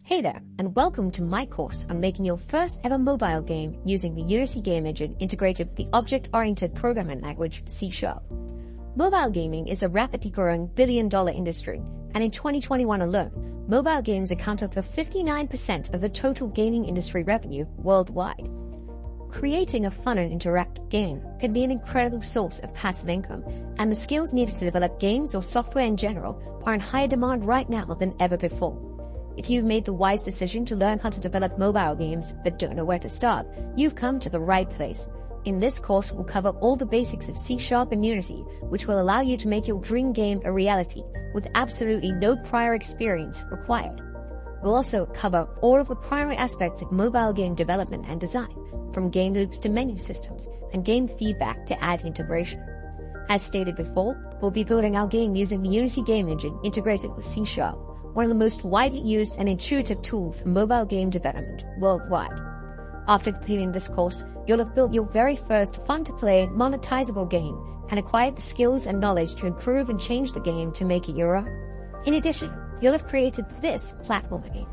Hey there, and welcome to my course on making your first ever mobile game using the Unity game engine integrated with the object-oriented programming language C#. Mobile gaming is a rapidly growing billion-dollar industry, and in 2021 alone, mobile games accounted for 59% of the total gaming industry revenue worldwide. Creating a fun and interactive game can be an incredible source of passive income, and the skills needed to develop games or software in general are in higher demand right now than ever before. If you've made the wise decision to learn how to develop mobile games but don't know where to start, you've come to the right place. In this course, we'll cover all the basics of C# and Unity, which will allow you to make your dream game a reality with absolutely no prior experience required. We'll also cover all of the primary aspects of mobile game development and design, from game loops to menu systems, and game feedback to ad integration. As stated before, we'll be building our game using the Unity game engine integrated with C#, one of the most widely used and intuitive tools for mobile game development worldwide. After completing this course, you'll have built your very first fun-to-play, monetizable game and acquired the skills and knowledge to improve and change the game to make it your own. In addition, you'll have created this platformer game.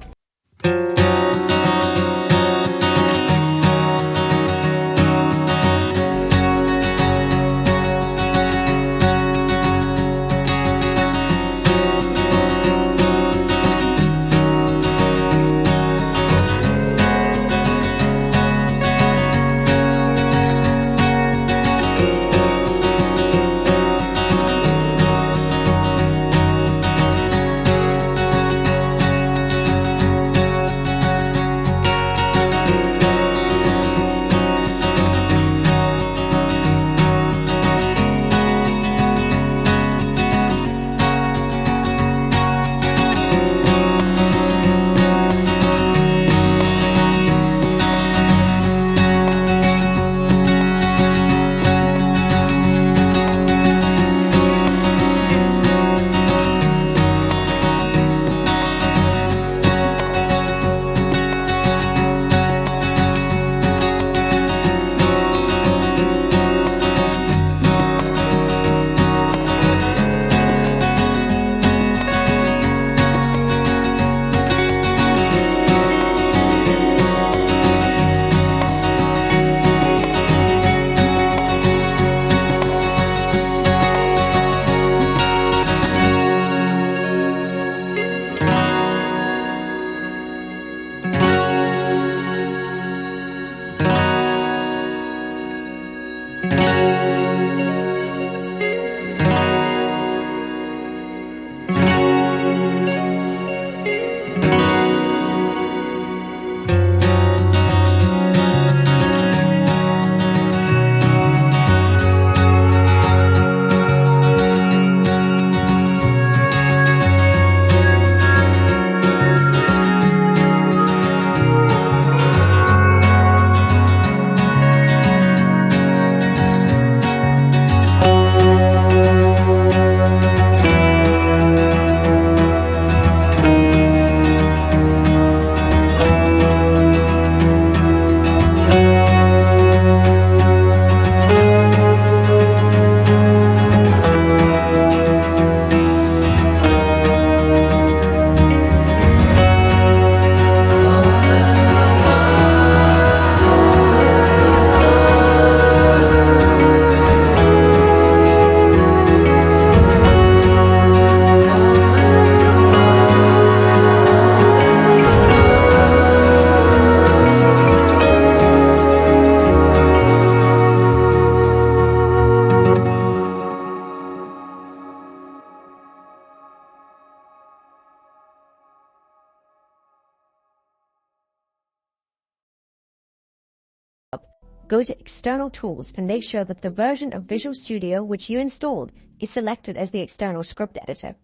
Go to External Tools and make sure that the version of Visual Studio which you installed is selected as the external script editor.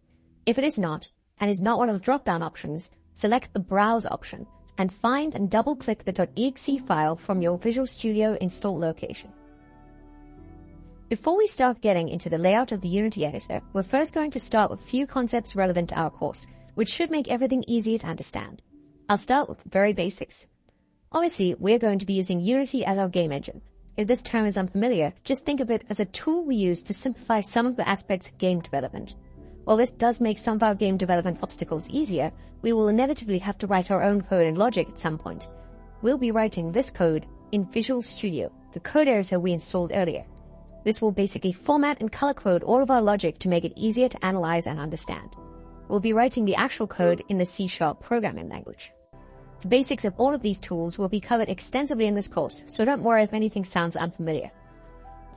If it is not, and is not one of the drop-down options, select the Browse option and find and double-click the .exe file from your Visual Studio install location. Before we start getting into the layout of the Unity editor, we're first going to start with a few concepts relevant to our course, which should make everything easier to understand. I'll start with the very basics. Obviously, we're going to be using Unity as our game engine. If this term is unfamiliar, just think of it as a tool we use to simplify some of the aspects of game development. While this does make some of our game development obstacles easier, we will inevitably have to write our own code and logic at some point. We'll be writing this code in Visual Studio, the code editor we installed earlier. This will basically format and color code all of our logic to make it easier to analyze and understand. We'll be writing the actual code in the C# programming language. The basics of all of these tools will be covered extensively in this course, so don't worry if anything sounds unfamiliar.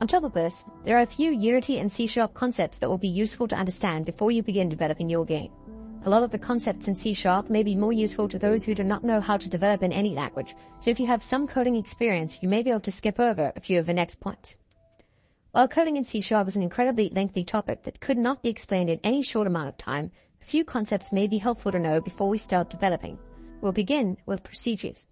On top of this, there are a few Unity and C# concepts that will be useful to understand before you begin developing your game. A lot of the concepts in C# may be more useful to those who do not know how to develop in any language, so if you have some coding experience, you may be able to skip over a few of the next points. While coding in C# is an incredibly lengthy topic that could not be explained in any short amount of time, a few concepts may be helpful to know before we start developing. We'll begin with procedures.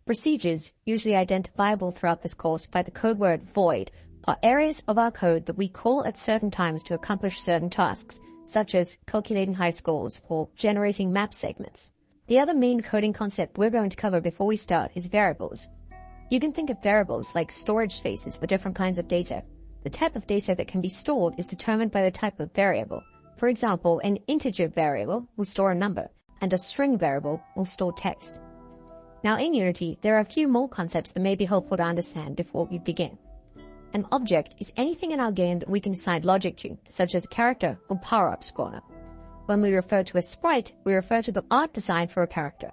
Procedures, usually identifiable throughout this course by the code word void, are areas of our code that we call at certain times to accomplish certain tasks, such as calculating high scores or generating map segments. The other main coding concept we're going to cover before we start is variables. You can think of variables like storage spaces for different kinds of data. The type of data that can be stored is determined by the type of variable. For example, an integer variable will store a number, and a string variable will store text. Now in Unity, there are a few more concepts that may be helpful to understand before we begin. An object is anything in our game that we can assign logic to, such as a character or power-up spawner. When we refer to a sprite, we refer to the art design for a character.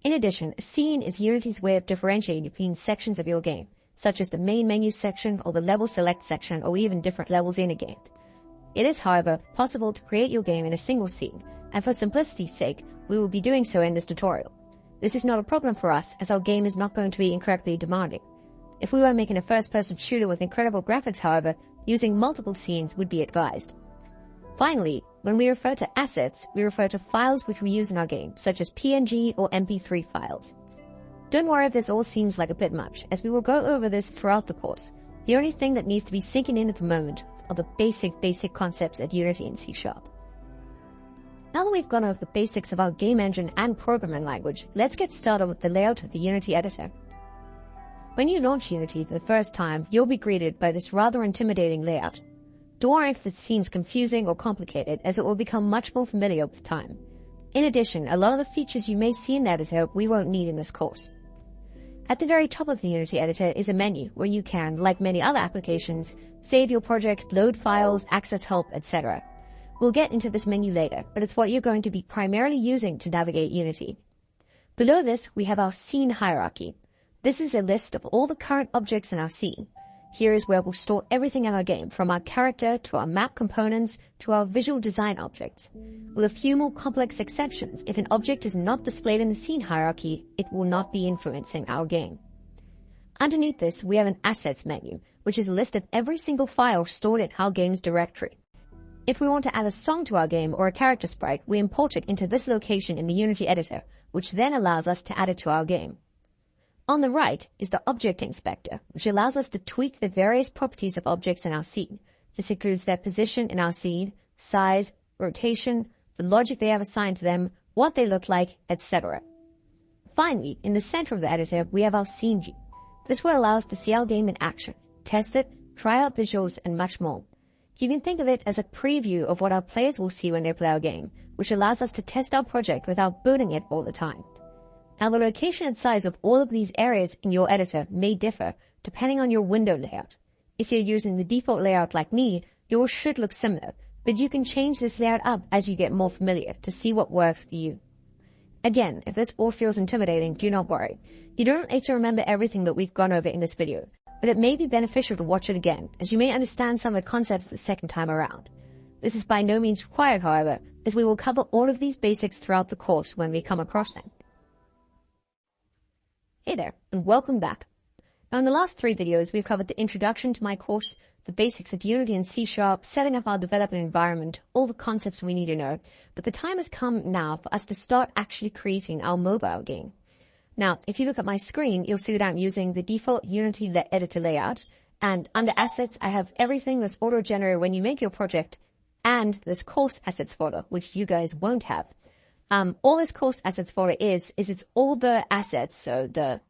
In addition, a scene is Unity's way of differentiating between sections of your game, such as the main menu section or the level select section or even different levels in a game. It is, however, possible to create your game in a single scene, and for simplicity's sake, we will be doing so in this tutorial. This is not a problem for us, as our game is not going to be incredibly demanding. If we were making a first-person shooter with incredible graphics, however, using multiple scenes would be advised. Finally, when we refer to assets, we refer to files which we use in our game, such as PNG or MP3 files. Don't worry if this all seems like a bit much, as we will go over this throughout the course. The only thing that needs to be sinking in at the moment are the basic concepts of Unity and C#. Now that we've gone over the basics of our game engine and programming language, let's get started with the layout of the Unity editor. When you launch Unity for the first time, you'll be greeted by this rather intimidating layout. Don't worry if it seems confusing or complicated, as it will become much more familiar with time. In addition, a lot of the features you may see in the editor we won't need in this course. At the very top of the Unity editor is a menu where you can, like many other applications, save your project, load files, access help, etc. We'll get into this menu later, but it's what you're going to be primarily using to navigate Unity. Below this, we have our scene hierarchy. This is a list of all the current objects in our scene. Here is where we'll store everything in our game, from our character to our map components to our visual design objects. With a few more complex exceptions, if an object is not displayed in the scene hierarchy, it will not be influencing our game. Underneath this, we have an assets menu, which is a list of every single file stored in our game's directory. If we want to add a song to our game or a character sprite, we import it into this location in the Unity editor, which then allows us to add it to our game. On the right is the Object Inspector, which allows us to tweak the various properties of objects in our scene. This includes their position in our scene, size, rotation, the logic they have assigned to them, what they look like, etc. Finally, in the center of the editor, we have our Scene View. This will allow us to see our game in action, test it, try out visuals, and much more. You can think of it as a preview of what our players will see when they play our game, which allows us to test our project without building it all the time. Now, the location and size of all of these areas in your editor may differ depending on your window layout. If you're using the default layout like me, yours should look similar, but you can change this layout up as you get more familiar to see what works for you. Again, if this all feels intimidating, do not worry. You don't need to remember everything that we've gone over in this video, but it may be beneficial to watch it again, as you may understand some of the concepts the second time around. This is by no means required, however, as we will cover all of these basics throughout the course when we come across them. Hey there, and welcome back. Now in the last 3 videos, we've covered the introduction to my course, the basics of Unity and C#, setting up our development environment, all the concepts we need to know, but the time has come now for us to start actually creating our mobile game. Now, if you look at my screen, you'll see that I'm using the default Unity editor layout, and under Assets, I have everything that's auto-generated when you make your project, and this course assets folder, which you guys won't have. All this course assets folder is it's all the assets. So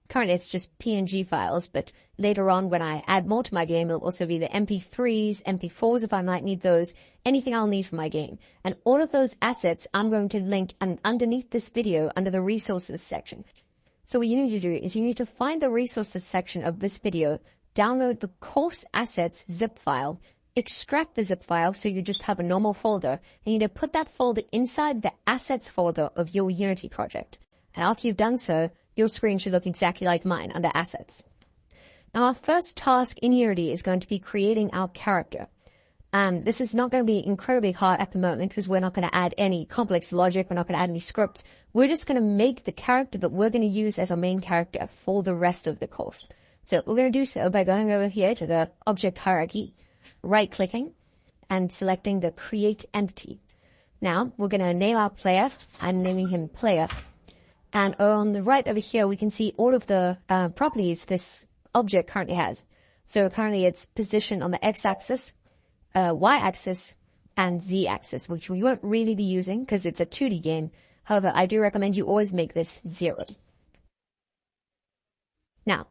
currently it's just PNG files, but later on when I add more to my game, it'll also be the MP3s, MP4s if I might need those, anything I'll need for my game. And all of those assets I'm going to link underneath this video under the resources section. So what you need to do is you need to find the resources section of this video, download the course assets zip file, extract the zip file so you just have a normal folder, and you need to put that folder inside the assets folder of your Unity project. And after you've done so, your screen should look exactly like mine under assets. Now our first task in Unity is going to be creating our character. This is not going to be incredibly hard at the moment because we're not going to add any complex logic, we're not going to add any scripts. We're just going to make the character that we're going to use as our main character for the rest of the course. So we're going to do so by going over here to the object hierarchy, right-clicking, and selecting the Create Empty. Now, we're going to name our player. I'm naming him Player. And on the right over here, we can see all of the properties this object currently has. So currently it's positioned on the x-axis, y-axis, and z-axis, which we won't really be using because it's a 2D game. However, I do recommend you always make this 0. Now,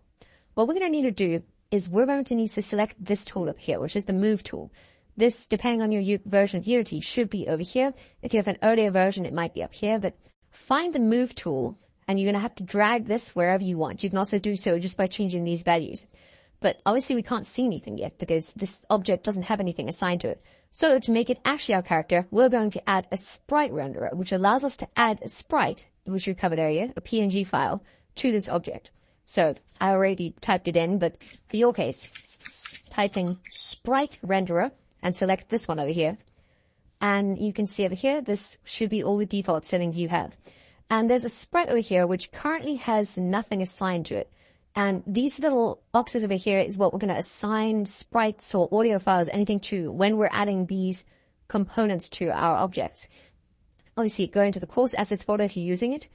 what we're going to need to do is we're going to need to select this tool up here, which is the Move tool. This, depending on your version of Unity, should be over here. If you have an earlier version, it might be up here, but find the Move tool, and you're going to have to drag this wherever you want. You can also do so just by changing these values. But obviously we can't see anything yet because this object doesn't have anything assigned to it. So to make it actually our character, we're going to add a sprite renderer, which allows us to add a sprite, which we covered earlier, a PNG file, to this object. So I already typed it in, but for your case, typing sprite renderer and select this one over here. And you can see over here, this should be all the default settings you have. And there's a sprite over here, which currently has nothing assigned to it. And these little boxes over here is what we're going to assign sprites or audio files, anything to when we're adding these components to our objects. Obviously, go into the course assets folder if you're using it.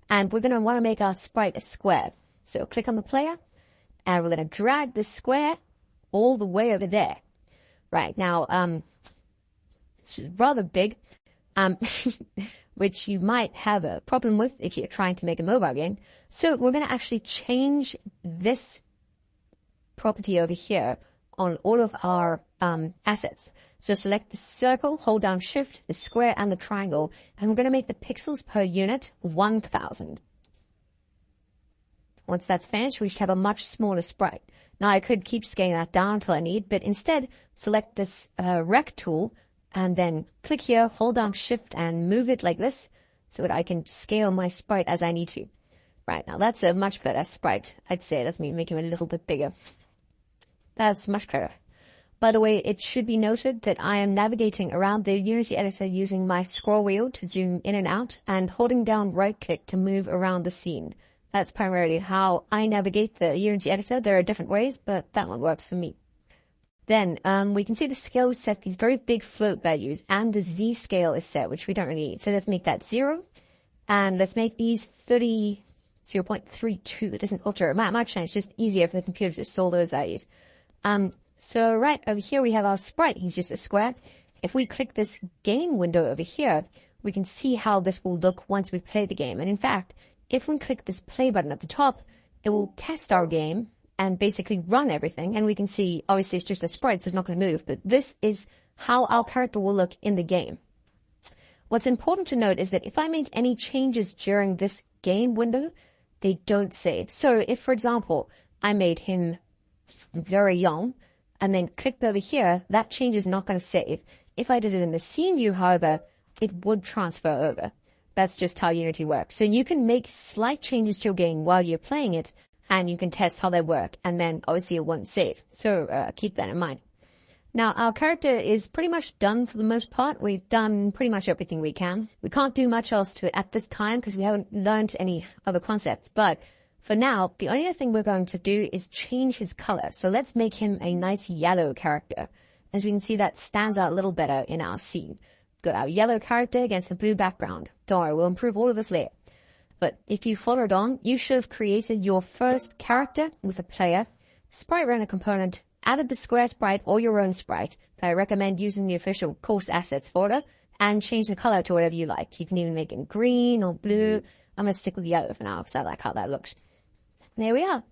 And we're going to want to make our sprite a square. So click on the player, and we're going to drag this square all the way over there. Right, now, it's rather big, which you might have a problem with if you're trying to make a mobile game. So we're going to actually change this property over here on all of our assets. So select the circle, hold down Shift, the square, and the triangle, and we're going to make the pixels per unit 1000. Once that's finished, we should have a much smaller sprite. Now, I could keep scaling that down until I need, but instead, select this rec tool, and then click here, hold down Shift, and move it like this, so that I can scale my sprite as I need to. Right, now that's a much better sprite, I'd say. Let's make him a little bit bigger. That's much better. By the way, it should be noted that I am navigating around the Unity editor using my scroll wheel to zoom in and out, and holding down right-click to move around the scene. That's primarily how I navigate the Unity editor. There are different ways, but that one works for me. Then we can see the scale is set these very big float values, and the Z scale is set, which we don't really need. So let's make that 0, and let's make these 0.32. It doesn't alter much, and it's just easier for the computer to store those values. So right over here we have our sprite. He's just a square. If we click this game window over here, we can see how this will look once we play the game. And in fact, if we click this play button at the top, it will test our game and basically run everything. And we can see, obviously it's just a sprite, so it's not going to move, but this is how our character will look in the game. What's important to note is that if I make any changes during this game window, they don't save. So if, for example, I made him very young and then clicked over here, that change is not going to save. If I did it in the scene view, however, it would transfer over. That's just how Unity works. So you can make slight changes to your game while you're playing it, and you can test how they work, and then obviously it won't save. So keep that in mind. Now, our character is pretty much done for the most part. We've done pretty much everything we can. We can't do much else to it at this time because we haven't learned any other concepts. But for now, the only other thing we're going to do is change his color. So let's make him a nice yellow character. As we can see, that stands out a little better in our scene. Got our yellow character against the blue background. Don't worry, we'll improve all of this later. But if you followed on, you should have created your first character with a player, sprite render component, added the square sprite or your own sprite. I recommend using the official course assets folder, and change the color to whatever you like. You can even make it green or blue. I'm going to stick with yellow for now because I like how that looks. And there we are.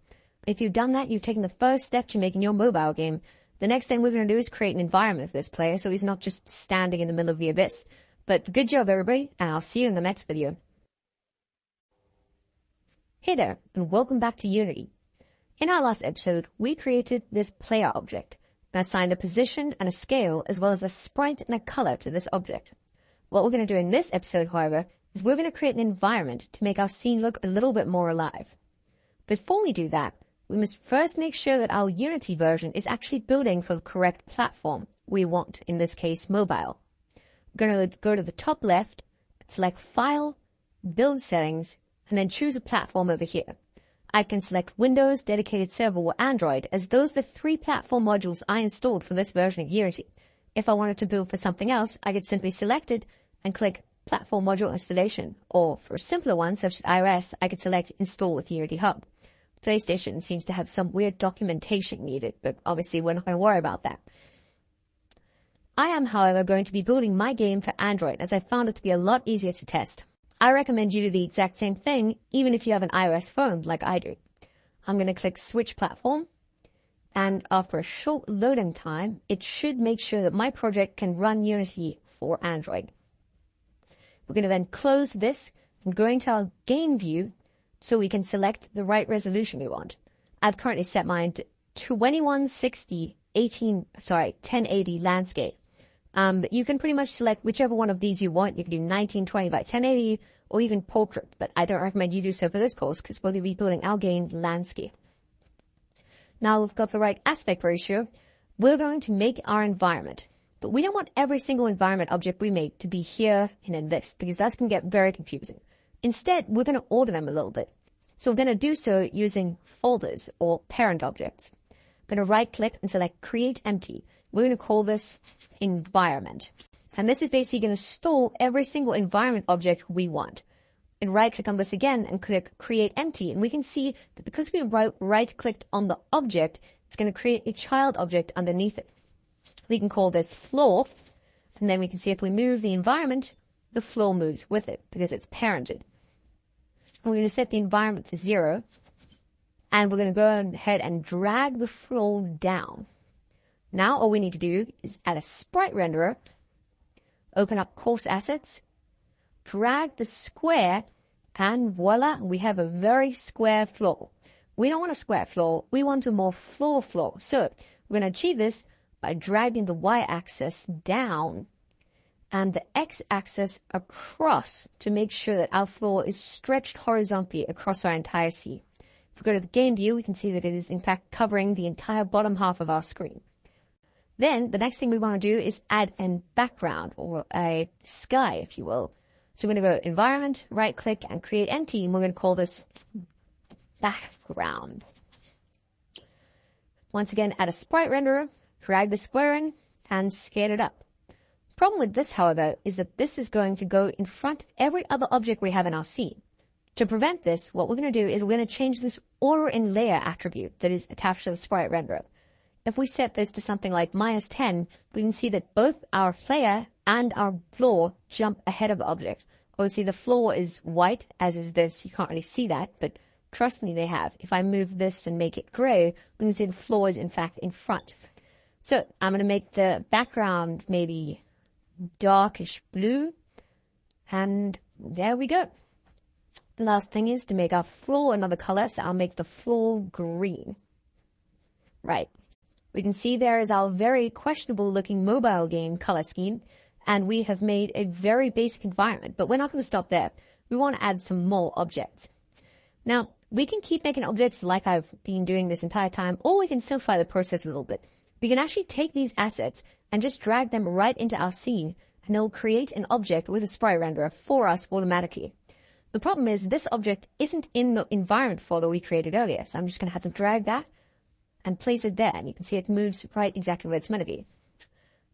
If you've done that, you've taken the first step to making your mobile game. The next thing we're going to do is create an environment for this player so he's not just standing in the middle of the abyss. But good job, everybody, and I'll see you in the next video. Hey there, and welcome back to Unity. In our last episode, we created this player object and assigned a position and a scale as well as a sprite and a color to this object. What we're going to do in this episode, however, is we're going to create an environment to make our scene look a little bit more alive. Before we do that, we must first make sure that our Unity version is actually building for the correct platform we want, in this case, mobile. We're going to go to the top left, select File, Build Settings, and then choose a platform over here. I can select Windows, Dedicated Server, or Android, as those are the 3 platform modules I installed for this version of Unity. If I wanted to build for something else, I could simply select it and click Platform Module Installation, or for a simpler one, such as iOS, I could select Install with Unity Hub. PlayStation seems to have some weird documentation needed, but obviously we're not going to worry about that. I am, however, going to be building my game for Android, as I found it to be a lot easier to test. I recommend you do the exact same thing, even if you have an iOS phone like I do. I'm going to click Switch Platform, and after a short loading time, it should make sure that my project can run Unity for Android. We're going to then close this and go into our game view so we can select the right resolution we want. I've currently set mine to 2160 1080 landscape. But you can pretty much select whichever one of these you want. You can do 1920 by 1080 or even portrait, but I don't recommend you do so for this course because we'll be building our game landscape. Now we've got the right aspect ratio. We're going to make our environment, but we don't want every single environment object we make to be here and in this because that's going to get very confusing. Instead, we're going to order them a little bit. So we're going to do so using folders or parent objects. I'm going to right click and select Create Empty. We're going to call this Environment. And this is basically going to store every single environment object we want. And right click on this again and click Create Empty. And we can see that because we right clicked on the object, it's going to create a child object underneath it. We can call this Floor. And then we can see if we move the environment, the floor moves with it because it's parented. We're going to set the environment to 0, and we're going to go ahead and drag the floor down. Now all we need to do is add a sprite renderer, open up Course Assets, drag the square, and voila, we have a very square floor. We don't want a square floor, we want a more floor. So we're going to achieve this by dragging the y-axis down and the x-axis across to make sure that our floor is stretched horizontally across our entire scene. If we go to the game view, we can see that it is in fact covering the entire bottom half of our screen. Then the next thing we want to do is add a background or a sky, if you will. So we're going to go Environment, right click and Create Empty, and we're going to call this Background. Once again, add a sprite renderer, drag the square in and scale it up. Problem with this, however, is that this is going to go in front of every other object we have in our scene. To prevent this, what we're going to do is we're going to change this order in layer attribute that is attached to the sprite renderer. If we set this to something like -10, we can see that both our player and our floor jump ahead of the object. Obviously, the floor is white, as is this. You can't really see that, but trust me, they have. If I move this and make it gray, we can see the floor is in fact in front. So I'm going to make the background maybe darkish blue, and there we go. The last thing is to make our floor another color, so I'll make the floor green. Right. We can see there is our very questionable looking mobile game color scheme, and we have made a very basic environment, but we're not going to stop there. We want to add some more objects. Now, we can keep making objects like I've been doing this entire time, or we can simplify the process a little bit. We can actually take these assets and just drag them right into our scene, and it'll create an object with a sprite renderer for us automatically. The problem is this object isn't in the environment folder we created earlier, so I'm just going to have to drag that and place it there, and you can see it moves right exactly where it's meant to be.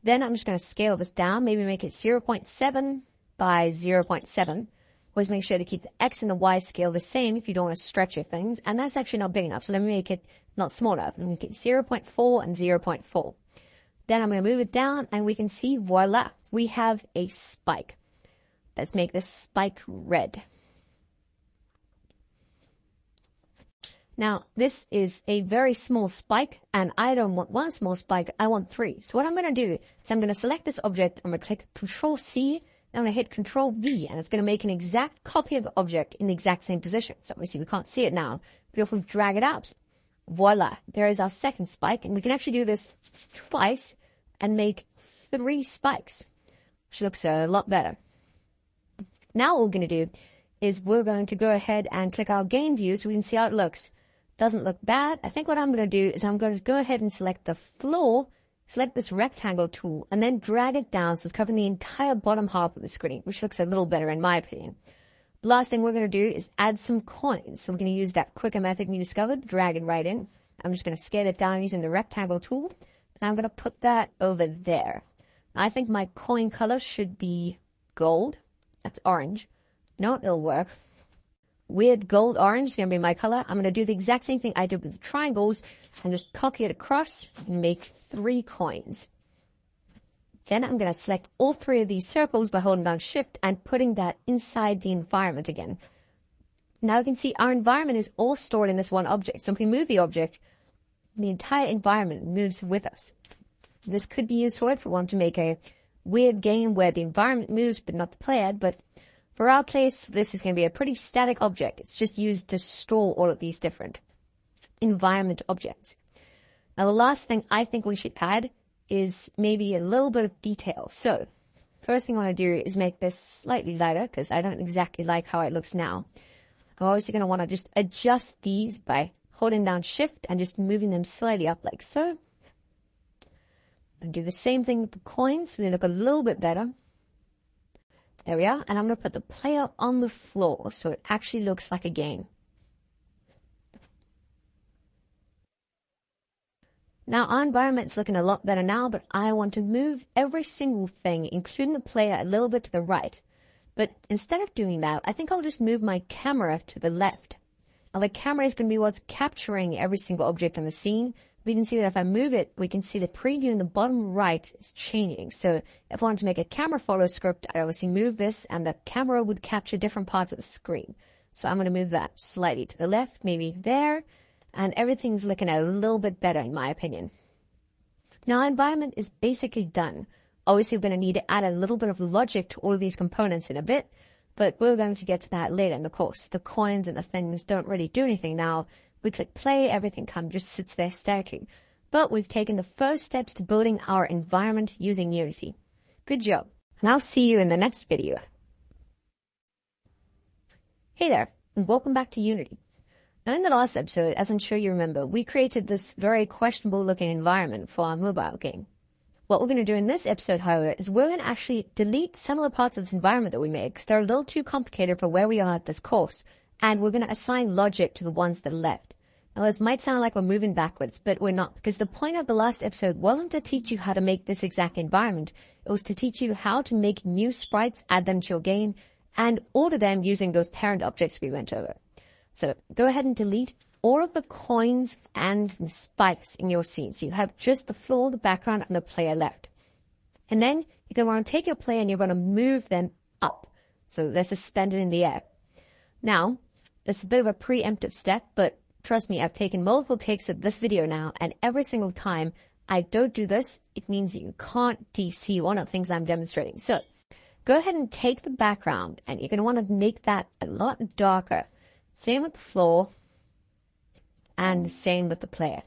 Then I'm just going to scale this down, maybe make it 0.7 by 0.7. Always make sure to keep the X and the Y scale the same if you don't want to stretch your things, and that's actually not big enough, so let me make it not small enough. Let me make it 0.4 and 0.4. Then I'm going to move it down and we can see, voila, we have a spike. Let's make this spike red. Now, this is a very small spike, and I don't want one small spike, I want 3. So what I'm going to do is I'm going to select this object, I'm going to click Control-C, I'm going to hit Control-V, and it's going to make an exact copy of the object in the exact same position. So obviously we can't see it now, but if we drag it out, voila, there is our second spike, and we can actually do this twice and make 3 spikes, which looks a lot better. Now what we're going to do is we're going to go ahead and click our gain view so we can see how it looks. Doesn't look bad. I think what I'm going to do is I'm going to go ahead and select the floor, select this rectangle tool, and then drag it down so it's covering the entire bottom half of the screen, which looks a little better in my opinion. The last thing we're going to do is add some coins. So we're going to use that quicker method we discovered, drag it right in. I'm just going to scale it down using the rectangle tool, and I'm going to put that over there. I think my coin color should be gold. That's orange. No, it'll work. Weird gold orange is going to be my color. I'm going to do the exact same thing I did with the triangles and just copy it across and make 3 coins. Then I'm going to select all 3 of these circles by holding down Shift and putting that inside the environment again. Now you can see our environment is all stored in this one object. So if we move the object, the entire environment moves with us. This could be useful if we want to make a weird game where the environment moves but not the player, but for our case, this is going to be a pretty static object. It's just used to store all of these different environment objects. Now, the last thing I think we should add is maybe a little bit of detail. So, first thing I want to do is make this slightly lighter because I don't exactly like how it looks now. I'm obviously going to want to just adjust these by holding down Shift and just moving them slightly up like so. And do the same thing with the coins so they look a little bit better. There we are, and I'm going to put the player on the floor so it actually looks like a game. Now our environment's looking a lot better now, but I want to move every single thing, including the player, a little bit to the right. But instead of doing that, I think I'll just move my camera to the left. Now the camera is going to be what's capturing every single object on the scene. We can see that if I move it, we can see the preview in the bottom right is changing. So if I wanted to make a camera follow script, I'd obviously move this and the camera would capture different parts of the screen. So I'm going to move that slightly to the left, maybe there, and everything's looking a little bit better in my opinion. Now our environment is basically done. Obviously we're going to need to add a little bit of logic to all of these components in a bit, but we're going to get to that later in the course. The coins and the things don't really do anything now. We click play, everything just sits there statically. But we've taken the first steps to building our environment using Unity. Good job. And I'll see you in the next video. Hey there, and welcome back to Unity. Now in the last episode, as I'm sure you remember, we created this very questionable looking environment for our mobile game. What we're going to do in this episode, however, is we're going to actually delete some of the parts of this environment that we made because they're a little too complicated for where we are at this course. And we're going to assign logic to the ones that are left. Now, this might sound like we're moving backwards, but we're not, because the point of the last episode wasn't to teach you how to make this exact environment. It was to teach you how to make new sprites, add them to your game, and order them using those parent objects we went over. So go ahead and delete all of the coins and the spikes in your scene. So you have just the floor, the background, and the player left. And then you're going to want to take your player and you're going to move them up. So they're suspended in the air. Now, it's a bit of a preemptive step, but trust me, I've taken multiple takes of this video now, and every single time I don't do this, it means you can't see one of the things I'm demonstrating. So go ahead and take the background, and you're going to want to make that a lot darker. Same with the floor, and same with the player.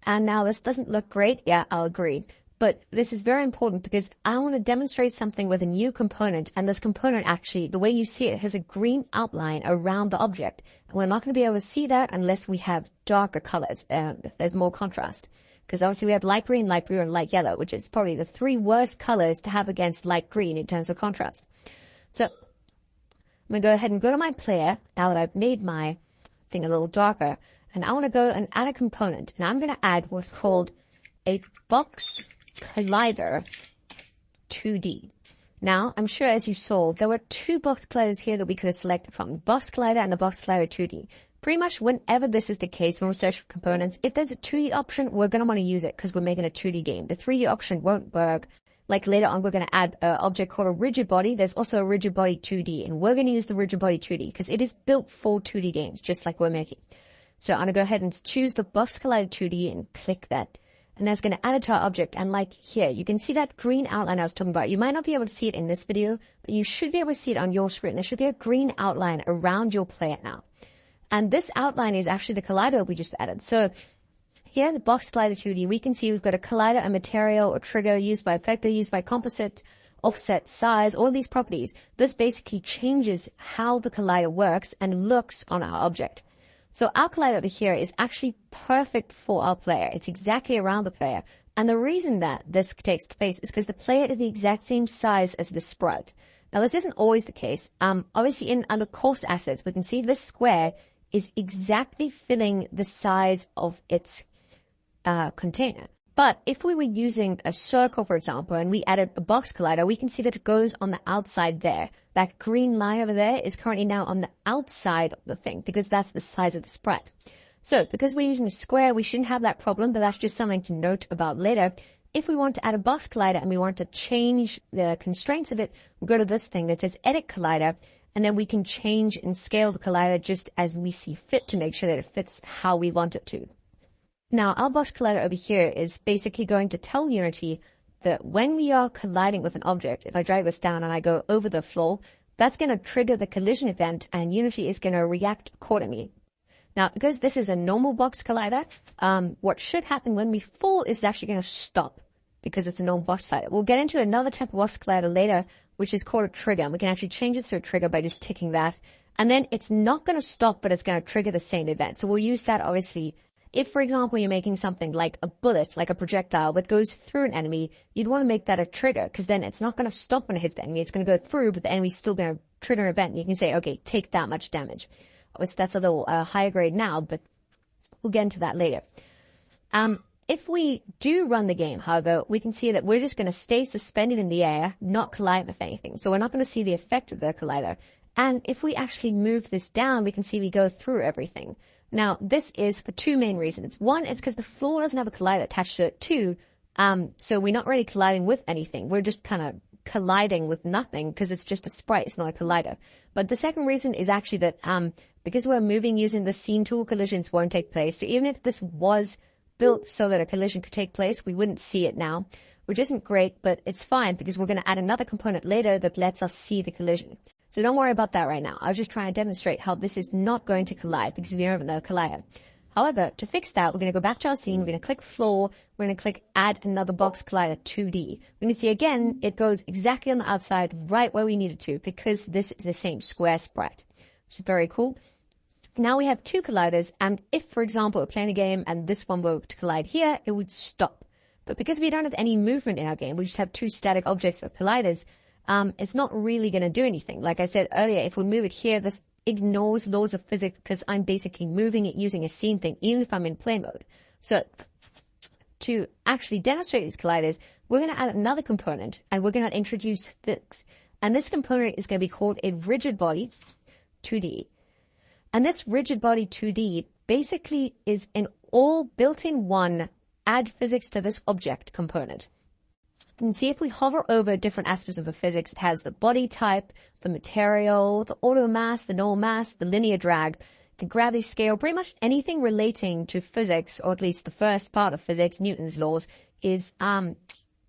And now this doesn't look great. Yeah, I'll agree. But this is very important because I want to demonstrate something with a new component, and this component actually, the way you see it, has a green outline around the object. And we're not going to be able to see that unless we have darker colors and there's more contrast. Because obviously we have light green, light blue, and light yellow, which is probably the 3 worst colors to have against light green in terms of contrast. So I'm going to go ahead and go to my player, now that I've made my thing a little darker, and I want to go and add a component. And I'm going to add what's called a box collider 2D. Now, I'm sure as you saw, there were 2 box colliders here that we could have selected from, the box collider and the box collider 2D. pretty much whenever this is the case, when we're searching for components, if there's a 2D option, we're going to want to use it because we're making a 2D game. The 3D option won't work. Like later on, we're going to add an object called a rigid body. There's also a rigid body 2D, and we're going to use the rigid body 2D because it is built for 2D games, just like we're making. So I'm going to go ahead and choose the box collider 2D and click that. And that's going to add it to our object. And like here, you can see that green outline I was talking about. You might not be able to see it in this video, but you should be able to see it on your screen. There should be a green outline around your player now. And this outline is actually the collider we just added. So here in the box collider 2D, we can see we've got a collider, a material, a trigger, used by effector, used by composite, offset, size, all these properties. This basically changes how the collider works and looks on our object. So our collider over here is actually perfect for our player. It's exactly around the player. And the reason that this takes place is because the player is the exact same size as the sprite. Now, this isn't always the case. Obviously, under course assets, we can see this square is exactly filling the size of its container. But if we were using a circle, for example, and we added a box collider, we can see that it goes on the outside there. That green line over there is currently now on the outside of the thing because that's the size of the sprite. So because we're using a square, we shouldn't have that problem, but that's just something to note about later. If we want to add a box collider and we want to change the constraints of it, we'll go to this thing that says edit collider, and then we can change and scale the collider just as we see fit to make sure that it fits how we want it to. Now, our box collider over here is basically going to tell Unity that when we are colliding with an object, if I drag this down and I go over the floor, that's going to trigger the collision event and Unity is going to react accordingly. Now, because this is a normal box collider, what should happen when we fall is actually going to stop because it's a normal box collider. We'll get into another type of box collider later, which is called a trigger. And we can actually change it to a trigger by just ticking that. And then it's not going to stop, but it's going to trigger the same event. So we'll use that obviously. If, for example, you're making something like a bullet, like a projectile that goes through an enemy, you'd want to make that a trigger because then it's not going to stop when it hits the enemy. It's going to go through, but the enemy's still going to trigger an event. And you can say, okay, take that much damage. Obviously, that's a little higher grade now, but we'll get into that later. If we do run the game, however, we can see that we're just going to stay suspended in the air, not collide with anything. So we're not going to see the effect of the collider. And if we actually move this down, we can see we go through everything. Now, this is for two main reasons. One, it's because the floor doesn't have a collider attached to it. Two, so we're not really colliding with anything. We're just kind of colliding with nothing because it's just a sprite. It's not a collider. But the second reason is actually that because we're moving using the scene tool, collisions won't take place. So even if this was built so that a collision could take place, we wouldn't see it now, which isn't great, but it's fine because we're going to add another component later that lets us see the collision. So don't worry about that right now. I was just trying to demonstrate how this is not going to collide because we don't have another collider. However, to fix that, we're going to go back to our scene. We're going to click floor. We're going to click add another box collider 2D. We're going to see again, it goes exactly on the outside right where we need it to because this is the same square sprite, which is very cool. Now we have two colliders. And if, for example, we're playing a game and this one were to collide here, it would stop. But because we don't have any movement in our game, we just have two static objects with colliders, it's not really going to do anything. Like I said earlier, if we move it here, this ignores laws of physics because I'm basically moving it using a scene thing, even if I'm in play mode. So to actually demonstrate these colliders, we're going to add another component and we're going to introduce physics. And this component is going to be called a rigid body 2D. And this rigid body 2D basically is an all built-in one add physics to this object component. And see if we hover over different aspects of a physics, it has the body type, the material, the auto mass, the normal mass, the linear drag, the gravity scale, pretty much anything relating to physics, or at least the first part of physics, Newton's laws, is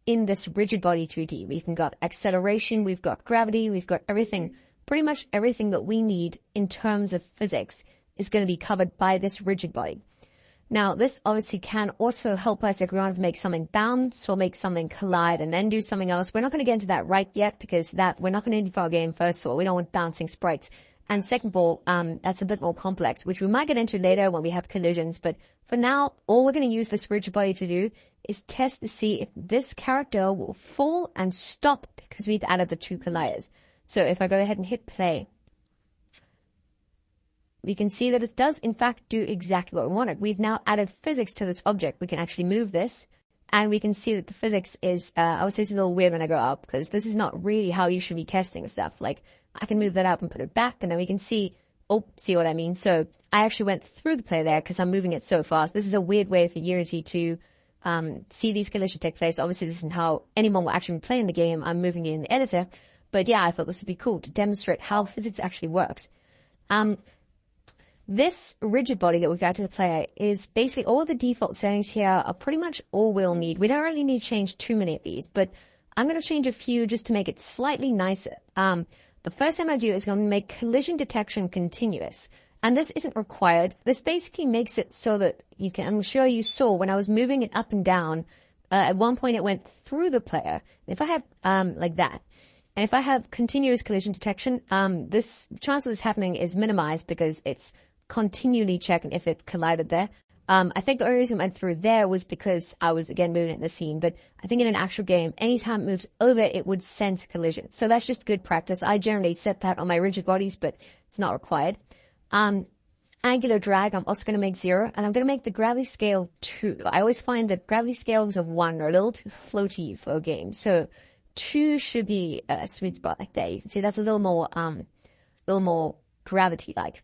in this rigid body 2D. We've got acceleration, we've got gravity, we've got everything, pretty much everything that we need in terms of physics is going to be covered by this rigid body. Now, this obviously can also help us if we want to make something bounce or make something collide and then do something else. We're not going to get into that right yet because we're not going to need for our game, first of all. We don't want bouncing sprites. And second of all, that's a bit more complex, which we might get into later when we have collisions. But for now, all we're going to use this rigid body to do is test to see if this character will fall and stop because we've added the two colliders. So if I go ahead and hit play, we can see that it does, in fact, do exactly what we wanted. We've now added physics to this object. We can actually move this, and we can see that the physics is, I would say it's a little weird when I go up, because this is not really how you should be testing stuff. Like, I can move that up and put it back, and then we can see Oh, see what I mean? So I actually went through the player there because I'm moving it so fast. This is a weird way for Unity to see these collisions take place. Obviously, this isn't how anyone will actually be playing the game. I'm moving it in the editor. But yeah, I thought this would be cool to demonstrate how physics actually works. This rigid body that we've got to the player is basically all the default settings here are pretty much all we'll need. We don't really need to change too many of these, but I'm going to change a few just to make it slightly nicer. The first thing I do is going to make collision detection continuous. And this isn't required. This basically makes it so that you can, I'm sure you saw when I was moving it up and down, at one point it went through the player. If I have, like that, and if I have continuous collision detection, this chance of this happening is minimized because it's continually checking if it collided there. I think the only reason it went through there was because I was, again, moving it in the scene. But I think in an actual game, anytime it moves over, it would sense collision. So that's just good practice. I generally set that on my rigid bodies, but it's not required. Angular drag, I'm also going to make 0. And I'm going to make the gravity scale 2. I always find that gravity scales of 1 are a little too floaty for a game. So 2 should be a sweet spot like there. You can see that's a little more gravity-like.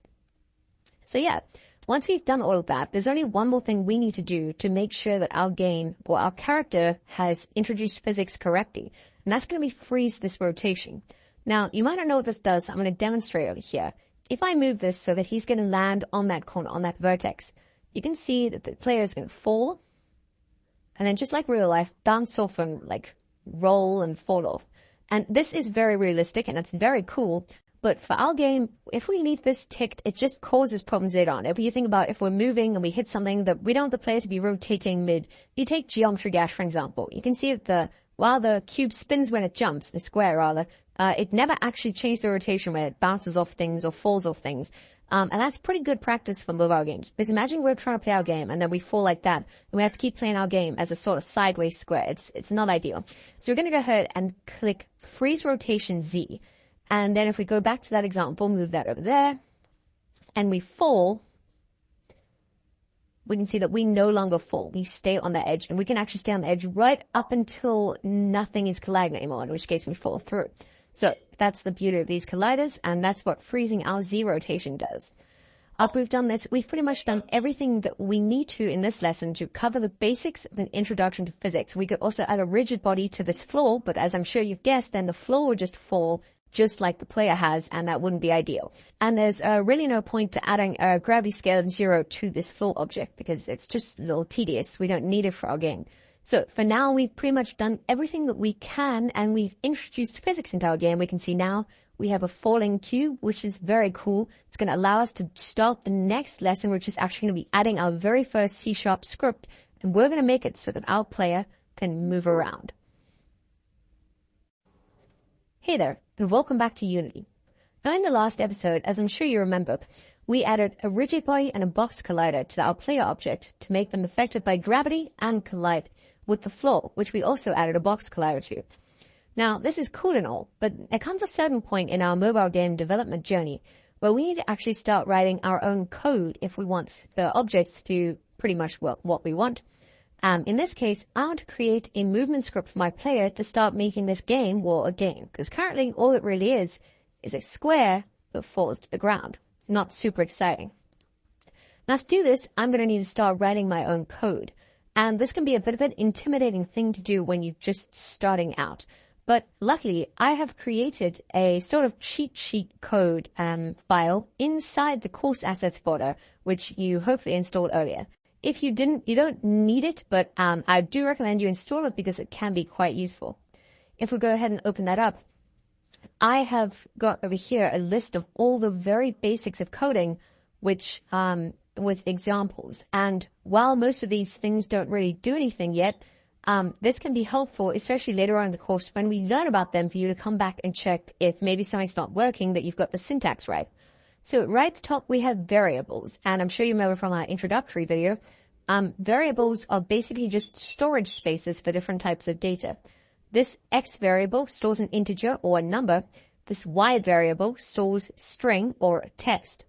So yeah. Once we've done all of that, there's only one more thing we need to do to make sure that our game or our character has introduced physics correctly. And that's going to be freeze this rotation. Now, you might not know what this does. So I'm going to demonstrate over here. If I move this so that he's going to land on that corner, on that vertex, you can see that the player is going to fall. And then just like real life, dance off and like roll and fall off. And this is very realistic and it's very cool. But for our game, if we leave this ticked, it just causes problems later on. If you think about if we're moving and we hit something that we don't want the player to be rotating mid. You take Geometry Dash, for example. You can see that while the cube spins when it jumps, the square rather, it never actually changed the rotation when it bounces off things or falls off things. And that's pretty good practice for mobile games. Because imagine we're trying to play our game and then we fall like that. And we have to keep playing our game as a sort of sideways square. It's not ideal. So we're going to go ahead and click Freeze Rotation Z. And then if we go back to that example, move that over there, and we fall, we can see that we no longer fall. We stay on the edge, and we can actually stay on the edge right up until nothing is colliding anymore, in which case we fall through. So that's the beauty of these colliders, and that's what freezing our Z rotation does. After we've done this, we've pretty much done everything that we need to in this lesson to cover the basics of an introduction to physics. We could also add a rigid body to this floor, but as I'm sure you've guessed, then the floor would just fall just like the player has, and that wouldn't be ideal. And there's really no point to adding a gravity scale of 0 to this floor object because it's just a little tedious. We don't need it for our game. So for now, we've pretty much done everything that we can, and we've introduced physics into our game. We can see now we have a falling cube, which is very cool. It's going to allow us to start the next lesson, which is actually going to be adding our very first C# script, and we're going to make it so that our player can move around. Hey there, and welcome back to Unity. Now in the last episode, as I'm sure you remember, we added a rigid body and a box collider to our player object to make them affected by gravity and collide with the floor, which we also added a box collider to. Now, this is cool and all, but there comes a certain point in our mobile game development journey where we need to actually start writing our own code if we want the objects to do pretty much what we want. In this case, I want to create a movement script for my player to start making this game a game. Because currently, all it really is a square that falls to the ground. Not super exciting. Now, to do this, I'm going to need to start writing my own code. And this can be a bit of an intimidating thing to do when you're just starting out. But luckily, I have created a sort of cheat sheet code file inside the course assets folder, which you hopefully installed earlier. If you didn't, you don't need it, but I do recommend you install it because it can be quite useful. If we go ahead and open that up, I have got over here a list of all the very basics of coding, which with examples. And while most of these things don't really do anything yet, this can be helpful, especially later on in the course when we learn about them, for you to come back and check if maybe something's not working, that you've got the syntax right. So right at the top, we have variables. And I'm sure you remember from our introductory video, variables are basically just storage spaces for different types of data. This X variable stores an integer or a number. This Y variable stores string or text.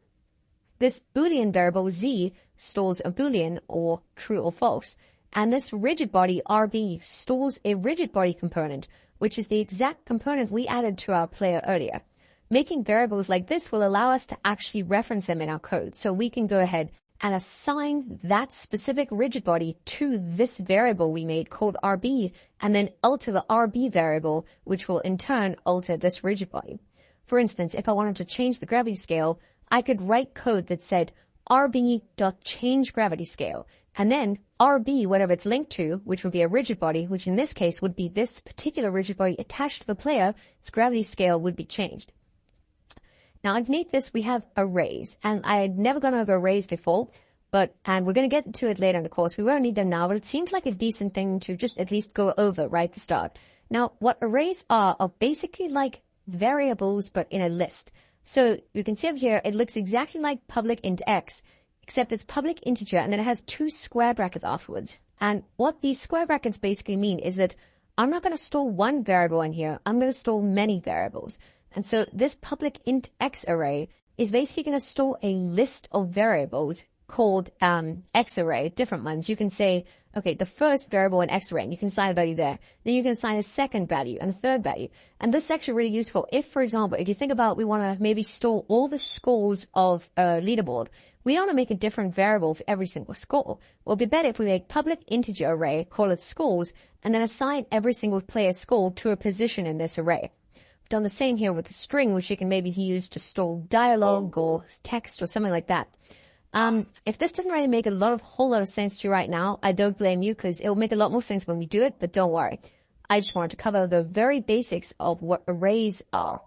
This Boolean variable Z stores a Boolean or true or false. And this rigid body RB stores a rigid body component, which is the exact component we added to our player earlier. Making variables like this will allow us to actually reference them in our code. So we can go ahead and assign that specific rigid body to this variable we made called RB, and then alter the RB variable, which will in turn alter this rigid body. For instance, if I wanted to change the gravity scale, I could write code that said RB.change gravity scale, and then RB, whatever it's linked to, which would be a rigid body, which in this case would be this particular rigid body attached to the player, its gravity scale would be changed. Now underneath this we have arrays, and I had never gone over arrays before, and we're going to get to it later in the course. We won't need them now, but it seems like a decent thing to just at least go over right at the start. Now, what arrays are basically like variables, but in a list. So you can see up here, it looks exactly like public int x, except it's public integer, and then it has two square brackets afterwards. And what these square brackets basically mean is that I'm not going to store one variable in here, I'm going to store many variables. And so this public int x array is basically going to store a list of variables called x array, different ones. You can say, okay, the first variable in x array, and you can assign a value there. Then you can assign a second value and a third value. And this is actually really useful if, for example, if you think about we want to maybe store all the scores of a leaderboard, we want to make a different variable for every single score. Well, it'd be better if we make public integer array, call it scores, and then assign every single player's score to a position in this array. We've done the same here with a string, which you can maybe use to store dialogue or text or something like that. If this doesn't really make a whole lot of sense to you right now, I don't blame you, because it will make a lot more sense when we do it, but don't worry. I just wanted to cover the very basics of what arrays are.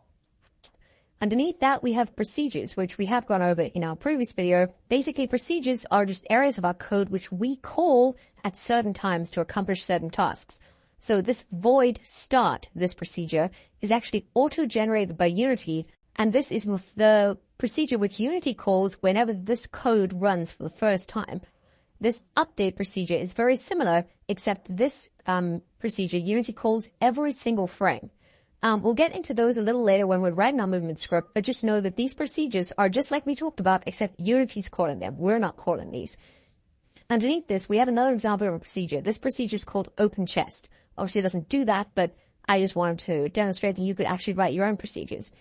Underneath that, we have procedures, which we have gone over in our previous video. Basically, procedures are just areas of our code which we call at certain times to accomplish certain tasks. So this void start, this procedure, is actually auto-generated by Unity, and this is the procedure which Unity calls whenever this code runs for the first time. This update procedure is very similar, except this procedure Unity calls every single frame. We'll get into those a little later when we're writing our movement script, but just know that these procedures are just like we talked about, except Unity's calling them. We're not calling these. Underneath this, we have another example of a procedure. This procedure is called open chest. Obviously, it doesn't do that, but I just wanted to demonstrate that you could actually write your own procedures.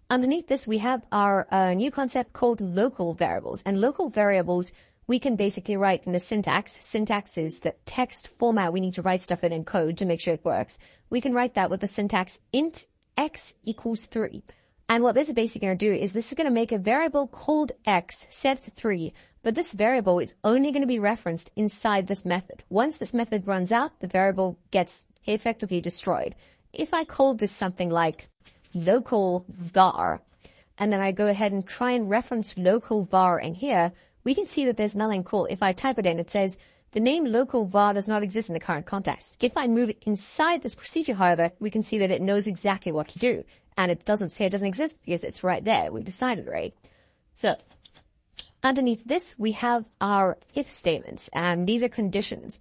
Underneath this, we have our new concept called local variables. And local variables, we can basically write in the syntax. Syntax is the text format we need to write stuff in code to make sure it works. We can write that with the syntax int x equals 3. And what this is basically going to do is this is going to make a variable called x set to 3, but this variable is only going to be referenced inside this method. Once this method runs out, the variable gets effectively destroyed. If I call this something like local var, and then I go ahead and try and reference local var in here, we can see that there's nothing cool. If I type it in, it says the name local var does not exist in the current context. If I move it inside this procedure, however, we can see that it knows exactly what to do. And it doesn't say it doesn't exist because it's right there. We've decided, right? So underneath this, we have our if statements, and these are conditions.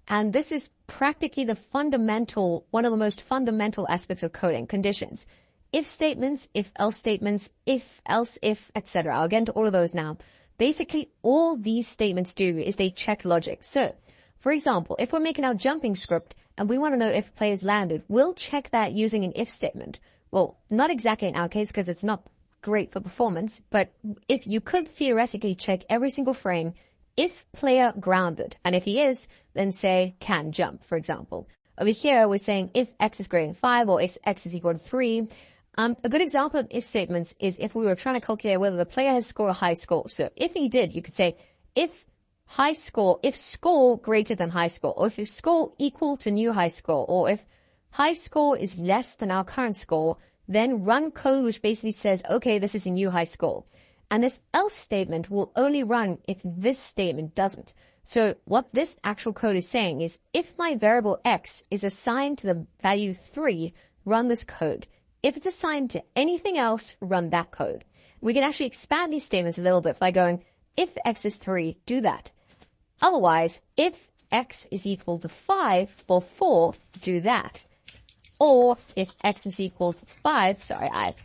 And this is practically one of the most fundamental aspects of coding, conditions. If statements, if else statements, if else if, etc. I'll get into all of those now. Basically, all these statements do is they check logic. So, for example, if we're making our jumping script and we want to know if players landed, we'll check that using an if statement. Well, not exactly in our case because it's not great for performance, but if you could theoretically check every single frame if player grounded, and if he is, then say can jump, for example. Over here, we're saying if x is greater than 5 or if x is equal to 3. A good example of if statements is if we were trying to calculate whether the player has scored a high score. So if he did, you could say if score greater than high score, or if score equal to new high score, or if high score is less than our current score, then run code which basically says, okay, this is a new high score. And this else statement will only run if this statement doesn't. So what this actual code is saying is if my variable x is assigned to the value 3, run this code. If it's assigned to anything else, run that code. We can actually expand these statements a little bit by going, if x is 3, do that. Otherwise, if x is equal to 5 for 4, do that. Or if x is equal to 5, sorry, I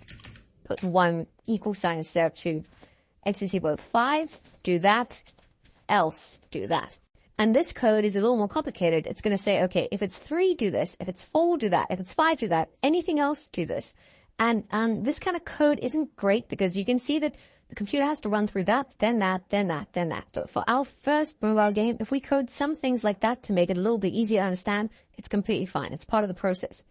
put one equal sign instead of 2. X is equal to 5, do that, else do that. And this code is a little more complicated. It's going to say, okay, if it's 3, do this. If it's 4, do that. If it's 5, do that. Anything else, do this. And this kind of code isn't great because you can see that the computer has to run through that, then that, then that, then that. But for our first mobile game, if we code some things like that to make it a little bit easier to understand, it's completely fine. It's part of the process.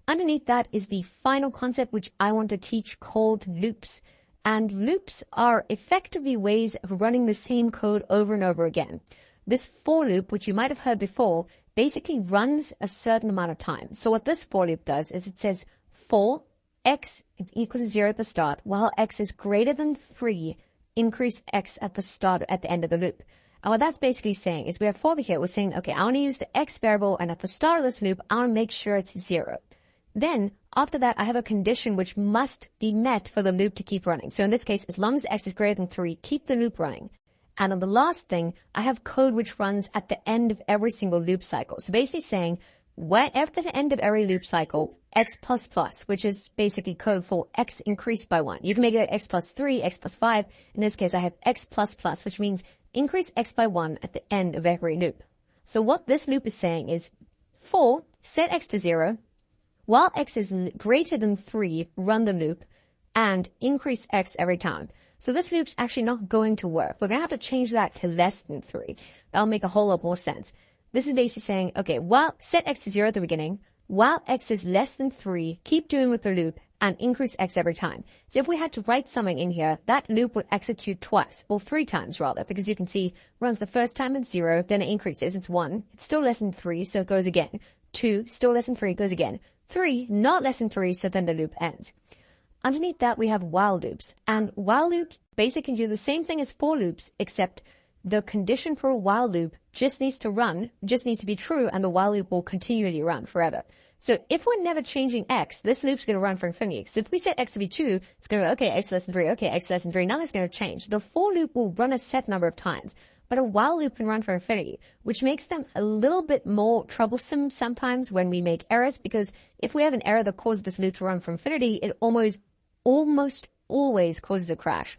Underneath that is the final concept which I want to teach, called loops. And loops are effectively ways of running the same code over and over again. This for loop, which you might have heard before, basically runs a certain amount of time. So what this for loop does is it says for x is equal to 0 at the start, while x is greater than 3, increase x at the end of the loop. And what that's basically saying is we have for over here, we're saying, okay, I want to use the x variable, and at the start of this loop, I want to make sure it's 0. Then, after that, I have a condition which must be met for the loop to keep running. So in this case, as long as x is greater than 3, keep the loop running. And on the last thing, I have code which runs at the end of every single loop cycle. So basically saying, after the end of every loop cycle, x plus plus, which is basically code for x increased by 1. You can make it x plus 3, x plus 5. In this case, I have x plus plus, which means increase x by 1 at the end of every loop. So what this loop is saying is, for set x to 0, while x is greater than 3, run the loop, and increase x every time. So this loop's actually not going to work. We're going to have to change that to less than 3. That'll make a whole lot more sense. This is basically saying, okay, while set x to 0 at the beginning, while x is less than 3, keep doing with the loop, and increase x every time. So if we had to write something in here, that loop would execute twice, or 3 times rather, because you can see runs the first time at 0, then it increases, it's 1, it's still less than 3, so it goes again. 2, still less than 3, goes again. 3, not less than 3, so then the loop ends. Underneath that, we have while loops. And while loops basically do the same thing as for loops, except the condition for a while loop just needs to be true, and the while loop will continually run forever. So if we're never changing x, this loop's going to run for infinity. So if we set x to be 2, it's going to go, okay, x less than 3, okay, x less than 3, nothing's going to change. The for loop will run a set number of times. But a while loop can run for infinity, which makes them a little bit more troublesome sometimes when we make errors, because if we have an error that causes this loop to run for infinity, it almost always causes a crash.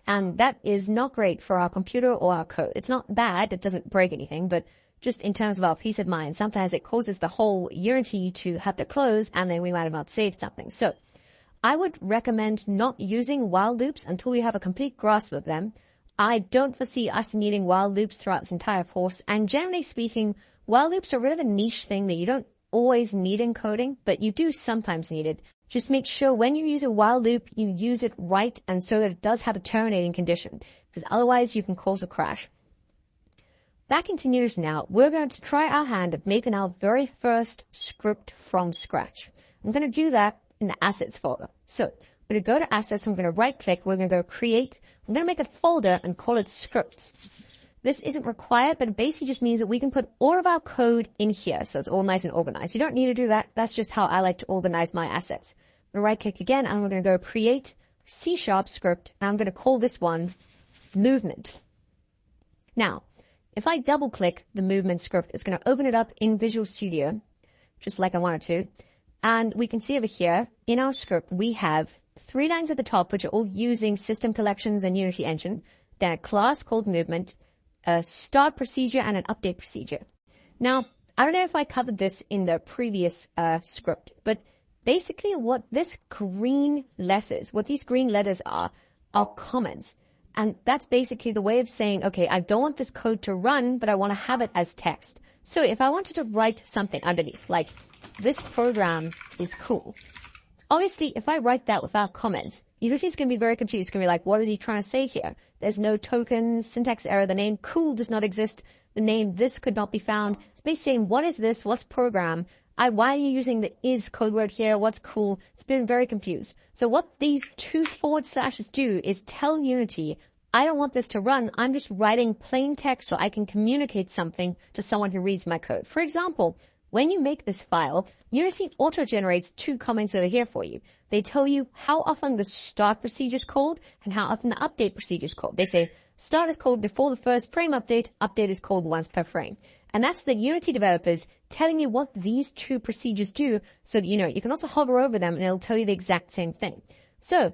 And that is not great for our computer or our code. It's not bad, it doesn't break anything, but just in terms of our peace of mind, sometimes it causes the whole Unity to have to close, and then we might have not saved something. So I would recommend not using while loops until we have a complete grasp of them. I don't foresee us needing while loops throughout this entire course, and generally speaking, while loops are really a niche thing that you don't always need in coding, but you do sometimes need it. Just make sure when you use a while loop, you use it right and so that it does have a terminating condition, because otherwise you can cause a crash. That continues now. We're going to try our hand at making our very first script from scratch. I'm going to do that in the assets folder. So I'm going to go to assets, I'm going to right click, we're going to go create, I'm going to make a folder and call it scripts. This isn't required, but it basically just means that we can put all of our code in here, so it's all nice and organized. You don't need to do that. That's just how I like to organize my assets. I'm going to right click again, and we're going to go create C# script, and I'm going to call this one movement. Now, if I double click the movement script, it's going to open it up in Visual Studio, just like I wanted to. And we can see over here in our script, we have 3 lines at the top, which are all using system collections and Unity Engine, then a class called movement, a start procedure, and an update procedure. Now, I don't know if I covered this in the previous script, but basically what these green letters are comments. And that's basically the way of saying, okay, I don't want this code to run, but I want to have it as text. So if I wanted to write something underneath, like this program is cool. Obviously, if I write that without comments, Unity's going to be very confused. It's going to be like, what is he trying to say here? There's no token, syntax error, the name cool does not exist, the name this could not be found. It's basically saying, what is this? What's program? Why are you using the is code word here? What's cool? It's been very confused. So what these 2 forward slashes do is tell Unity, I don't want this to run. I'm just writing plain text so I can communicate something to someone who reads my code. For example, when you make this file, Unity auto-generates 2 comments over here for you. They tell you how often the start procedure is called and how often the update procedure is called. They say start is called before the first frame update is called once per frame. And that's the Unity developers telling you what these 2 procedures do so that, you can also hover over them and it'll tell you the exact same thing. So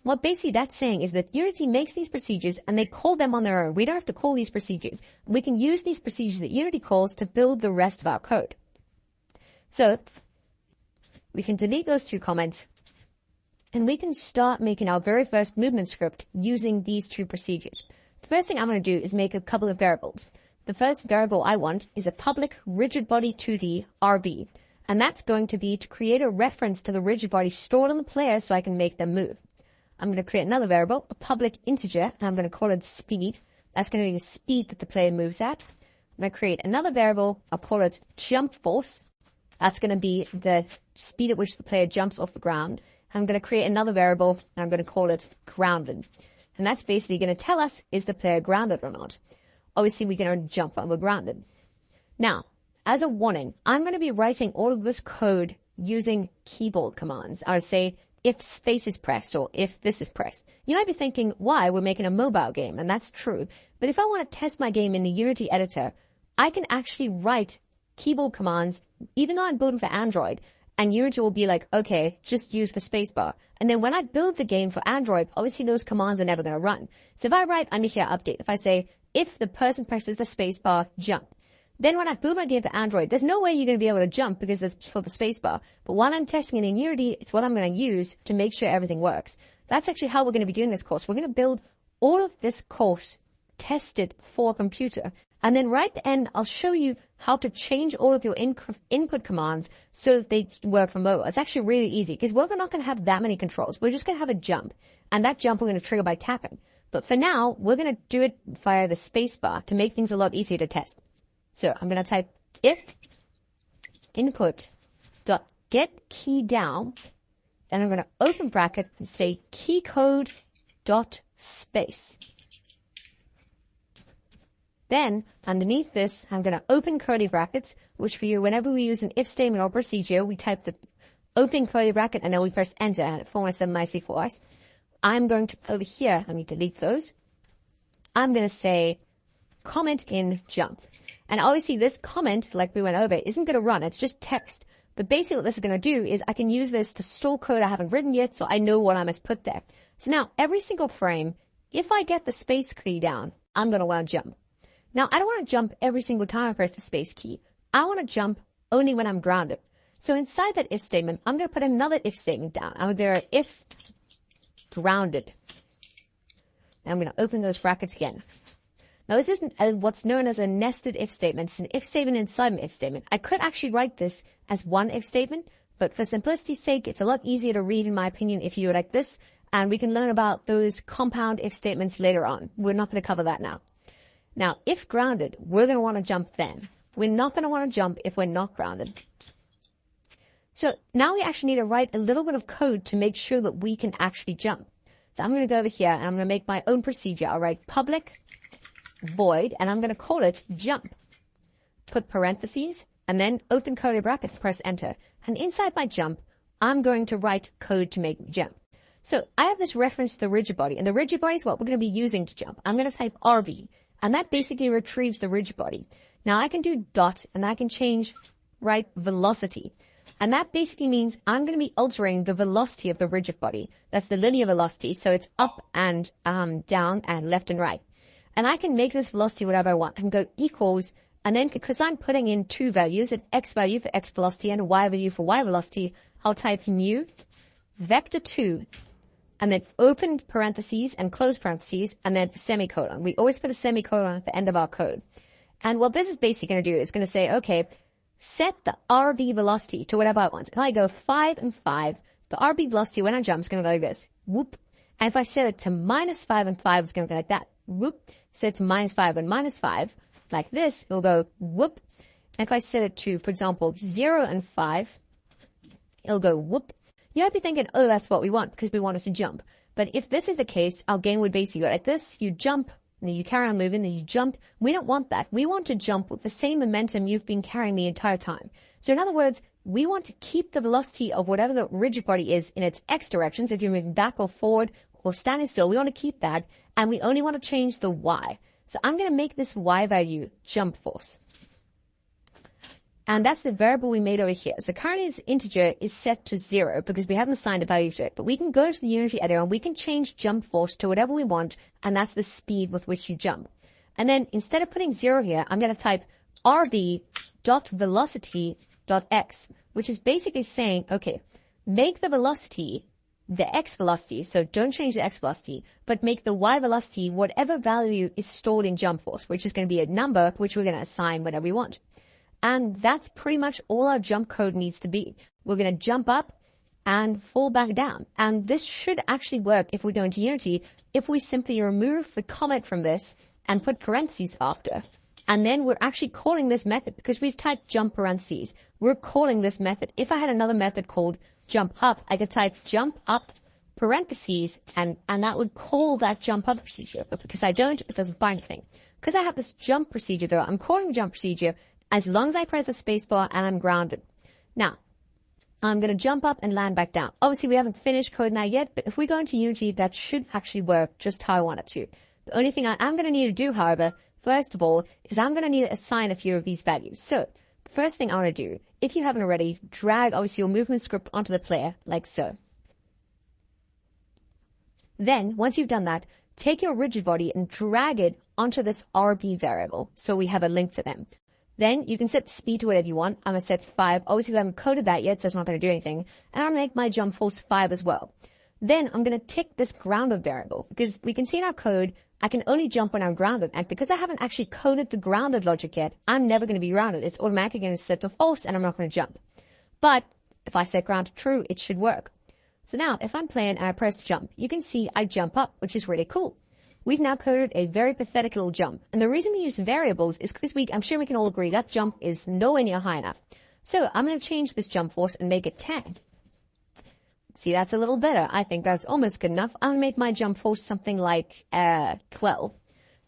what basically that's saying is that Unity makes these procedures and they call them on their own. We don't have to call these procedures. We can use these procedures that Unity calls to build the rest of our code. So We can delete those two comments, and we can start making our very first movement script using these two procedures. The first thing I'm going to do is make a couple of variables. The first variable I want is a public rigid body 2D RB, and that's going to be to create a reference to the rigid body stored on the player so I can make them move. I'm going to create another variable, a public integer, and I'm going to call it speed. That's going to be the speed that the player moves at. I'm going to create another variable, I'll call it jump force. That's going to be the speed at which the player jumps off the ground. I'm going to create another variable, and I'm going to call it grounded. And that's basically going to tell us, is the player grounded or not? Obviously, we can only jump when we're grounded. Now, as a warning, I'm going to be writing all of this code using keyboard commands. I would say, if space is pressed or if this is pressed. You might be thinking, why? We're making a mobile game, and that's true. But if I want to test my game in the Unity editor, I can actually write keyboard commands, even though I'm building for Android, and Unity will be like, okay, just use the spacebar. And then when I build the game for Android, obviously those commands are never going to run. So if I write under here update, if I say, if the person presses the spacebar, jump. Then when I build my game for Android, there's no way you're going to be able to jump because it's for the spacebar. But while I'm testing it in Unity, it's what I'm going to use to make sure everything works. That's actually how we're going to be doing this course. We're going to build all of this course, test it for a computer. And then right at the end, I'll show you how to change all of your input commands so that they work for mobile. It's actually really easy because we're not going to have that many controls. We're just going to have a jump. And that jump we're going to trigger by tapping. But for now, we're going to do it via the spacebar to make things a lot easier to test. So I'm going to type if input dot get key down, and I'm going to open bracket and say key code dot space. Then underneath this, I'm going to open curly brackets, which for you, whenever we use an if statement or procedure, we type the open curly bracket and then we press enter and it formats them nicely for us. I'm going to, over here, let me delete those. I'm going to say comment in jump. And obviously this comment, like we went over, isn't going to run. It's just text. But basically what this is going to do is I can use this to store code I haven't written yet so I know what I must put there. So now every single frame, if I get the space key down, I'm going to want to jump. Now I don't want to jump every single time I press the space key. I want to jump only when I'm grounded. So inside that if statement, I'm going to put another if statement down. I'm going to go if grounded. And I'm going to open those brackets again. Now, this isn't what's known as a nested if statement. It's an if statement inside an if statement. I could actually write this as one if statement, but for simplicity's sake, it's a lot easier to read, in my opinion, if you were like this. And we can learn about those compound if statements later on. We're not going to cover that now. Now, if grounded, we're going to want to jump then. We're not going to want to jump if we're not grounded. So now we actually need to write a little bit of code to make sure that we can actually jump. So I'm going to go over here and I'm going to make my own procedure. I'll write public void, and I'm going to call it jump. Put parentheses, and then open curly bracket, press enter. And inside my jump, I'm going to write code to make me jump. So I have this reference to the rigid body, and the rigid body is what we're going to be using to jump. I'm going to type RB, and that basically retrieves the rigid body. Now I can do dot, and I can change, velocity. And that basically means I'm going to be altering the velocity of the rigid body. That's the linear velocity, so it's up and down and left and right. And I can make this velocity whatever I want. I can go equals, and then because I'm putting in two values, an x value for x velocity and a y value for y velocity, I'll type new vector2, and then open parentheses and close parentheses, and then semicolon. We always put a semicolon at the end of our code. And what this is basically going to do is going to say, okay, set the RB velocity to whatever I want. If I go 5 and 5, the RB velocity when I jump is going to go like this, whoop. And if I set it to -5 and 5, it's going to go like that, whoop. Set it to -5 and -5, like this, it'll go whoop. And if I set it to, for example, 0 and 5, it'll go whoop. You might be thinking, oh, that's what we want because we want it to jump. But if this is the case, our game would basically go like this. You jump, and then you carry on moving, then you jump. We don't want that. We want to jump with the same momentum you've been carrying the entire time. So in other words, we want to keep the velocity of whatever the rigid body is in its x directions. If you're moving back or forward or standing still, we want to keep that. And we only want to change the y. So I'm going to make this y value jump force. And that's the variable we made over here. So currently this integer is set to 0 because we haven't assigned a value to it. But we can go to the Unity editor and we can change jump force to whatever we want. And that's the speed with which you jump. And then instead of putting 0 here, I'm going to type rb.velocity dot x, which is basically saying, okay, make the velocity the x velocity, so don't change the x velocity, but make the y velocity whatever value is stored in jump force, which is going to be a number which we're going to assign whatever we want. And that's pretty much all our jump code needs to be. We're going to jump up and fall back down. And this should actually work if we go into Unity, if we simply remove the comment from this and put parentheses after. And then we're actually calling this method, because we've typed jump parentheses, we're calling this method. If I had another method called jump up, I could type jump up parentheses and that would call that jump up procedure. But because I don't, it doesn't bind anything. Because I have this jump procedure though, I'm calling the jump procedure as long as I press the spacebar and I'm grounded. Now, I'm going to jump up and land back down. Obviously, we haven't finished coding that yet, but if we go into Unity, that should actually work just how I want it to. The only thing I'm going to need to do, however, first of all, is I'm going to need to assign a few of these values. So, the first thing I want to do, if you haven't already, drag obviously your movement script onto the player, like so. Then, once you've done that, take your rigid body and drag it onto this RB variable, so we have a link to them. Then you can set the speed to whatever you want. I'm going to set 5. Obviously, I haven't coded that yet, so it's not going to do anything. And I'm going to make my jump force 5 as well. Then I'm going to tick this grounded variable, because we can see in our code, I can only jump when I'm grounded. And because I haven't actually coded the grounded logic yet, I'm never going to be grounded. It's automatically going to set to false, and I'm not going to jump. But if I set ground to true, it should work. So now, if I'm playing and I press jump, you can see I jump up, which is really cool. We've now coded a very pathetic little jump. And the reason we use variables is because I'm sure we can all agree that jump is nowhere near high enough. So I'm going to change this jump force and make it 10. See, that's a little better. I think that's almost good enough. I'm going to make my jump force something like 12.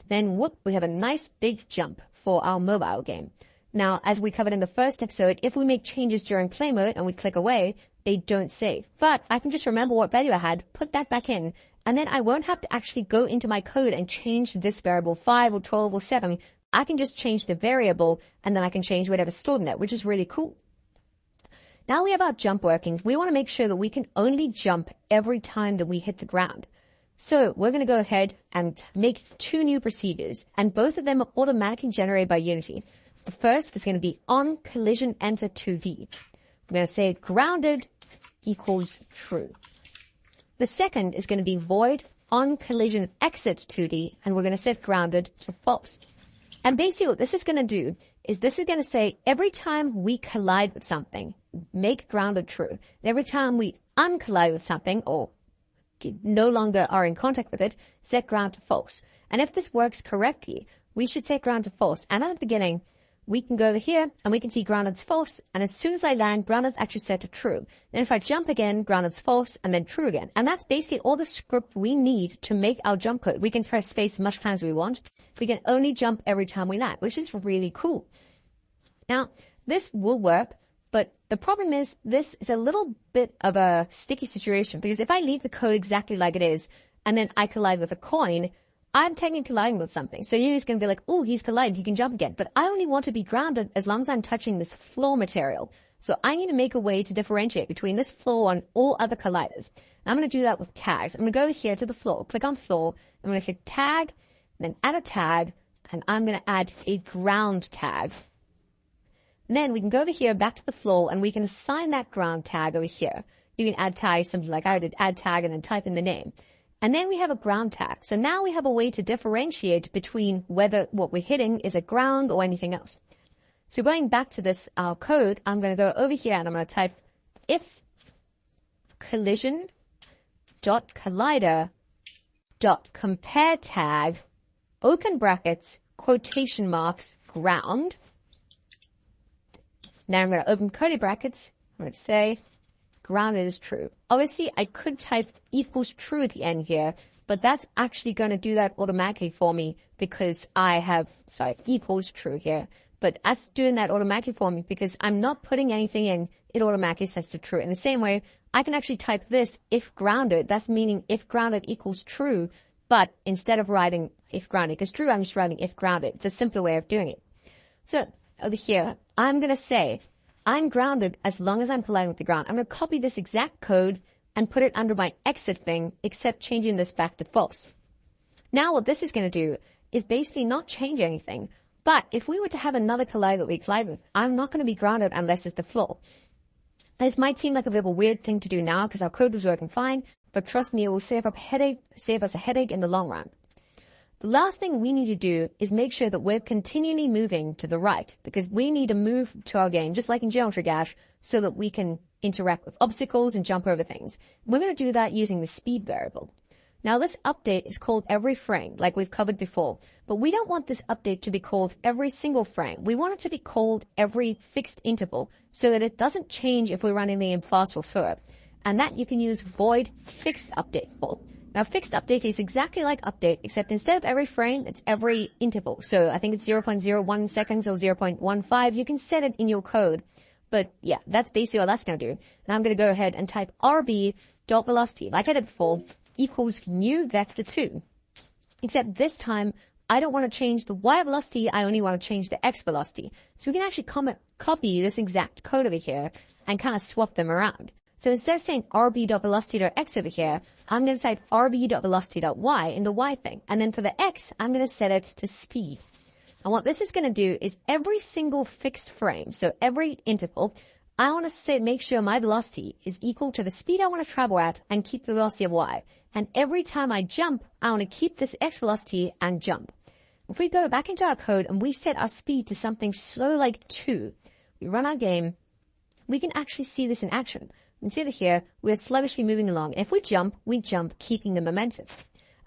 Then, whoop, we have a nice big jump for our mobile game. Now, as we covered in the first episode, if we make changes during play mode and we click away, they don't save. But I can just remember what value I had, put that back in, and then I won't have to actually go into my code and change this variable 5 or 12 or 7. I can just change the variable, and then I can change whatever's stored in it, which is really cool. Now we have our jump working. We want to make sure that we can only jump every time that we hit the ground. So we're going to go ahead and make 2 new procedures, and both of them are automatically generated by Unity. The first is going to be on collision enter 2D. I'm going to say grounded equals true. The second is going to be void on collision exit 2D, and we're going to set grounded to false. And basically what this is going to do is this is going to say every time we collide with something, make grounded true. And every time we uncollide with something or no longer are in contact with it, set ground to false. And if this works correctly, we should set ground to false. And at the beginning, we can go over here and we can see grounded's false. And as soon as I land, grounded's actually set to true. Then if I jump again, grounded's false and then true again. And that's basically all the script we need to make our jump code. We can press space as much times as we want. We can only jump every time we land, which is really cool. Now, this will work, but the problem is this is a little bit of a sticky situation, because if I leave the code exactly like it is and then I collide with a coin, I'm technically colliding with something. So you're just going to be like, oh, he's colliding, he can jump again. But I only want to be grounded as long as I'm touching this floor material. So I need to make a way to differentiate between this floor and all other colliders. And I'm going to do that with tags. I'm going to go over here to the floor, click on floor, I'm going to click tag, then add a tag, and I'm going to add a ground tag. And then we can go over here back to the floor and we can assign that ground tag over here. You can add tags, something like I did, add tag and then type in the name. And then we have a ground tag. So now we have a way to differentiate between whether what we're hitting is a ground or anything else. So going back to this, our code, I'm going to go over here and I'm going to type if collision dot collider dot compare tag, open brackets, quotation marks, ground. Now I'm going to open curly brackets. I'm going to say grounded is true. Obviously, I could type equals true at the end here, but that's actually going to do that automatically for me because I have, equals true here. But that's doing that automatically for me because I'm not putting anything in, it automatically sets to true. In the same way, I can actually type this if grounded. That's meaning if grounded equals true, but instead of writing if grounded, because true, I'm just writing if grounded. It's a simpler way of doing it. So over here, I'm going to say I'm grounded as long as I'm colliding with the ground. I'm going to copy this exact code and put it under my exit thing, except changing this back to false. Now what this is going to do is basically not change anything. But if we were to have another collide that we collide with, I'm not going to be grounded unless it's the floor. This might seem like a bit of a weird thing to do now because our code was working fine, but trust me, it will save us a headache in the long run. The last thing we need to do is make sure that we're continually moving to the right, because we need to move to our game, just like in Geometry Dash, so that we can interact with obstacles and jump over things. We're going to do that using the speed variable. Now this update is called every frame, like we've covered before, but we don't want this update to be called every single frame. We want it to be called every fixed interval so that it doesn't change if we're running the game fast or slower. And that you can use void fixed update for. Now fixed update is exactly like update, except instead of every frame, it's every interval. So I think it's 0.01 seconds or 0.15. You can set it in your code. But yeah, that's basically what that's going to do. And I'm going to go ahead and type rb.velocity, like I did before, equals new vector 2. Except this time, I don't want to change the y velocity, I only want to change the x velocity. So we can actually copy this exact code over here and kind of swap them around. So instead of saying rb.velocity.x over here, I'm going to type rb.velocity.y in the y thing. And then for the x, I'm going to set it to speed. And what this is going to do is every single fixed frame, so every interval, I want to make sure my velocity is equal to the speed I want to travel at and keep the velocity of y. And every time I jump, I want to keep this x velocity and jump. If we go back into our code and we set our speed to something slow like 2, we run our game, we can actually see this in action. You can see that here, we're sluggishly moving along. If we jump, keeping the momentum.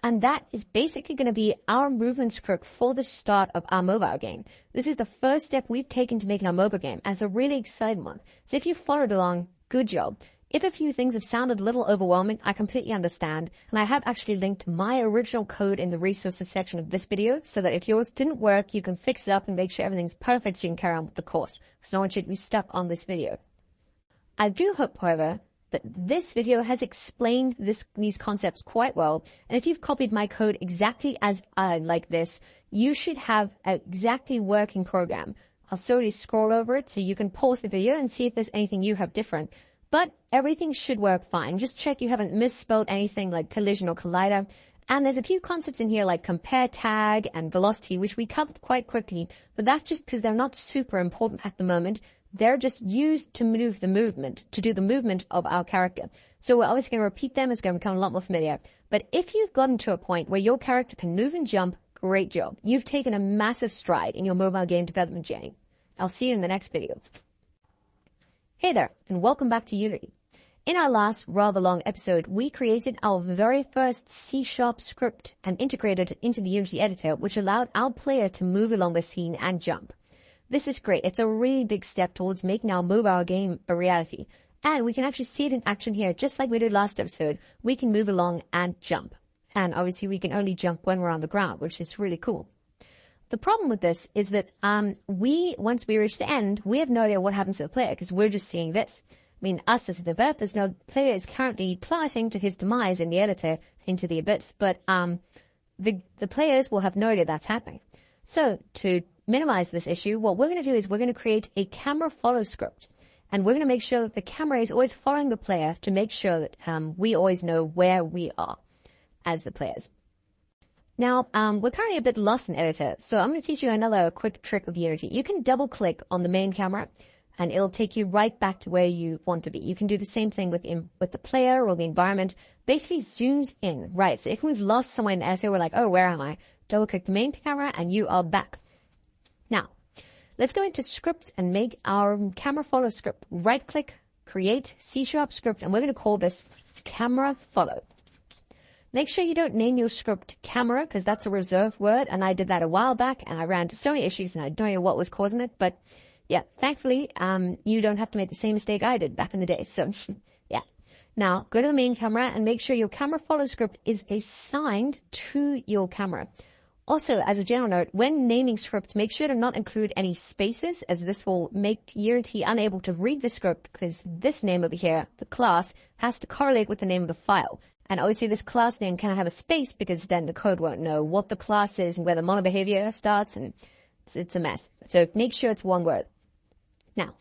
And that is basically going to be our movement script for the start of our mobile game. This is the first step we've taken to making our mobile game, and it's a really exciting one. So if you followed along, good job. If a few things have sounded a little overwhelming, I completely understand, and I have actually linked my original code in the resources section of this video, so that if yours didn't work, you can fix it up and make sure everything's perfect so you can carry on with the course. So no one should be stuck on this video. I do hope, however, that this video has explained these concepts quite well, and if you've copied my code exactly as like this, you should have an exactly working program. I'll slowly scroll over it so you can pause the video and see if there's anything you have different. But everything should work fine. Just check you haven't misspelled anything like collision or collider. And there's a few concepts in here like compare tag and velocity, which we covered quite quickly, but that's just because they're not super important at the moment. They're just used to do the movement of our character. So we're obviously going to repeat them. It's going to become a lot more familiar. But if you've gotten to a point where your character can move and jump, great job. You've taken a massive stride in your mobile game development journey. I'll see you in the next video. Hey there, and welcome back to Unity. In our last rather long episode, we created our very first C# script and integrated it into the Unity editor, which allowed our player to move along the scene and jump. This is great. It's a really big step towards making our mobile game a reality. And we can actually see it in action here, just like we did last episode. We can move along and jump. And obviously we can only jump when we're on the ground, which is really cool. The problem with this is that once we reach the end, we have no idea what happens to the player because we're just seeing this. I mean, us as the developers know the player is currently plummeting to his demise in the editor into the abyss, but the players will have no idea that's happening. So to minimize this issue, what we're going to do is we're going to create a camera follow script. And we're going to make sure that the camera is always following the player to make sure that we always know where we are as the players. Now, we're currently a bit lost in editor, so I'm going to teach you another quick trick of Unity. You can double click on the main camera and it'll take you right back to where you want to be. You can do the same thing with the player or the environment. Basically zooms in, right? So if we've lost somewhere in editor, we're like, oh, where am I? Double click the main camera and you are back. Now, let's go into scripts and make our camera follow script. Right click, create C# script, and we're going to call this camera follow. Make sure you don't name your script camera because that's a reserved word, and I did that a while back and I ran into so many issues and I don't know what was causing it, but yeah, thankfully, you don't have to make the same mistake I did back in the day. So yeah. Now go to the main camera and make sure your camera follow script is assigned to your camera. Also, as a general note, when naming scripts, make sure to not include any spaces, as this will make Unity unable to read the script because this name over here, the class, has to correlate with the name of the file. And obviously this class name can't have a space because then the code won't know what the class is and where the mono behavior starts, and it's a mess. So make sure it's one word. Now,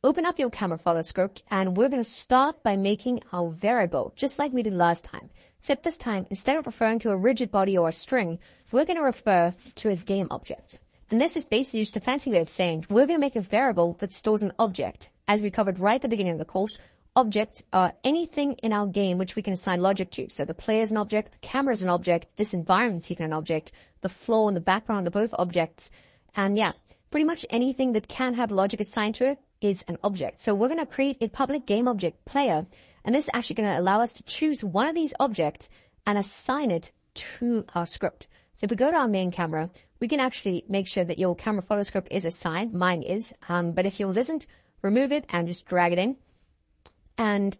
open up your camera follow script and we're going to start by making our variable, just like we did last time. Except this time, instead of referring to a rigid body or a string, we're going to refer to a game object. And this is basically just a fancy way of saying we're going to make a variable that stores an object. As we covered right at the beginning of the course, objects are anything in our game which we can assign logic to. So the player is an object, the camera is an object, this environment's even an object, the floor and the background are both objects. And yeah, pretty much anything that can have logic assigned to it is an object. So we're going to create a public game object player, and this is actually going to allow us to choose one of these objects and assign it to our script. So if we go to our main camera, we can actually make sure that your camera follow script is assigned. Mine is, but if yours isn't, remove it and just drag it in. And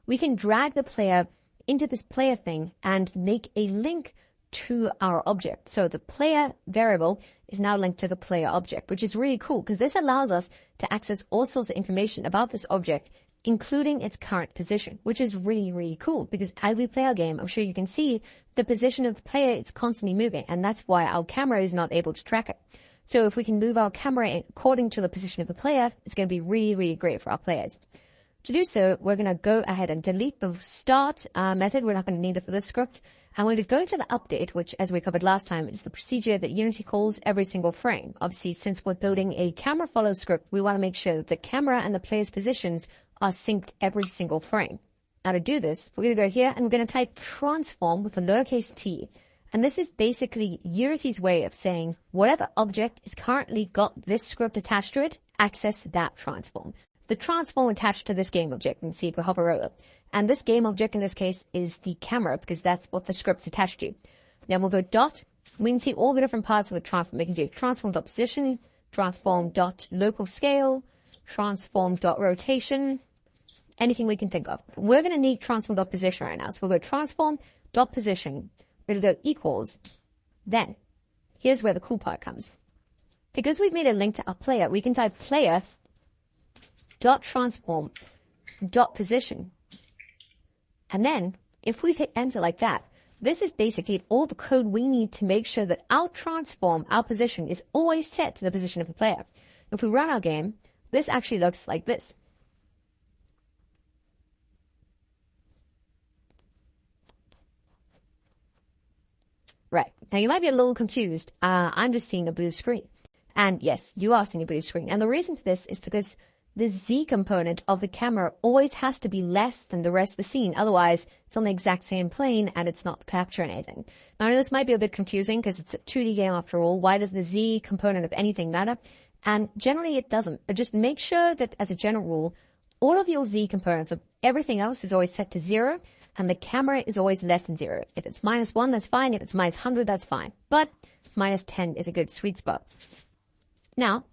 we can drag the player into this player thing and make a link to our object. So the player variable is now linked to the player object, which is really cool because this allows us to access all sorts of information about this object, including its current position, which is really, really cool because as we play our game, I'm sure you can see the position of the player is constantly moving, and that's why our camera is not able to track it. So if we can move our camera according to the position of the player, it's going to be really, really great for our players. To do so, we're going to go ahead and delete the start method. We're not going to need it for this script. And we're going to go to the update, which, as we covered last time, is the procedure that Unity calls every single frame. Obviously, since we're building a camera follow script, we want to make sure that the camera and the player's positions are synced every single frame. Now to do this, we're going to go here and we're going to type transform with a lowercase t. And this is basically Unity's way of saying whatever object is currently got this script attached to it, access that transform. The transform attached to this game object, and see if we hover over. And this game object in this case is the camera because that's what the script's attached to. Then we'll go dot. We can see all the different parts of the transform. We can do transform.position, transform.local scale, transform.rotation, anything we can think of. We're going to need transform.position right now. So we'll go transform.position. We'll go equals. Then, here's where the cool part comes. Because we've made a link to our player, we can type player dot transform dot position. And then if we hit enter like that, this is basically all the code we need to make sure that our transform, our position, is always set to the position of the player. If we run our game, this actually looks like this. Right. Now you might be a little confused. I'm just seeing a blue screen. And yes, you are seeing a blue screen. And the reason for this is because the Z component of the camera always has to be less than the rest of the scene. Otherwise, it's on the exact same plane and it's not capturing anything. Now, I know this might be a bit confusing because it's a 2D game after all. Why does the Z component of anything matter? And generally it doesn't. But just make sure that as a general rule, all of your Z components of everything else is always set to 0 and the camera is always less than 0. If it's -1, that's fine. If it's -100, that's fine. But -10 is a good sweet spot. Now,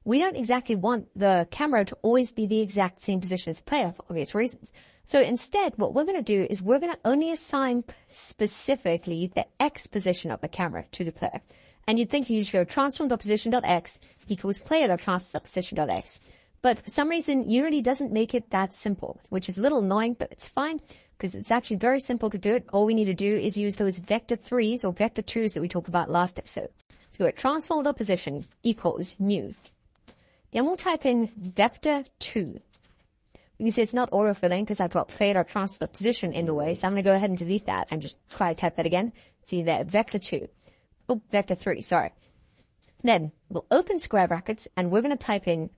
we don't exactly want the camera to always be the exact same position as the player for obvious reasons. So instead, what we're going to do is we're going to only assign specifically the X position of the camera to the player. And you'd think you just go transform.position.x equals player.transform.position.x. But for some reason, Unity doesn't make it that simple, which is a little annoying, but it's fine because it's actually very simple to do it. All we need to do is use those vector 3s or vector 2s that we talked about last episode. So we're at transform.position equals new. Then we'll type in vector 2. You can see it's not autofilling because I've got player.transform.position in the way. So I'm going to go ahead and delete that and just try to type that again. See there, vector 2. Oh, vector 3, sorry. Then we'll open square brackets and we're going to type in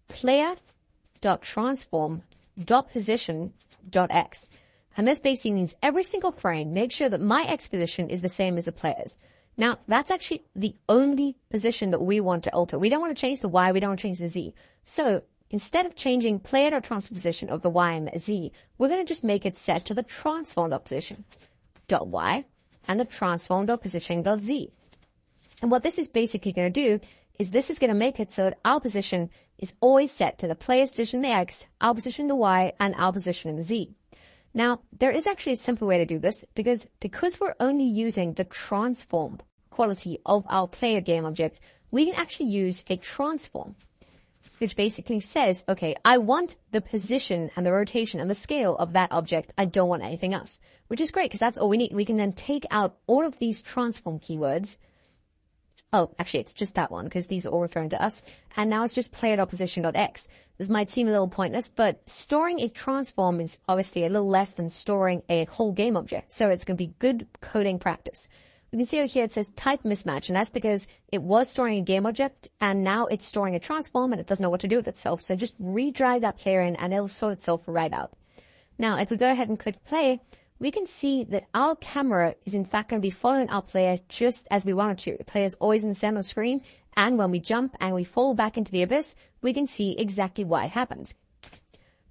player.transform.position.x. And this basically means every single frame, make sure that my X position is the same as the player's. Now, that's actually the only position that we want to alter. We don't want to change the Y, we don't want to change the Z. So instead of changing player.transform position of the Y and the Z, we're going to just make it set to the transform.position.Y and the transform.position.Z. And what this is basically going to do is this is going to make it so that our position is always set to the player's position in the X, our position in the Y, and our position in the Z. Now, there is actually a simple way to do this because we're only using the transform quality of our player game object, we can actually use a transform, which basically says, okay, I want the position and the rotation and the scale of that object. I don't want anything else, which is great because that's all we need. We can then take out all of these transform keywords. Oh, actually, it's just that one because these are all referring to us. And now it's just player.position.x. This might seem a little pointless, but storing a transform is obviously a little less than storing a whole game object. So it's going to be good coding practice. We can see over here it says type mismatch, and that's because it was storing a game object and now it's storing a transform and it doesn't know what to do with itself. So just redrag that player in and it'll sort itself right out. Now, if we go ahead and click play, we can see that our camera is in fact going to be following our player just as we want it to. The player is always in the center of the screen, and when we jump and we fall back into the abyss, we can see exactly what happens.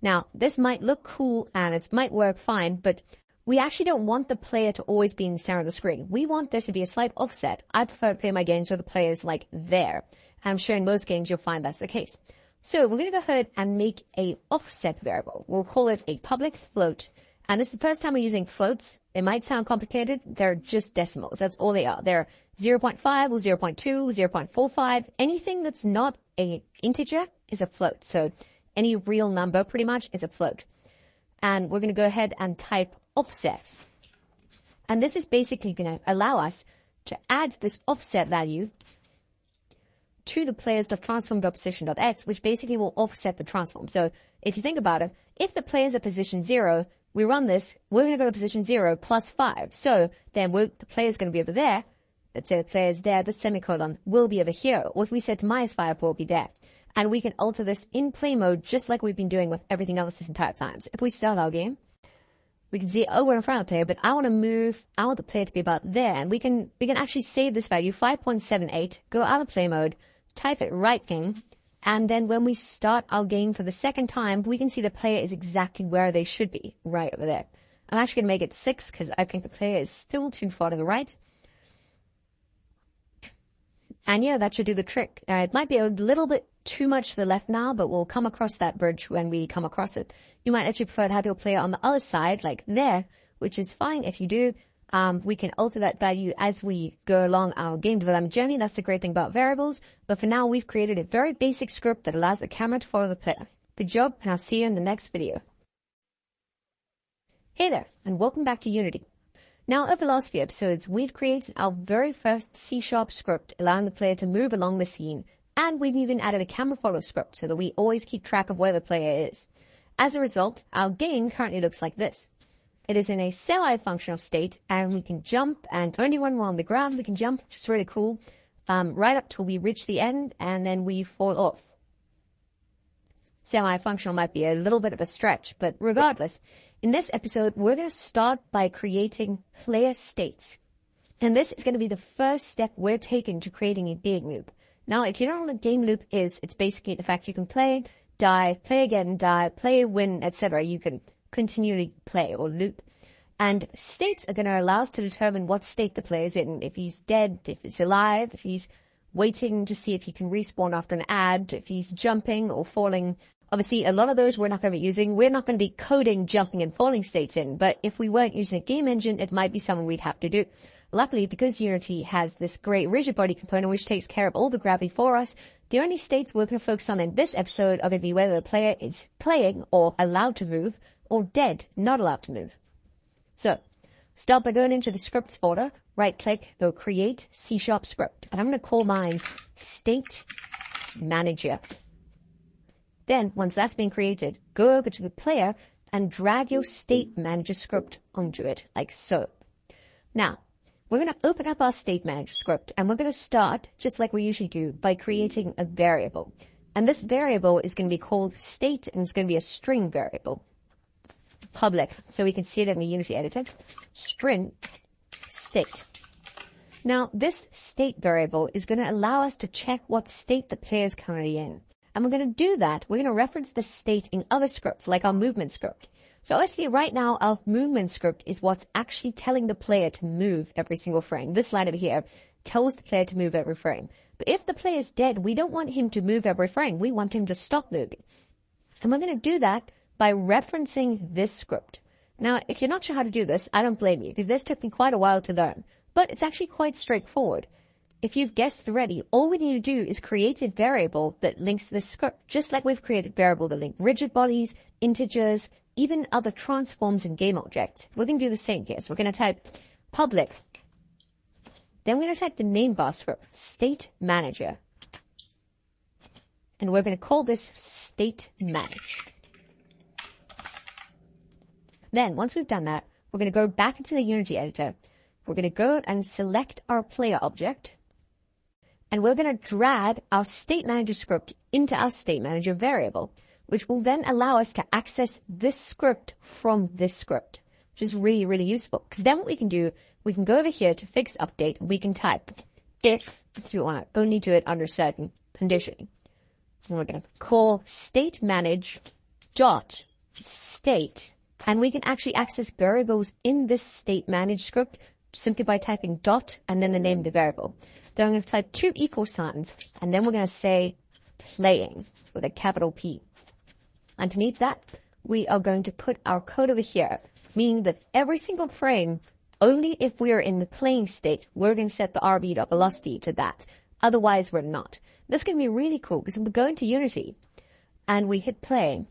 Now, this might look cool and it might work fine, but we actually don't want the player to always be in the center of the screen. We want there to be a slight offset. I prefer to play my games where the player is like there. And I'm sure in most games you'll find that's the case. So we're going to go ahead and make a offset variable. We'll call it a public float. And this is the first time we're using floats. It might sound complicated. They're just decimals. That's all they are. They're 0.5 or 0.2, 0.45. Anything that's not an integer is a float. So any real number pretty much is a float. And we're going to go ahead and type offset. And this is basically going to allow us to add this offset value to the players.transform.position.x, which basically will offset the transform. So if you think about it, if the player's at position 0, we run this, we're going to go to position 0 plus 5. So then the player's going to be over there. Let's say the player's there, the semicolon will be over here. Or if we set to -5, will be there. And we can alter this in play mode just like we've been doing with everything else this entire time. So if we start our game, we can see, oh, we're in front of the player, but I want the player to be about there. And we can actually save this value, 5.78, go out of play mode, type it right in, and then when we start our game for the second time, we can see the player is exactly where they should be, right over there. I'm actually going to make it 6 because I think the player is still too far to the right. And yeah, that should do the trick. It might be a little bit too much to the left now, but we'll come across that bridge when we come across it. You might actually prefer to have your player on the other side, like there, which is fine if you do. We can alter that value as we go along our game development journey. That's the great thing about variables. But for now, we've created a very basic script that allows the camera to follow the player. Good job, and I'll see you in the next video. Hey there, and welcome back to Unity. Now, over the last few episodes, we've created our very first C# script, allowing the player to move along the scene. And we've even added a camera follow script so that we always keep track of where the player is. As a result, our game currently looks like this. It is in a semi-functional state, and we can jump, and only when we're on the ground we can jump, which is really cool, right up till we reach the end, and then we fall off. Semi-functional might be a little bit of a stretch, but regardless, in this episode, we're going to start by creating player states. And this is going to be the first step we're taking to creating a game loop. Now, if you don't know what a game loop is, it's basically the fact you can play, die, play again, die, play, win, etc. You can continually play or loop. And states are going to allow us to determine what state the player is in. If he's dead, if he's alive, if he's waiting to see if he can respawn after an ad, if he's jumping or falling. Obviously, a lot of those we're not going to be using. We're not going to be coding jumping and falling states in. But if we weren't using a game engine, it might be something we'd have to do. Luckily, because Unity has this great rigid body component which takes care of all the gravity for us, the only states we're going to focus on in this episode are going to be whether the player is playing or allowed to move, or dead, not allowed to move. So, start by going into the scripts folder, right-click, go create C# script. And I'm going to call mine State Manager. Then, once that's been created, go over to the player and drag your State Manager script onto it, like so. Now, we're going to open up our State Manager script, and we're going to start, just like we usually do, by creating a variable. And this variable is going to be called state, and it's going to be a string variable. Public, so we can see it in the Unity editor. String state. Now, this state variable is going to allow us to check what state the player is currently in. And we're going to do that. We're going to reference the state in other scripts, like our movement script. So obviously right now our movement script is what's actually telling the player to move every single frame. This line over here tells the player to move every frame. But if the player is dead, we don't want him to move every frame. We want him to stop moving. And we're going to do that by referencing this script. Now, if you're not sure how to do this, I don't blame you, because this took me quite a while to learn. But it's actually quite straightforward. If you've guessed already, all we need to do is create a variable that links to this script, just like we've created variable that link rigid bodies, integers, even other transforms and game objects. We're going to do the same here. So we're going to type public. Then we're going to type the name bar script, State Manager. And we're going to call this State Manage. Then, once we've done that, we're going to go back into the Unity editor, we're going to go and select our player object, and we're going to drag our state manager script into our state manager variable, which will then allow us to access this script from this script, which is really, really useful. Because then what we can do, we can go over here to fix update, and we can type if we want to only do it under certain conditioning. And we're going to call state manage dot state, and we can actually access variables in this state manage script simply by typing dot and then the name of the variable. Then I'm going to type 2 equal signs, and then we're going to say playing with a capital P. Underneath that, we are going to put our code over here, meaning that every single frame, only if we are in the playing state, we're going to set the RB.velocity to that. Otherwise, we're not. This is going to be really cool because if we go into Unity and we hit play,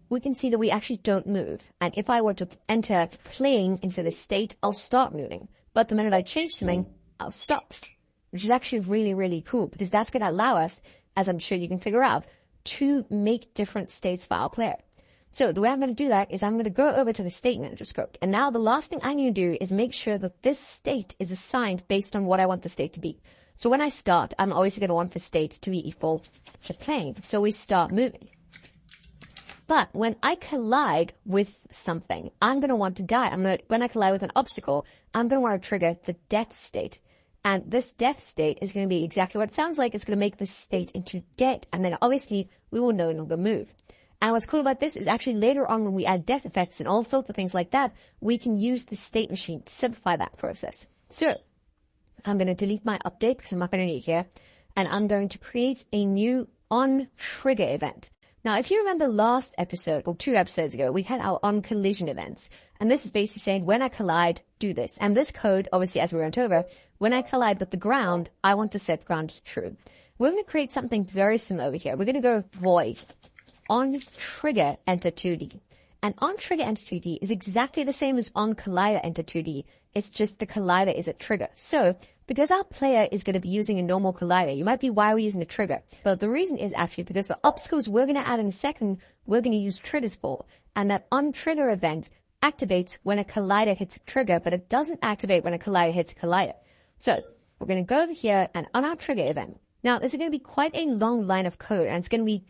we can see that we actually don't move. And if I were to enter playing into the state, I'll start moving. But the minute I change something, I'll stop, which is actually really, really cool because that's going to allow us, as I'm sure you can figure out, to make different states for our player. So the way I'm going to do that is I'm going to go over to the state manager script. And now the last thing I need to do is make sure that this state is assigned based on what I want the state to be. So when I start, I'm always going to want the state to be equal to playing. So we start moving. But when I collide with something, I'm going to want to die. When I collide with an obstacle, I'm going to want to trigger the death state. And this death state is going to be exactly what it sounds like. It's going to make this state into dead. And then obviously we will no longer move. And what's cool about this is actually later on when we add death effects and all sorts of things like that, we can use the state machine to simplify that process. So I'm going to delete my update because I'm not going to need it here. And I'm going to create a new on trigger event. Now, if you remember last episode, or 2 episodes ago, we had our on collision events. And this is basically saying when I collide, do this. And this code, obviously, as we went over, when I collide with the ground, I want to set ground to true. We're going to create something very similar over here. We're going to go void on trigger enter 2D. And on trigger enter 2D is exactly the same as on collider enter 2D. It's just the collider is a trigger. So because our player is going to be using a normal collider, you might be, why are we using a trigger? But the reason is actually because the obstacles we're going to add in a second, we're going to use triggers for. And that on trigger event activates when a collider hits a trigger, but it doesn't activate when a collider hits a collider. So we're going to go over here and on our trigger event. Now, this is going to be quite a long line of code, and it's going to be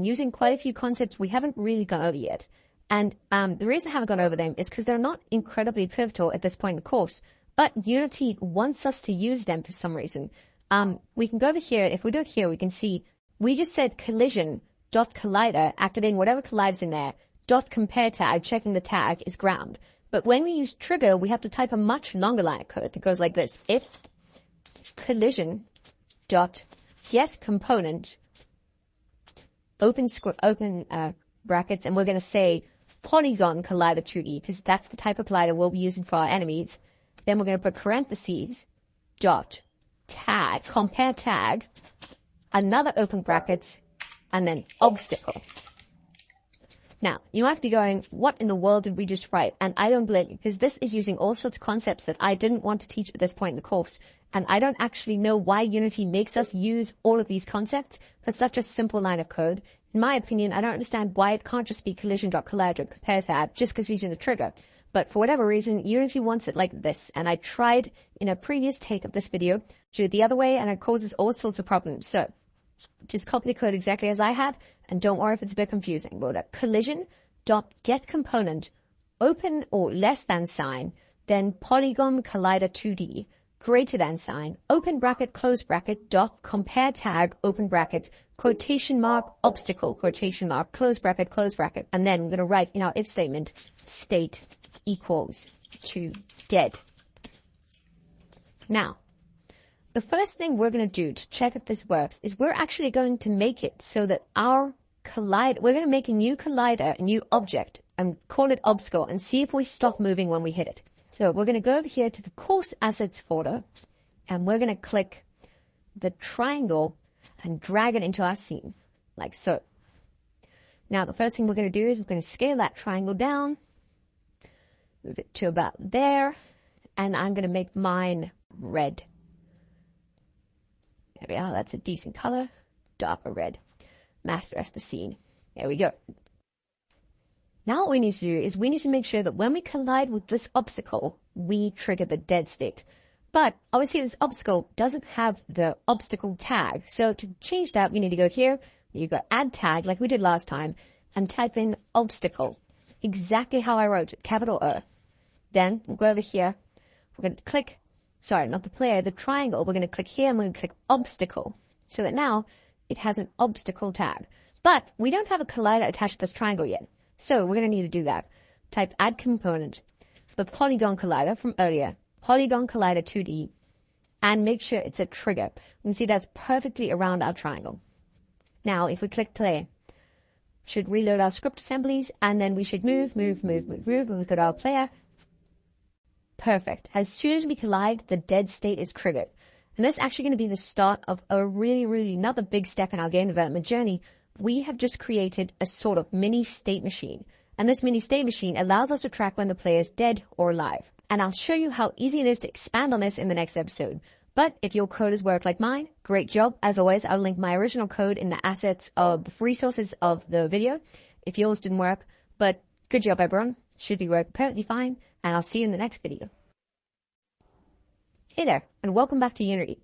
using quite a few concepts we haven't really gone over yet. And the reason I haven't gone over them is because they're not incredibly pivotal at this point in the course, but Unity wants us to use them for some reason. We can go over here. If we do it here, we can see we just said collision.collider, activating whatever collides in there, dot compare tag, checking the tag is ground. But when we use trigger, we have to type a much longer line of code that goes like this. If collision dot get component open brackets, and we're going to say polygon collider 2D because that's the type of collider we'll be using for our enemies. Then we're going to put parentheses dot tag, compare tag, another open brackets, and then obstacle. Now, you might be going, what in the world did we just write? And I don't blame you, because this is using all sorts of concepts that I didn't want to teach at this point in the course. And I don't actually know why Unity makes us use all of these concepts for such a simple line of code. In my opinion, I don't understand why it can't just be collision.collider.compare tag just because we're using the trigger. But for whatever reason, Unity wants it like this. And I tried in a previous take of this video to do it the other way, and it causes all sorts of problems. So just copy the code exactly as I have, and don't worry if it's a bit confusing. We'll have collision.getComponent, open or less than sign, then polygon collider 2D, greater than sign, open bracket, close bracket, dot compare tag, open bracket, quotation mark, obstacle, quotation mark, close bracket, and then we're going to write in our if statement, state equals to dead. Now, the first thing we're going to do to check if this works is we're actually going to make it so that our collider, we're going to make a new collider, a new object, and call it obstacle, and see if we stop moving when we hit it. So we're going to go over here to the course assets folder, and we're going to click the triangle and drag it into our scene, like so. Now, the first thing we're going to do is we're going to scale that triangle down, move it to about there, and I'm going to make mine red. There we are, that's a decent color, darker red. Mask the rest of the scene. There we go. Now what we need to do is we need to make sure that when we collide with this obstacle, we trigger the dead state. But obviously this obstacle doesn't have the obstacle tag. So to change that, we need to go here, you go add tag like we did last time, and type in obstacle. Exactly how I wrote it, capital O. Then we'll go over here. We're going to click, sorry, not the player, the triangle. We're going to click here and we're going to click obstacle. So that now it has an obstacle tag. But we don't have a collider attached to this triangle yet. So we're going to need to do that. Type add component, the polygon collider from earlier, polygon collider 2D, and make sure it's a trigger. You can see that's perfectly around our triangle. Now, if we click play, should reload our script assemblies, and then we should move, and we go to our player. Perfect. As soon as we collide, the dead state is triggered. And this is actually going to be the start of a really another big step in our game development journey. We have just created a sort of mini state machine. And this mini state machine allows us to track when the player is dead or alive. And I'll show you how easy it is to expand on this in the next episode. But if your code has worked like mine, great job. As always, I'll link my original code in the assets of resources of the video if yours didn't work. But good job, everyone. Should be working perfectly fine. And I'll see you in the next video. Hey there, and welcome back to Unity.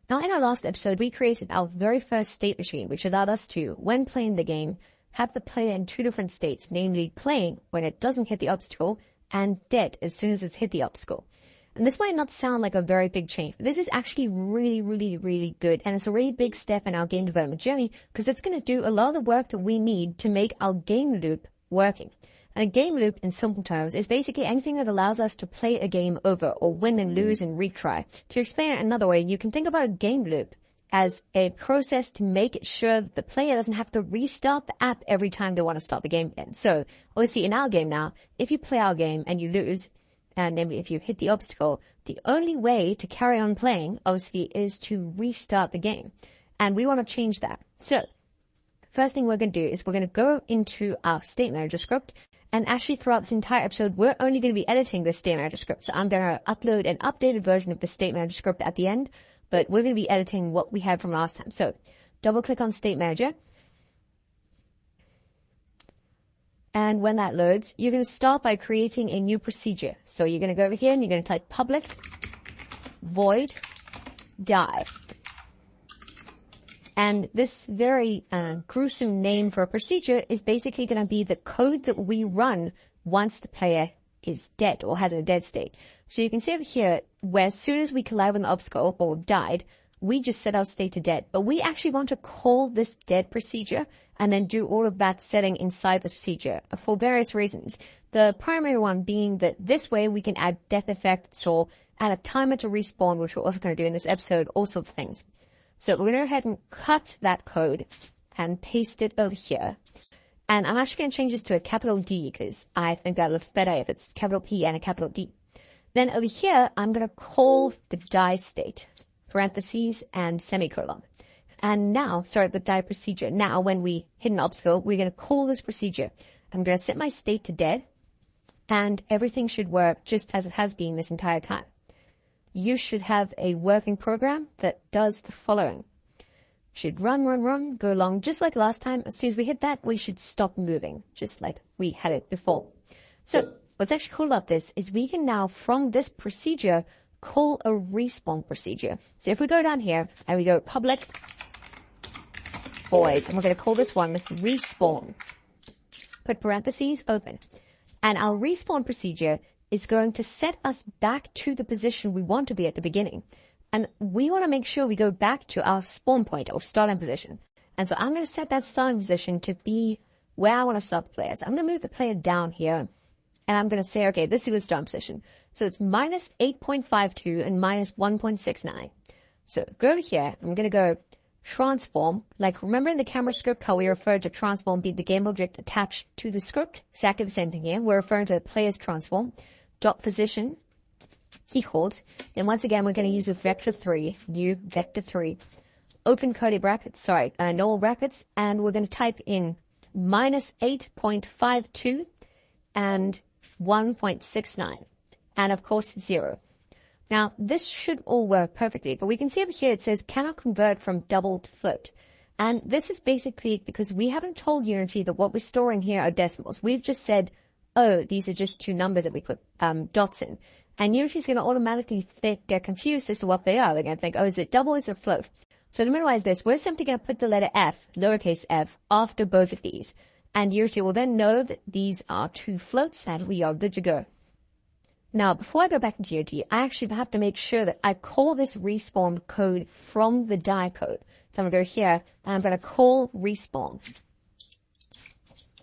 Now, in our last episode, we created our very first state machine, which allowed us to, when playing the game, have the player in two different states, namely playing when it doesn't hit the obstacle and dead as soon as it's hit the obstacle. And this might not sound like a very big change, but this is actually really good. And it's a really big step in our game development journey because it's going to do a lot of the work that we need to make our game loop working. And a game loop, in simple terms, is basically anything that allows us to play a game over or win and lose and retry. To explain it another way, you can think about a game loop as a process to make sure that the player doesn't have to restart the app every time they want to start the game again. So, obviously, in our game now, if you play our game and you lose, and namely if you hit the obstacle, the only way to carry on playing, obviously, is to restart the game. And we want to change that. So, first thing we're going to do is we're going to go into our state manager script. And actually, throughout this entire episode, we're only going to be editing the state manager script. So I'm going to upload an updated version of the state manager script at the end, but we're going to be editing what we had from last time. So double click on state manager. And when that loads, you're going to start by creating a new procedure. So you're going to go over here and you're going to type public void die. And this very gruesome name for a procedure is basically going to be the code that we run once the player is dead or has a dead state. So you can see over here where as soon as we collide with an obstacle or died, we just set our state to dead. But we actually want to call this dead procedure and then do all of that setting inside this procedure for various reasons. The primary one being that this way we can add death effects or add a timer to respawn, which we're also going to do in this episode, all sorts of things. So we're going to go ahead and cut that code and paste it over here. And I'm actually going to change this to a capital D because I think that looks better if it's capital P and a capital D. Then over here, I'm going to call the die state, parentheses and semicolon. And now, the die procedure. Now, when we hit an obstacle, we're going to call this procedure. I'm going to set my state to dead and everything should work just as it has been this entire time. You should have a working program that does the following. Should run, go along just like last time. As soon as we hit that, we should stop moving, just like we had it before. So what's actually cool about this is we can now, from this procedure, call a respawn procedure. So if we go down here and we go public void, and we're going to call this one respawn. Put parentheses open. And our respawn procedure is going to set us back to the position we want to be at the beginning. And we want to make sure we go back to our spawn point or starting position. And so I'm going to set that starting position to be where I want to start the player. So I'm going to move the player down here. And I'm going to say, okay, this is the starting position. So it's minus 8.52 and minus 1.69. So go over here. I'm going to go transform. Like, remember in the camera script how we referred to transform being the game object attached to the script? Exactly the same thing here. We're referring to player's transform. Dot position equals, then once again we're going to use a vector 3, new vector 3, open curly brackets, normal brackets, and we're going to type in minus 8.52 and 1.69, and of course 0. Now this should all work perfectly, but we can see over here it says cannot convert from double to float. And this is basically because we haven't told Unity that what we're storing here are decimals. We've just said, oh, these are just two numbers that we put dots in. And Unity's going to automatically get confused as to what they are. They're going to think, oh, is it double or is it float? So to minimize this, we're simply going to put the letter F, lowercase f, after both of these. And Unity will then know that these are two floats and we are good to go. Now, before I go back into Unity, I actually have to make sure that I call this respawn code from the die code. So I'm going to go here and I'm going to call respawn.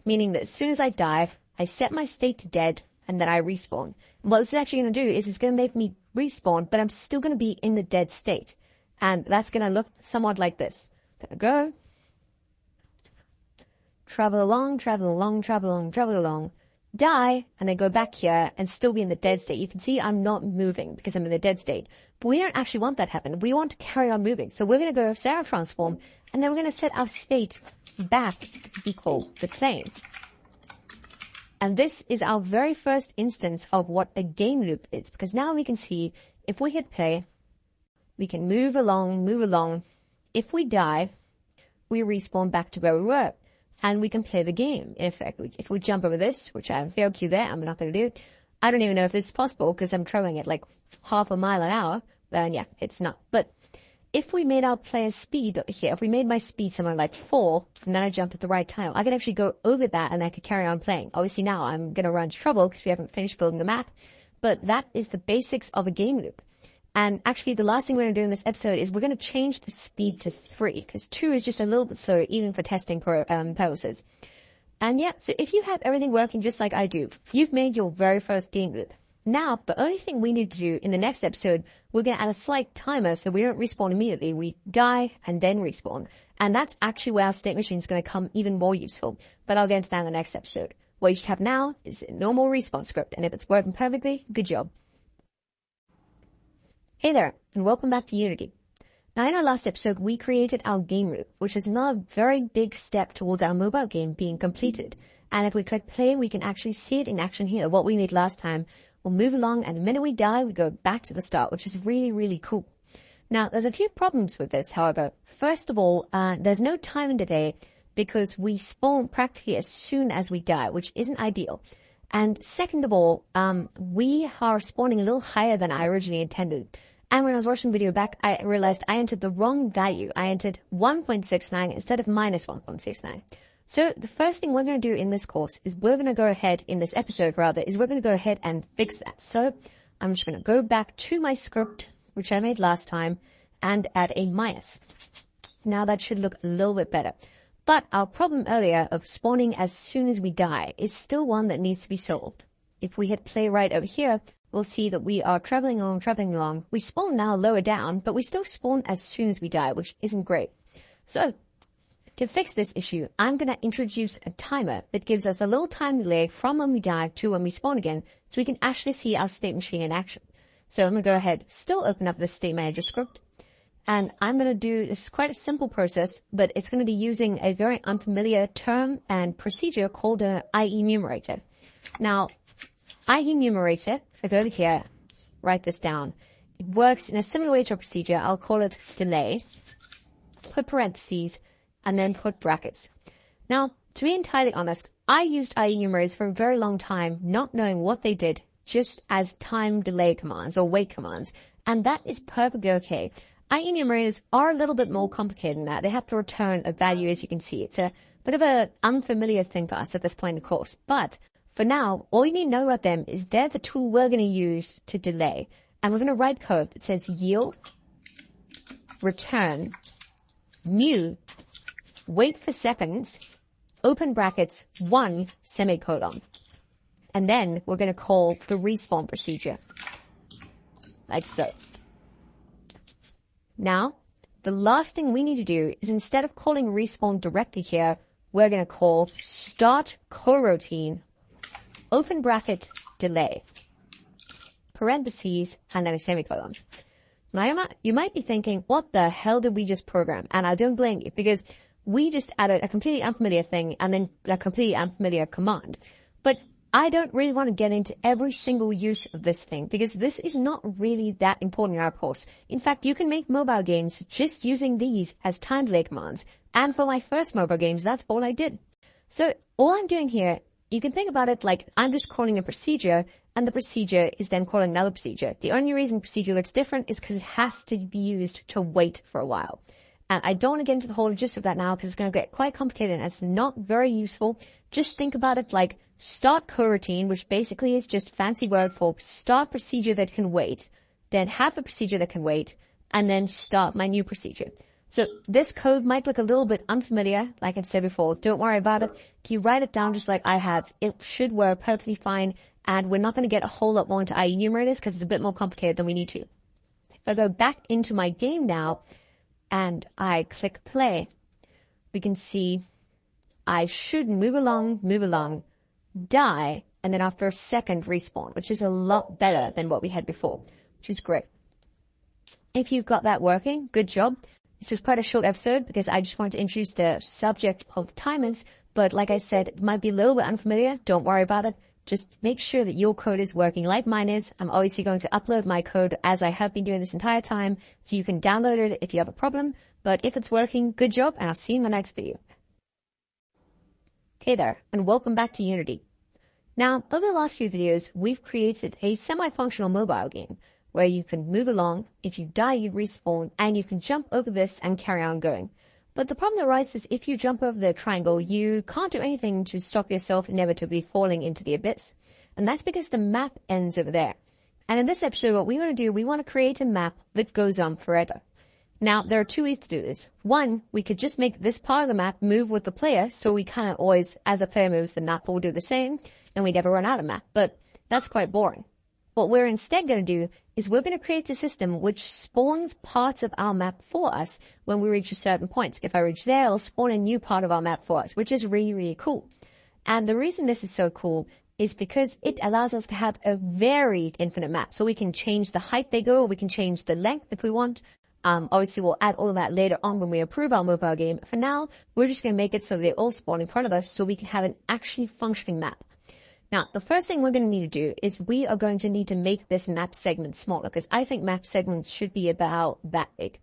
Meaning that as soon as I die, I set my state to dead and then I respawn. And what this is actually going to do is it's going to make me respawn, but I'm still going to be in the dead state. And that's going to look somewhat like this. Go. Travel along, travel along, travel along, travel along. Die, and then go back here and still be in the dead state. You can see I'm not moving because I'm in the dead state. But we don't actually want that to happen. We want to carry on moving. So we're going to go set our transform, and then we're going to set our state back to be called the plane. And this is our very first instance of what a game loop is, because now we can see if we hit play, we can move along, move along. If we die, we respawn back to where we were. And we can play the game. In effect, if we jump over this, which I have failed cue there, I'm not going to do it. I don't even know if this is possible because I'm traveling at like half a mile an hour. And yeah, it's not. But if we made our player speed here, if we made my speed somewhere like 4, and then I jump at the right time, I could actually go over that and I could carry on playing. Obviously now I'm going to run into trouble because we haven't finished building the map. But that is the basics of a game loop. And actually, the last thing we're going to do in this episode is we're going to change the speed to 3, because 2 is just a little bit slower, even for testing purposes. And yeah, so if you have everything working just like I do, you've made your very first game loop. Now, the only thing we need to do in the next episode, we're going to add a slight timer so we don't respawn immediately. We die and then respawn. And that's actually where our state machine is going to come even more useful. But I'll get into that in the next episode. What you should have now is a normal respawn script. And if it's working perfectly, good job. Hey there, and welcome back to Unity. Now in our last episode, we created our game loop, which is another very big step towards our mobile game being completed. And if we click play, we can actually see it in action here. What we made last time, we'll move along, and the minute we die, we go back to the start, which is really, really cool. Now, there's a few problems with this, however. First of all, there's no time delay because we spawn practically as soon as we die, which isn't ideal. And second of all, we are spawning a little higher than I originally intended. And when I was watching the video back, I realized I entered the wrong value. I entered 1.69 instead of minus 1.69. So the first thing we're going to do in this course is we're going to go ahead, in this episode rather, is we're going to go ahead and fix that. So I'm just going to go back to my script, which I made last time, and add a minus. Now that should look a little bit better. But our problem earlier of spawning as soon as we die is still one that needs to be solved. If we hit play right over here, we'll see that we are traveling along. We spawn now lower down, but we still spawn as soon as we die, which isn't great. So, to fix this issue, I'm going to introduce a timer that gives us a little time delay from when we die to when we spawn again, so we can actually see our state machine in action. So I'm going to go ahead, still open up the state manager script, and I'm going to do, this is quite a simple process, but it's going to be using a very unfamiliar term and procedure called an IEnumerator. Now, IEnumerator, if I go to here, write this down. It works in a similar way to a procedure. I'll call it delay, put parentheses, and then put brackets. Now, to be entirely honest, I used IEnumerators for a very long time, not knowing what they did, just as time delay commands or wait commands, and that is perfectly okay. IEnumerators are a little bit more complicated than that. They have to return a value, as you can see. It's a bit of an unfamiliar thing for us at this point in the course, but for now, all you need to know about them is they're the tool we're going to use to delay. And we're going to write code that says yield, return, new, wait for seconds, open brackets, 1, semicolon. And then we're going to call the respawn procedure. Like so. Now, the last thing we need to do is instead of calling respawn directly here, we're going to call start coroutine, open bracket, delay, parentheses, and then a semicolon. Now, you might be thinking, what the hell did we just program? And I don't blame you, because we just added a completely unfamiliar thing and then a completely unfamiliar command. But I don't really want to get into every single use of this thing, because this is not really that important in our course. In fact, you can make mobile games just using these as time delay commands, And for my first mobile games, that's all I did. So all I'm doing here, you can think about it like I'm just calling a procedure, and the procedure is then calling another procedure. The only reason procedure looks different is because it has to be used to wait for a while. And I don't want to get into the whole gist of that now because it's going to get quite complicated and it's not very useful. Just think about it like start coroutine, which basically is just fancy word for start procedure that can wait, then have a procedure that can wait, and then start my new procedure. So this code might look a little bit unfamiliar, like I've said before. Don't worry about it. If you write it down just like I have, it should work perfectly fine. And we're not going to get a whole lot more into IE enumerators because it's a bit more complicated than we need to. If I go back into my game now and I click play, we can see I should move along, die, and then after a second respawn, which is a lot better than what we had before, which is great. If you've got that working, good job. This was quite a short episode because I just wanted to introduce the subject of timers, but like I said, it might be a little bit unfamiliar. Don't worry about it. Just make sure that your code is working like mine is. I'm obviously going to upload my code as I have been doing this entire time, so you can download it if you have a problem. But if it's working, good job, and I'll see you in the next video. Hey there, and welcome back to Unity. Now, over the last few videos, we've created a semi-functional mobile game where you can move along, if you die you respawn, and you can jump over this and carry on going. But the problem that arises is if you jump over the triangle, you can't do anything to stop yourself inevitably falling into the abyss. And that's because the map ends over there. And in this episode, what we want to do, we want to create a map that goes on forever. Now, there are two ways to do this. One, we could just make this part of the map move with the player, so we kind of always, as the player moves, the map will do the same, and we never run out of map. But that's quite boring. What we're instead going to do is we're going to create a system which spawns parts of our map for us when we reach a certain point. If I reach there, it'll spawn a new part of our map for us, which is really, really cool. And the reason this is so cool is because it allows us to have a varied infinite map. So we can change the height they go, or we can change the length if we want. Obviously, we'll add all of that later on when we approve our mobile game. For now, we're just going to make it so they all spawn in front of us so we can have an actually functioning map. Now, the first thing we're going to need to do is we are going to need to make this map segment smaller because I think map segments should be about that big.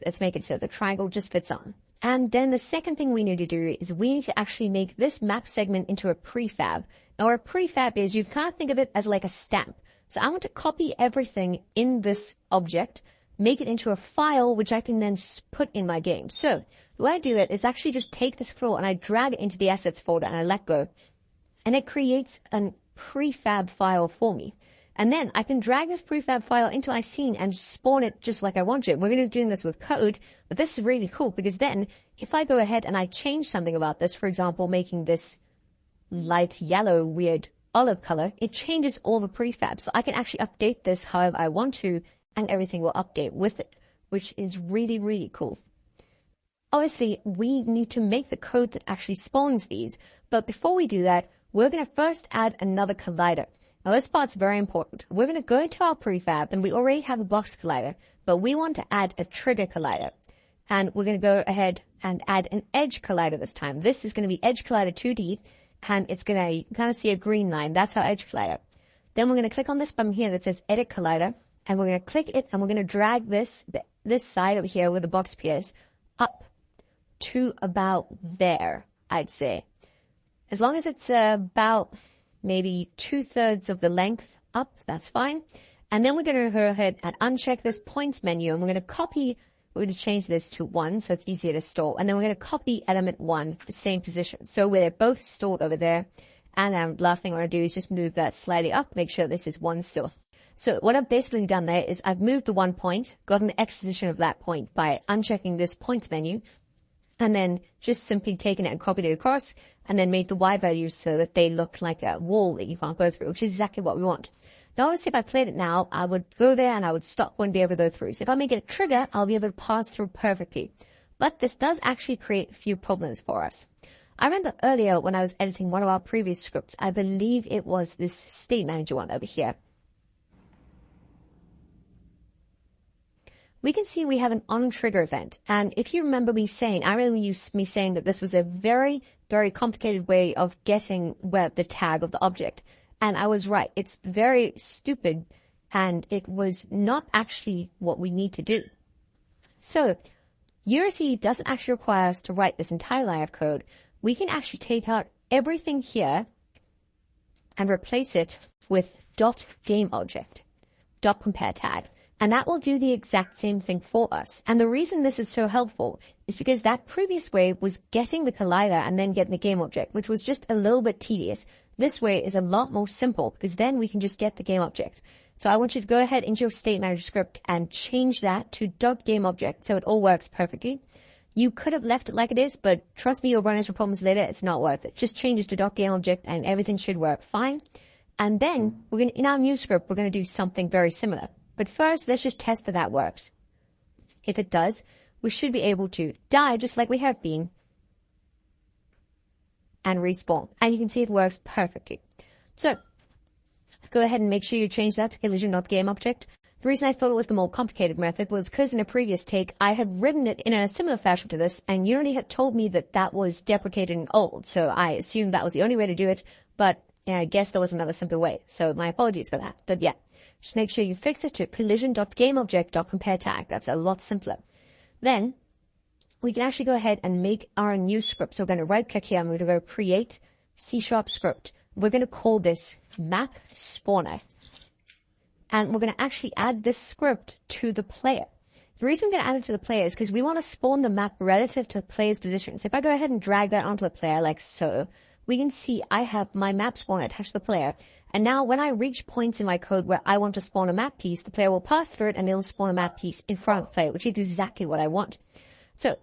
Let's make it so the triangle just fits on. And then the second thing we need to do is we need to actually make this map segment into a prefab. Now, a prefab is, you kind of think of it as like a stamp. So I want to copy everything in this object, make it into a file, which I can then put in my game. So the way I do it is actually just take this floor and I drag it into the assets folder and I let go. And it creates a prefab file for me. And then I can drag this prefab file into my scene and spawn it just like I want it. We're going to be doing this with code, but this is really cool because then if I go ahead and I change something about this, for example, making this light yellow, weird olive color, it changes all the prefabs. So I can actually update this however I want to, and everything will update with it, which is really, really cool. Obviously, we need to make the code that actually spawns these, but before we do that, we're going to first add another collider. Now, this part's very important. We're going to go into our prefab, and we already have a box collider, but we want to add a trigger collider. And we're going to go ahead and add an edge collider this time. This is going to be edge collider 2D, and it's going to, you can kind of see a green line. That's our edge collider. Then we're going to click on this button here that says edit collider, and we're going to click it, and we're going to drag this side over here where the box appears up to about there, I'd say. As long as it's about maybe 2/3 of the length up, that's fine. And then we're going to go ahead and uncheck this points menu, and we're going to copy, we're going to change this to 1 so it's easier to store. And then we're going to copy element 1 for the same position. So they're both stored over there. And the last thing I want to do is just move that slightly up, make sure this is 1 still. So what I've basically done there is I've moved the 1 point, gotten the X position of that point by unchecking this points menu, and then just simply taken it and copied it across, and then made the Y values so that they look like a wall that you can't go through, which is exactly what we want. Now, obviously, if I played it now, I would go there and I would stop, wouldn't be able to go through. So if I make it a trigger, I'll be able to pass through perfectly. But this does actually create a few problems for us. I remember earlier when I was editing one of our previous scripts, I believe it was this state manager one over here. We can see we have an on-trigger event. And if you remember me saying, I remember me saying that this was a very, very complicated way of getting the tag of the object. And I was right. It's very stupid, and it was not actually what we need to do. So Unity doesn't actually require us to write this entire line of code. We can actually take out everything here and replace it with .gameObject, .compare tag. And that will do the exact same thing for us. And the reason this is so helpful is because that previous way was getting the collider and then getting the game object, which was just a little bit tedious. This way is a lot more simple because then we can just get the game object. So I want you to go ahead into your state manager script and change that to .gameObject so it all works perfectly. You could have left it like it is, but trust me, you'll run into problems later. It's not worth it. Just change it to .gameObject and everything should work fine. And then in our new script, we're going to do something very similar. But first, let's just test that that works. If it does, we should be able to die just like we have been and respawn. And you can see it works perfectly. So go ahead and make sure you change that to collision.gameObject. The reason I thought it was the more complicated method was because in a previous take, I had written it in a similar fashion to this, and Unity had told me that that was deprecated and old. So I assumed that was the only way to do it, but I guess there was another simple way. So my apologies for that. But yeah. Just make sure you fix it to collision.gameObject.compareTag. That's a lot simpler. Then we can actually go ahead and make our new script. So we're going to right click here and we're going to go create C# script. We're going to call this map spawner. And we're going to actually add this script to the player. The reason we're going to add it to the player is because we want to spawn the map relative to the player's position. So if I go ahead and drag that onto the player like so, we can see I have my map spawner attached to the player. And now when I reach points in my code where I want to spawn a map piece, the player will pass through it and it'll spawn a map piece in front of the player, which is exactly what I want. So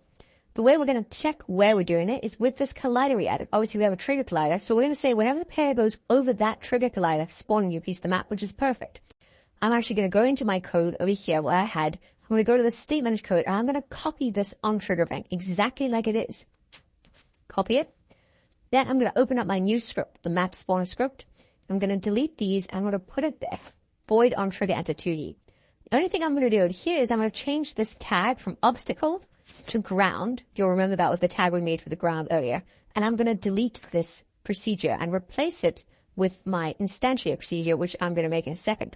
the way we're going to check where we're doing it is with this collider we added. Obviously we have a trigger collider. So we're going to say whenever the player goes over that trigger collider, spawn a new piece of the map, which is perfect. I'm actually going to go into my code over here where I'm going to go to the state manager code and I'm going to copy this on trigger event exactly like it is. Copy it. Then I'm going to open up my new script, the map spawner script. I'm going to delete these and I'm going to put it there. Void on trigger enter 2D. The only thing I'm going to do here is I'm going to change this tag from obstacle to ground. You'll remember that was the tag we made for the ground earlier. And I'm going to delete this procedure and replace it with my instantiate procedure, which I'm going to make in a second.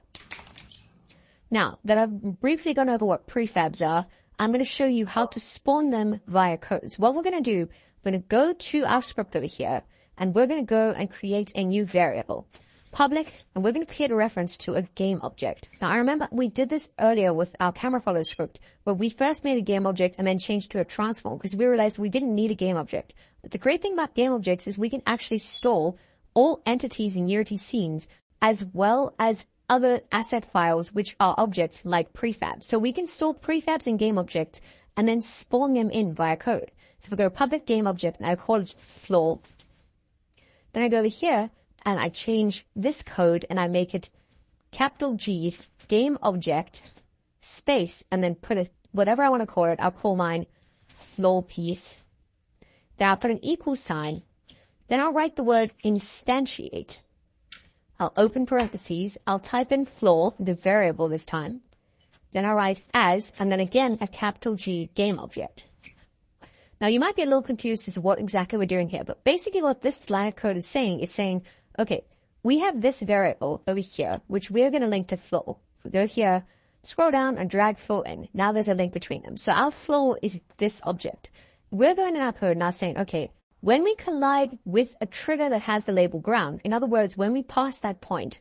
Now that I've briefly gone over what prefabs are, I'm going to show you how to spawn them via codes. What we're going to do, we're going to go to our script over here and we're going to go and create a new variable, public, and we're going to create a reference to a game object. Now I remember we did this earlier with our camera follow script where we first made a game object and then changed to a transform because we realized we didn't need a game object. But the great thing about game objects is we can actually store all entities in Unity scenes as well as other asset files which are objects like prefabs. So we can store prefabs in game objects and then spawn them in via code. So if we go public game object and I call it floor, then I go over here and I change this code and I make it capital G game object space and then put it whatever I want to call it. I'll call mine floor piece. Then I'll put an equal sign. Then I'll write the word instantiate. I'll open parentheses. I'll type in floor, the variable this time. Then I'll write as, and then again a capital G game object. Now you might be a little confused as to what exactly we're doing here, but basically what this line of code is saying, okay, we have this variable over here, which we're going to link to floor. We go here, scroll down and drag floor in. Now there's a link between them. So our floor is this object. We're going in our code now saying, okay, when we collide with a trigger that has the label ground, in other words, when we pass that point,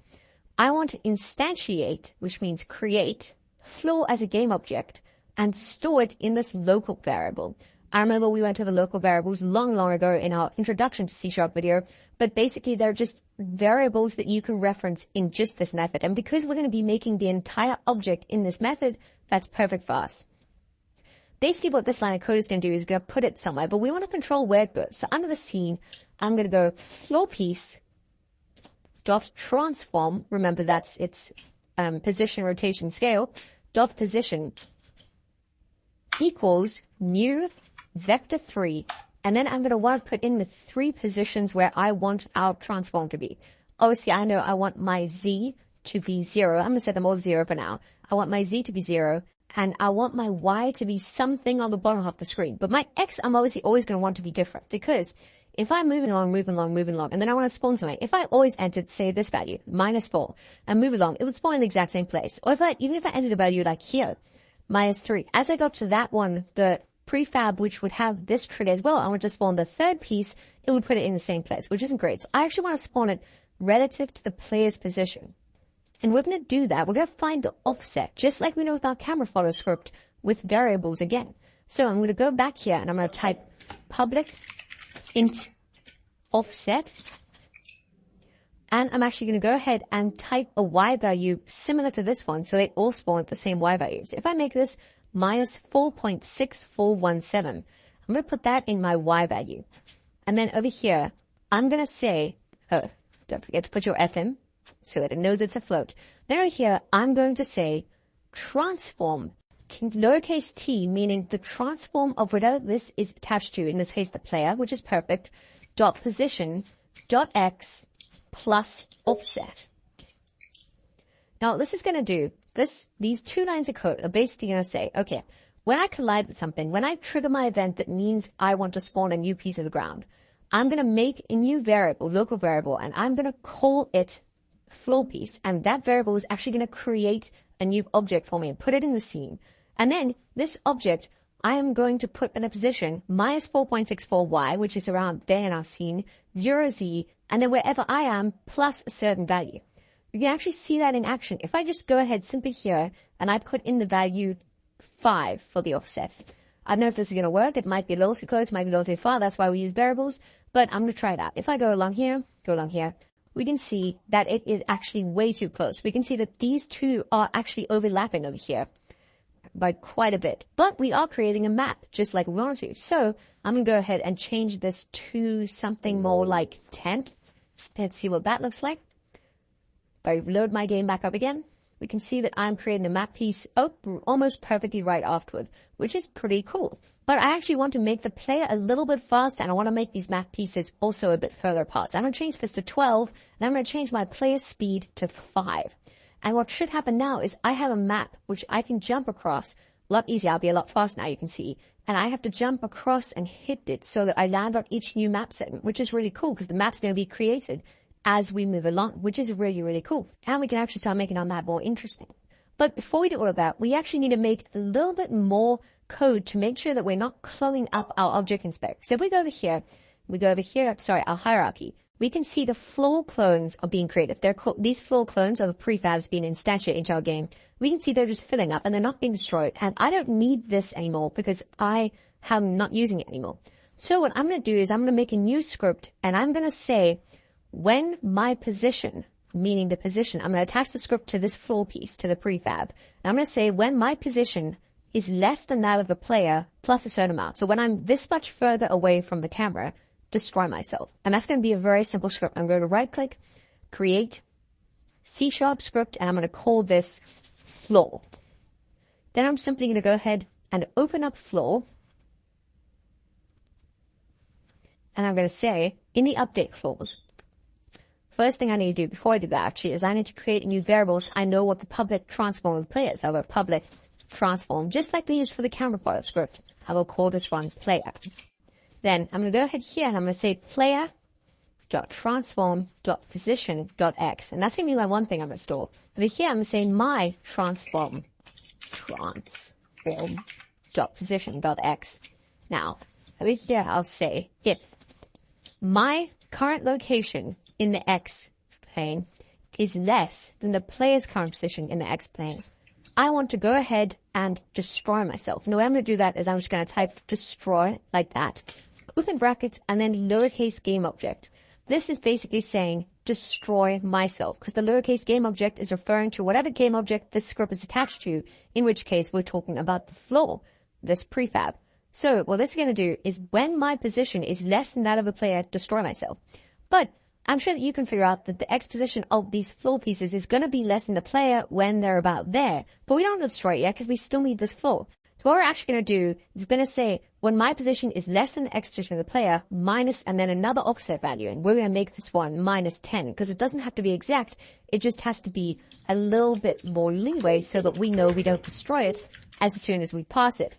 I want to instantiate, which means create, floor as a game object and store it in this local variable. I remember we went over local variables long ago in our introduction to C# video, but basically they're just variables that you can reference in just this method. And because we're going to be making the entire object in this method, that's perfect for us. Basically what this line of code is going to do is going to put it somewhere, but we want to control where it goes. So under the scene, I'm going to go floor piece dot transform. Remember that's its position, rotation, scale. Dot position equals new vector 3. And then I'm going to want to put in the 3 positions where I want our transform to be. Obviously, I know I want my Z to be 0. I'm going to set them all 0 for now. I want my Z to be 0. And I want my Y to be something on the bottom half of the screen. But my X, I'm obviously always going to want to be different. Because if I'm moving along, and then I want to spawn somewhere, if I always entered, say, this value, -4, and move along, it would spawn in the exact same place. Or even if I entered a value like here, -3, as I got to that one, the prefab, which would have this trigger as well, I want to spawn the third piece, it would put it in the same place, which isn't great. So I actually want to spawn it relative to the player's position. And we're going to do that. We're going to find the offset, just like we know with our camera follow script with variables again. So I'm going to go back here and I'm going to type public int offset. And I'm actually going to go ahead and type a y value similar to this one, so they all spawn at the same y values. If I make this minus 4.6417, I'm going to put that in my y value. And then over here, I'm going to say, oh, don't forget to put your f in so that it knows it's a float. Then over here, I'm going to say transform, lowercase t, meaning the transform of whatever this is attached to, in this case the player, which is perfect, dot position, dot x, plus offset. Now this is going to do, these two lines of code are basically going to say, okay, when I collide with something, when I trigger my event that means I want to spawn a new piece of the ground, I'm going to make a new variable, local variable, and I'm going to call it floor piece. And that variable is actually going to create a new object for me and put it in the scene. And then this object, I am going to put in a position minus 4.64y, which is around there in our scene, 0z, and then wherever I am, plus a certain value. You can actually see that in action. If I just go ahead simply here, and I put in the value 5 for the offset. I don't know if this is going to work. It might be a little too close, it might be a little too far. That's why we use variables. But I'm going to try it out. If I go along here, we can see that it is actually way too close. We can see that these two are actually overlapping over here by quite a bit. But we are creating a map, just like we want to. So I'm going to go ahead and change this to something more like 10. Let's see what that looks like. If I load my game back up again, we can see that I'm creating a map piece almost perfectly right afterward, which is pretty cool. But I actually want to make the player a little bit faster, and I want to make these map pieces also a bit further apart. So I'm going to change this to 12, and I'm going to change my player speed to 5. And what should happen now is I have a map which I can jump across a lot easier. I'll be a lot faster now, you can see. And I have to jump across and hit it so that I land on each new map segment, which is really cool because the map's going to be created as we move along, which is really, really cool. And we can actually start making our map more interesting. But before we do all of that, we actually need to make a little bit more code to make sure that we're not cloning up our object inspector. So if we go over here, our hierarchy, we can see the floor clones are being created. These floor clones are the prefabs being instantiated into our game. We can see they're just filling up and they're not being destroyed. And I don't need this anymore because I am not using it anymore. So what I'm going to do is I'm going to make a new script and I'm going to say when my position, meaning the position, I'm going to attach the script to this floor piece, to the prefab. And I'm going to say when my position is less than that of the player plus a certain amount. So when I'm this much further away from the camera, destroy myself. And that's going to be a very simple script. I'm going to right click, create C# script, and I'm going to call this floor. Then I'm simply going to go ahead and open up floor. And I'm going to say in the update clause, first thing I need to do before I do that actually is I need to create new variables. I know what the public transform of the player is. I have a public transform, just like we used for the camera file script. I will call this one player. Then I'm going to go ahead here and I'm going to say player.transform.position.x. And that's going to be my one thing I'm going to store. Over here I'm going to say my transform.position.x. Now, over here I'll say if my current location in the x plane is less than the player's current position in the x plane, I want to go ahead and destroy myself. And the way I'm going to do that is I'm just going to type destroy like that, open brackets, and then lowercase game object. This is basically saying destroy myself because the lowercase game object is referring to whatever game object this script is attached to, in which case we're talking about the floor, this prefab. So what this is going to do is when my position is less than that of the player, destroy myself. But I'm sure that you can figure out that the x position of these floor pieces is going to be less than the player when they're about there. But we don't destroy it yet because we still need this floor. So what we're actually going to do is going to say when my position is less than the x position of the player minus and then another offset value. And we're going to make this one minus 10 because it doesn't have to be exact. It just has to be a little bit more leeway so that we know we don't destroy it as soon as we pass it.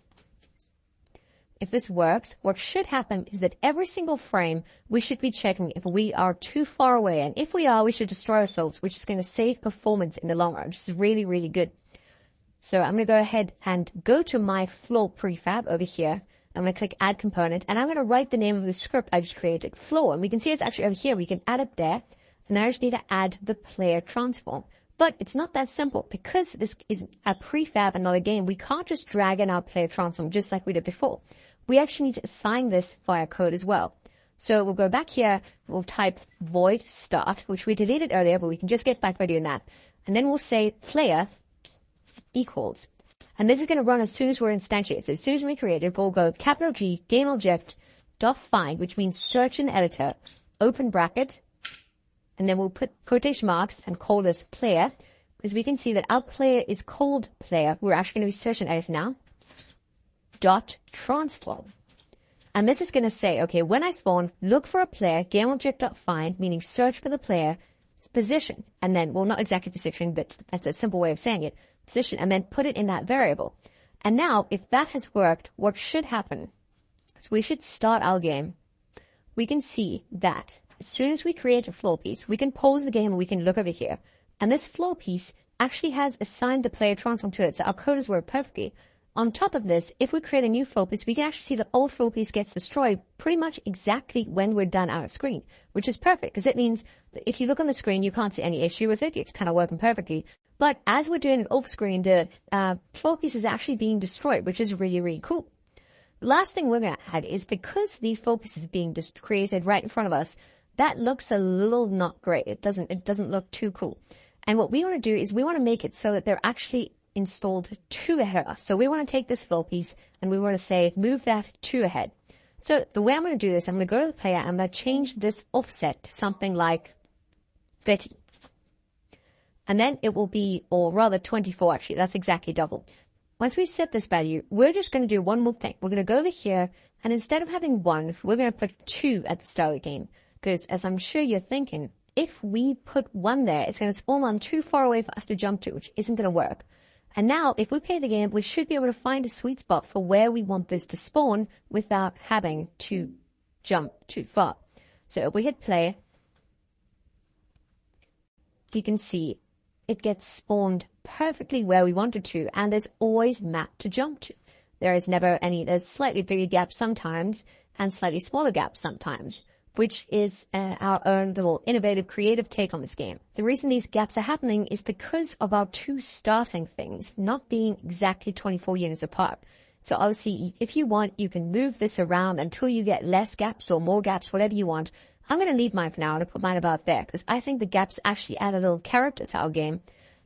If this works, what should happen is that every single frame, we should be checking if we are too far away. And if we are, we should destroy ourselves, which is going to save performance in the long run, which is really, really good. So I'm going to go ahead and go to my floor prefab over here. I'm going to click add component, and I'm going to write the name of the script I just created, floor. And we can see it's actually over here. We can add it there. And then I just need to add the player transform. But it's not that simple. Because this is a prefab, another game, we can't just drag in our player transform just like we did before. We actually need to assign this via code as well. So we'll go back here, we'll type void start, which we deleted earlier, but we can just get back by doing that. And then we'll say player equals. And this is going to run as soon as we're instantiated. So as soon as we create it, we'll go capital G, game object, dot find, which means search in editor, open bracket, and then we'll put quotation marks and call this player, because we can see that our player is called player. We're actually going to be searching editor now, dot transform. And this is going to say, okay, when I spawn, look for a player, game object dot find, meaning search for the player, position, and then, well, not exactly position, but that's a simple way of saying it, position, and then put it in that variable. And now, if that has worked, what should happen is we should start our game. We can see that as soon as we create a floor piece, we can pause the game and we can look over here. And this floor piece actually has assigned the player transform to it, so our code has worked perfectly. On top of this, if we create a new floor piece, we can actually see that old floor piece gets destroyed pretty much exactly when we're done our screen, which is perfect, because it means that if you look on the screen, you can't see any issue with it. It's kind of working perfectly. But as we're doing it off screen, the floor piece is actually being destroyed, which is really, really cool. The last thing we're going to add is because these floor pieces are being just created right in front of us, that looks a little not great. It doesn't look too cool. And what we want to do is we want to make it so that they're actually installed two ahead of us. So we want to take this floor piece and we want to say move that two ahead. So the way I'm going to do this, I'm going to go to the player and I'm going to change this offset to something like 30. And then it will be, or rather 24 actually, that's exactly double. Once we've set this value, we're just going to do one more thing. We're going to go over here and instead of having 1, we're going to put 2 at the start of the game. Because as I'm sure you're thinking, if we put 1 there, it's going to spawn one too far away for us to jump to, which isn't going to work. And now, if we play the game, we should be able to find a sweet spot for where we want this to spawn without having to jump too far. So if we hit play, you can see it gets spawned perfectly where we want it to, and there's always map to jump to. There's slightly bigger gaps sometimes, and slightly smaller gaps sometimes, which is our own little innovative, creative take on this game. The reason these gaps are happening is because of our 2 starting things not being exactly 24 units apart. So obviously, if you want, you can move this around until you get less gaps or more gaps, whatever you want. I'm going to leave mine for now and I'll put mine about there because I think the gaps actually add a little character to our game.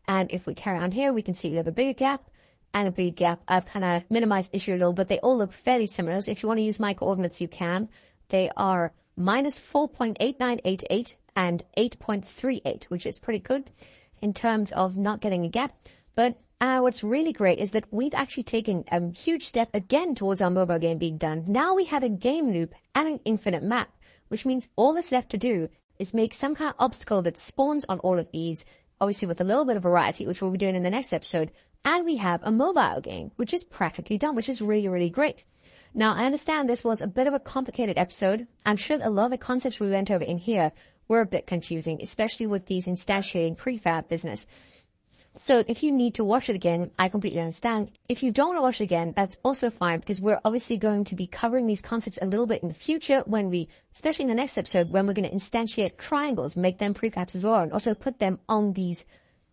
And if we carry on here, we can see we have a bigger gap and a big gap. I've kind of minimized the issue a little, but they all look fairly similar. So if you want to use my coordinates, you can. They are minus 4.8988 and 8.38, which is pretty good in terms of not getting a gap. But what's really great is that we've actually taken a huge step again towards our mobile game being done. Now we have a game loop and an infinite map, which means all that's left to do is make some kind of obstacle that spawns on all of these, obviously with a little bit of variety, which we'll be doing in the next episode. And we have a mobile game, which is practically done, which is really, really great. Now, I understand this was a bit of a complicated episode. I'm sure a lot of the concepts we went over in here were a bit confusing, especially with these instantiating prefab business. So if you need to watch it again, I completely understand. If you don't want to watch it again, that's also fine because we're obviously going to be covering these concepts a little bit in the future when we, especially in the next episode, when we're going to instantiate triangles, make them prefabs as well, and also put them on these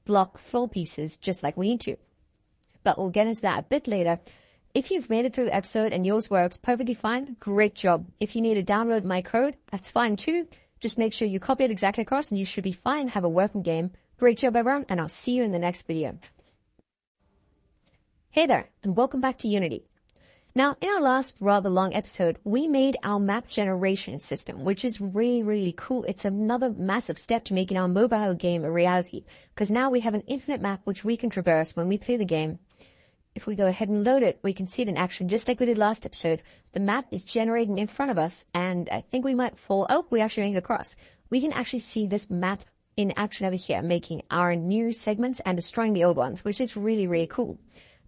block floor pieces just like we need to. But we'll get into that a bit later. If you've made it through the episode and yours works perfectly fine, great job. If you need to download my code, that's fine too. Just make sure you copy it exactly across and you should be fine, have a working game. Great job everyone, and I'll see you in the next video. Hey there, and welcome back to Unity. Now, in our last rather long episode, we made our map generation system, which is really, really cool. It's another massive step to making our mobile game a reality, because now we have an infinite map which we can traverse when we play the game. If we go ahead and load it, we can see it in action just like we did last episode. The map is generating in front of us, and I think we might fall. Oh, we actually made it across. We can actually see this map in action over here, making our new segments and destroying the old ones, which is really, really cool.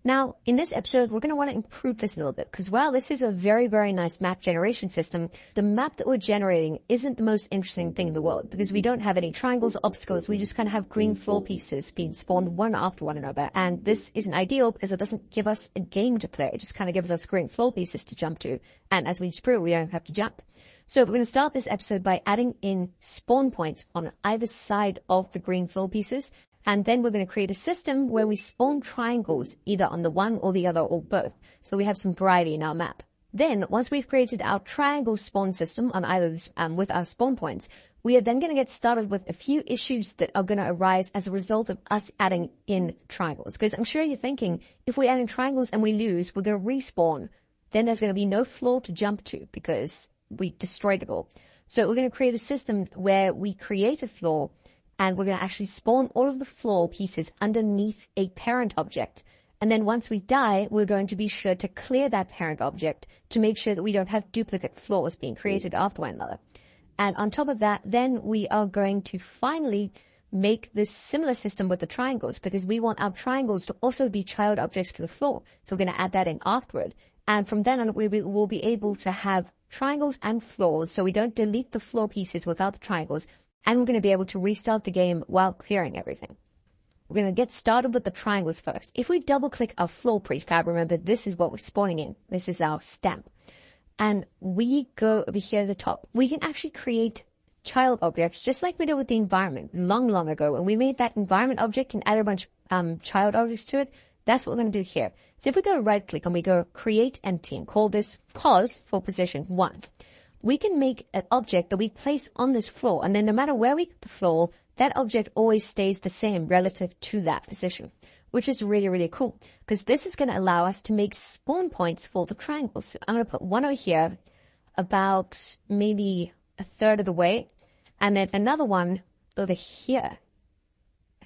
Now, in this episode, we're going to want to improve this a little bit because while this is a very, very nice map generation system, the map that we're generating isn't the most interesting thing in the world because we don't have any triangles or obstacles. We just kind of have green floor pieces being spawned one after one another. And this isn't ideal because it doesn't give us a game to play. It just kind of gives us green floor pieces to jump to. And as we just proved, we don't have to jump. So we're going to start this episode by adding in spawn points on either side of the green floor pieces. And then we're going to create a system where we spawn triangles either on the one or the other or both. So we have some variety in our map. Then once we've created our triangle spawn system on either with our spawn points, we are then going to get started with a few issues that are going to arise as a result of us adding in triangles. Because I'm sure you're thinking, if we add in triangles and we lose, we're going to respawn. Then there's going to be no floor to jump to because we destroyed it all. So we're going to create a system where we create a floor and we're going to actually spawn all of the floor pieces underneath a parent object. And then once we die, we're going to be sure to clear that parent object to make sure that we don't have duplicate floors being created after one another. And on top of that, then we are going to finally make this similar system with the triangles because we want our triangles to also be child objects to the floor. So we're going to add that in afterward. And from then on, we will be able to have triangles and floors so we don't delete the floor pieces without the triangles. And we're going to be able to restart the game while clearing everything. We're going to get started with the triangles first. If we double click our floor prefab, remember this is what we're spawning in. This is our stamp. And we go over here at the top. We can actually create child objects just like we did with the environment long ago. When we made that environment object and added a bunch of child objects to it, that's what we're going to do here. So if we go right click and we go create empty and call this pos for position 1. We can make an object that we place on this floor, and then no matter where we put the floor, that object always stays the same relative to that position, which is really, really cool, because this is going to allow us to make spawn points for the triangles. So I'm going to put one over here, about maybe a third of the way, and then another one over here,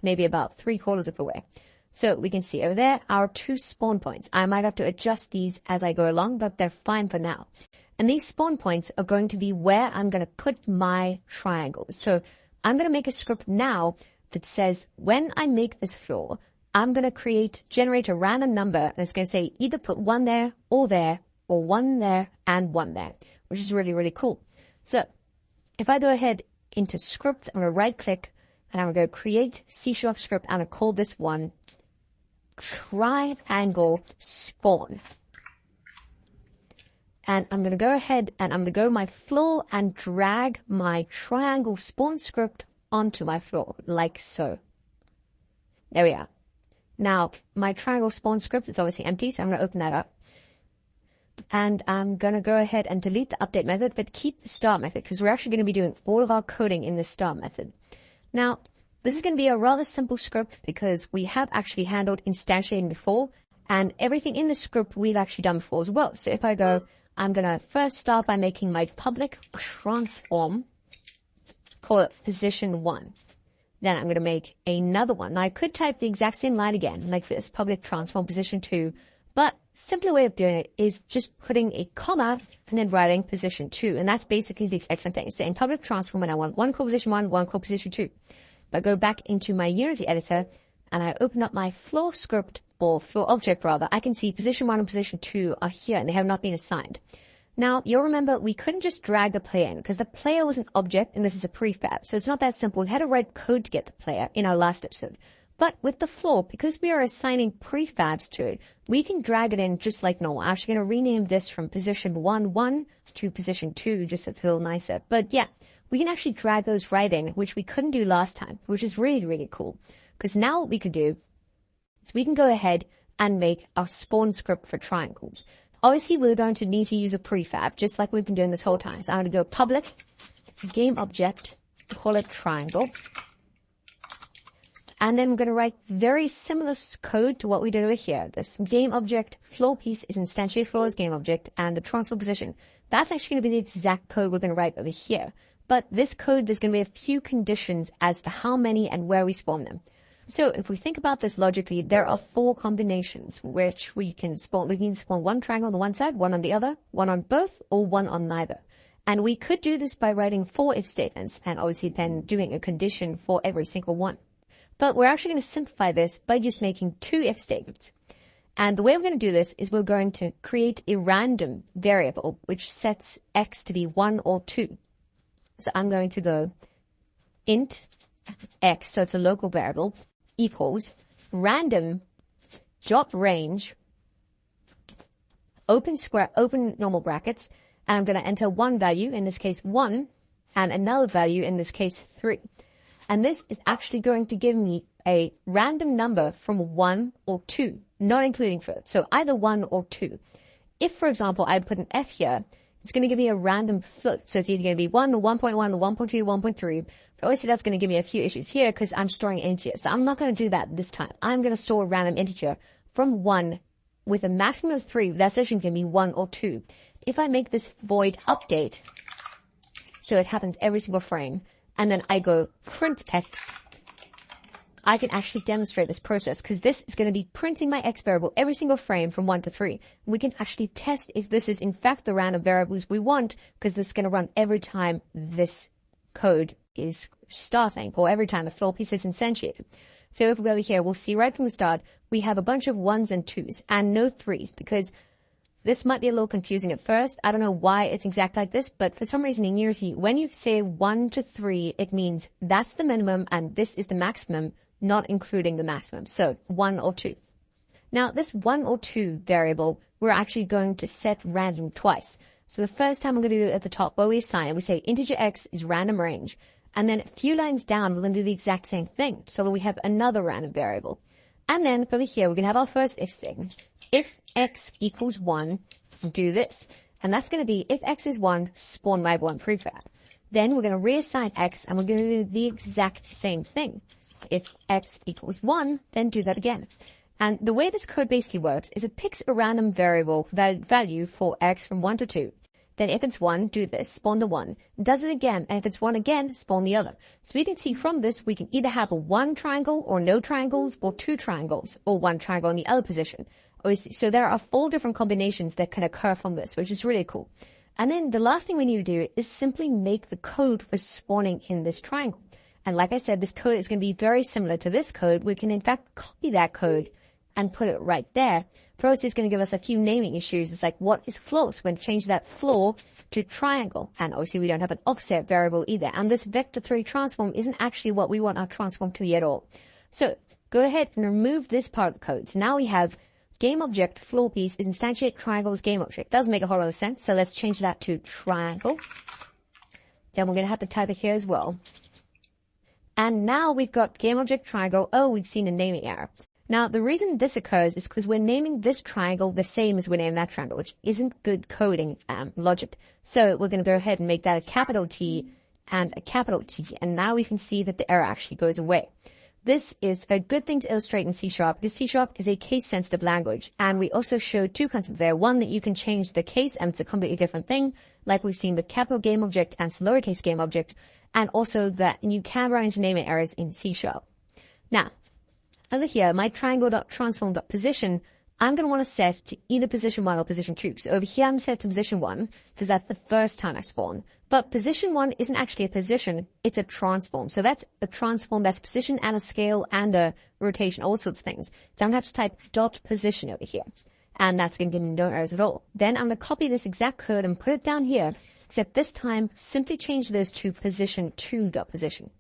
maybe about 3/4 of the way. So we can see over there, our 2 spawn points. I might have to adjust these as I go along, but they're fine for now. And these spawn points are going to be where I'm going to put my triangles. So I'm going to make a script now that says when I make this floor, I'm going to generate a random number, and it's going to say either put 1 there, or 1 there, and 1 there, which is really, really cool. So if I go ahead into scripts, I'm going to right click, and I'm going to go create C# script, and I'll call this one triangle spawn. And I'm going to go ahead and I'm going to go to my floor and drag my triangle spawn script onto my floor, like so. There we are. Now, my triangle spawn script is obviously empty, so I'm going to open that up. And I'm going to go ahead and delete the update method, but keep the start method, because we're actually going to be doing all of our coding in the start method. Now, this is going to be a rather simple script because we have actually handled instantiating before, and everything in the script we've actually done before as well. So if I go, I'm going to first start by making my public transform, call it position 1. Then I'm going to make another one. Now I could type the exact same line again, like this, public transform position 2, but simpler way of doing it is just putting a comma and then writing position 2. And that's basically the exact same thing. So in public transform, and I want 1 call position 1, 1 call position 2. If I go back into my Unity editor and I open up my floor script, or floor object rather, I can see position 1 and position 2 are here and they have not been assigned. Now, you'll remember we couldn't just drag the player in because the player was an object and this is a prefab. So it's not that simple. We had to write code to get the player in our last episode. But with the floor, because we are assigning prefabs to it, we can drag it in just like normal. I'm actually going to rename this from position 1, 1 to position 2, just so it's a little nicer. But yeah, we can actually drag those right in, which we couldn't do last time, which is really, really cool. Because now what we can do is we can go ahead and make our spawn script for triangles. Obviously, we're going to need to use a prefab, just like we've been doing this whole time. So I'm going to go public game object, call it triangle. And then we're going to write very similar code to what we did over here. This game object floor piece is instantiate floor as game object, and the transfer position. That's actually going to be the exact code we're going to write over here. But this code, there's going to be a few conditions as to how many and where we spawn them. So if we think about this logically, there are 4 combinations which we can spawn. We can spawn 1 triangle on the one side, 1 on the other, 1 on both, or 1 on neither. And we could do this by writing 4 if statements and obviously then doing a condition for every single one. But we're actually going to simplify this by just making 2 if statements. And the way we're going to do this is we're going to create a random variable which sets x to be 1 or 2. So I'm going to go int x, so it's a local variable, equals random dot range, open normal brackets, and I'm going to enter one value, in this case 1, and another value, in this case 3. And this is actually going to give me a random number from 1 or 2, not including float. So either 1 or 2. If, for example, I put an f here, it's going to give me a random float. So it's either going to be 1 or 1.1 or 1.2, 1.3. But obviously that's going to give me a few issues here because I'm storing integer. So I'm not going to do that this time. I'm going to store a random integer from 1 with a maximum of 3. That's actually going to be 1 or 2. If I make this void update, so it happens every single frame, and then I go print x, I can actually demonstrate this process because this is going to be printing my x variable every single frame from 1 to 3. We can actually test if this is in fact the random variables we want because this is going to run every time this code is starting or every time the floor piece is instantiated. So if we go over here, we'll see right from the start, we have a bunch of 1s and 2s and no 3s because this might be a little confusing at first. I don't know why it's exact like this, but for some reason in Unity, when you say 1 to 3, it means that's the minimum and this is the maximum, not including the maximum. So 1 or 2. Now this 1 or 2 variable, we're actually going to set random twice. So the first time we're going to do it at the top where we assign it, we say integer x is random range. And then a few lines down, we're going to do the exact same thing. So we have another random variable. And then over here, we're going to have our first if statement. If x equals 1, do this. And that's going to be if x is 1, spawn my 1 prefab. Then we're going to reassign x and we're going to do the exact same thing. If x equals 1, then do that again. And the way this code basically works is it picks a random variable value for x from 1 to 2. Then if it's 1, do this, spawn the 1, does it again, and if it's 1 again, spawn the other. So we can see from this, we can either have a 1 triangle or no triangles or 2 triangles or 1 triangle in the other position. So there are 4 different combinations that can occur from this, which is really cool. And then the last thing we need to do is simply make the code for spawning in this triangle. And like I said, this code is going to be very similar to this code. We can in fact copy that code and put it right there. First, it's going to give us a few naming issues. It's like, what is floor? So we're going to change that floor to triangle. And obviously we don't have an offset variable either. And this vector3 transform isn't actually what we want our transform to be at all. So go ahead and remove this part of the code. So now we have game object floor piece is instantiate triangles game object. Doesn't make a whole lot of sense. So let's change that to triangle. Then we're going to have to type it here as well. And now we've got game object triangle. Oh, we've seen a naming error. Now, the reason this occurs is because we're naming this triangle the same as we name that triangle, which isn't good coding logic. So we're going to go ahead and make that a capital T and a capital T. And now we can see that the error actually goes away. This is a good thing to illustrate in C# because C# is a case-sensitive language. And we also showed 2 concepts there. One, that you can change the case and it's a completely different thing, like we've seen with capital game object and lowercase game object. And also that you can run into naming errors in C#. Now, over here, my triangle.transform.position, I'm going to want to set to either position 1 or position 2. So over here, I'm set to position 1 because that's the first time I spawn. But position 1 isn't actually a position, it's a transform. So that's a transform, that's position and a scale and a rotation, all sorts of things. So I'm going to have to type dot position over here. And that's going to give me no errors at all. Then I'm going to copy this exact code and put it down here, except this time, simply change this to position 2.position.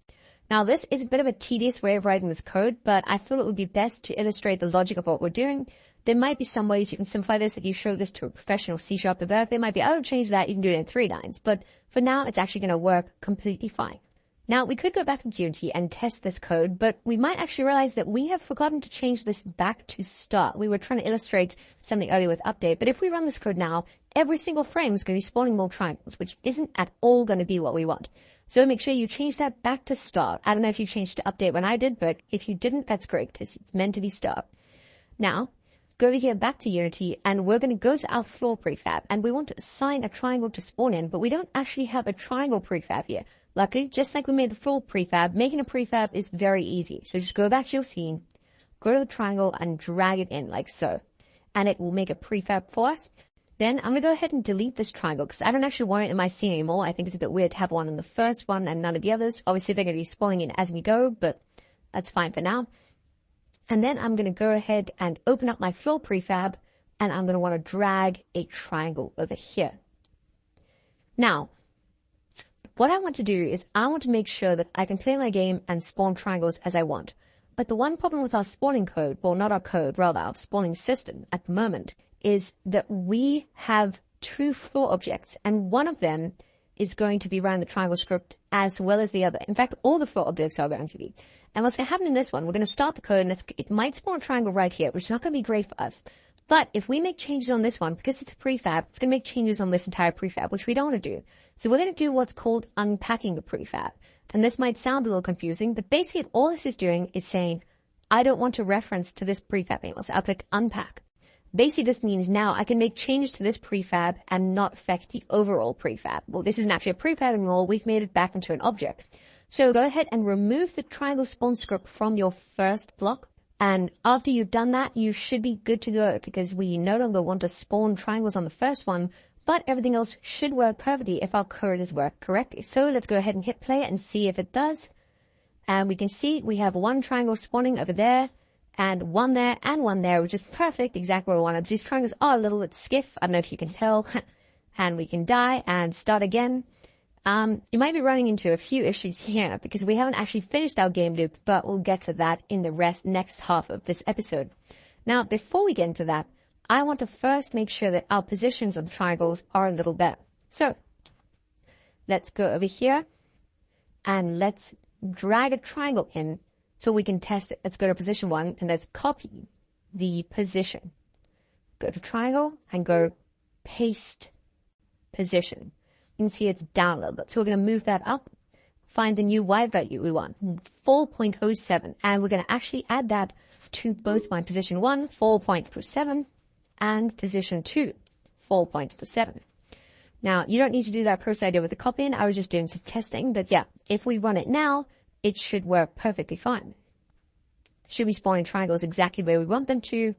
Now, this is a bit of a tedious way of writing this code, but I thought it would be best to illustrate the logic of what we're doing. There might be some ways you can simplify this if you show this to a professional C# developer. There might be, oh, change that, you can do it in 3 lines. But for now, it's actually going to work completely fine. Now, we could go back into Unity and test this code, but we might actually realize that we have forgotten to change this back to start. We were trying to illustrate something earlier with update, but if we run this code now, every single frame is going to be spawning more triangles, which isn't at all going to be what we want. So make sure you change that back to start. I don't know if you changed to update when I did, but if you didn't, that's great because it's meant to be start. Now, go over here back to Unity and we're going to go to our floor prefab and we want to assign a triangle to spawn in, but we don't actually have a triangle prefab here. Luckily, just like we made the floor prefab, making a prefab is very easy. So just go back to your scene, go to the triangle and drag it in like so. And it will make a prefab for us. Then I'm going to go ahead and delete this triangle because I don't actually want it in my scene anymore. I think it's a bit weird to have one in the first one and none of the others. Obviously, they're going to be spawning in as we go, but that's fine for now. And then I'm going to go ahead and open up my floor prefab, and I'm going to want to drag a triangle over here. Now, what I want to do is I want to make sure that I can play my game and spawn triangles as I want. But the one problem with our spawning code, well, not our code, rather our spawning system at the moment, is that we have two floor objects, and one of them is going to be running the triangle script as well as the other. In fact, all the floor objects are going to be. And what's going to happen in this one, we're going to start the code, and it might spawn a triangle right here, which is not going to be great for us. But if we make changes on this one, because it's a prefab, it's going to make changes on this entire prefab, which we don't want to do. So we're going to do what's called unpacking the prefab. And this might sound a little confusing, but basically all this is doing is saying, I don't want to reference to this prefab anymore. So I'll click unpack. Basically, this means now I can make changes to this prefab and not affect the overall prefab. Well, this isn't actually a prefab anymore. We've made it back into an object. So go ahead and remove the triangle spawn script from your first block. And after you've done that, you should be good to go, because we no longer want to spawn triangles on the first one, but everything else should work perfectly if our code is worked correctly. So let's go ahead and hit play and see if it does. And we can see we have one triangle spawning over there, and one there, which is perfect, exactly where we want it. These triangles are a little bit stiff. I don't know if you can tell. And we can die and start again. You might be running into a few issues here because we haven't actually finished our game loop, but we'll get to that in the next half of this episode. Now, before we get into that, I want to first make sure that our positions of the triangles are a little better. So let's go over here and let's drag a triangle in so we can test it. Let's go to position 1 and let's copy the position. Go to triangle and go paste position. You can see it's down a little bit. So we're going to move that up, find the new Y value we want, 4.07. And we're going to actually add that to both my position 1, 4.07, and position 2, 4.07. Now, you don't need to do that process I did with the copying. I was just doing some testing. But yeah, if we run it now, it should work perfectly fine. Should be spawning triangles exactly where we want them to.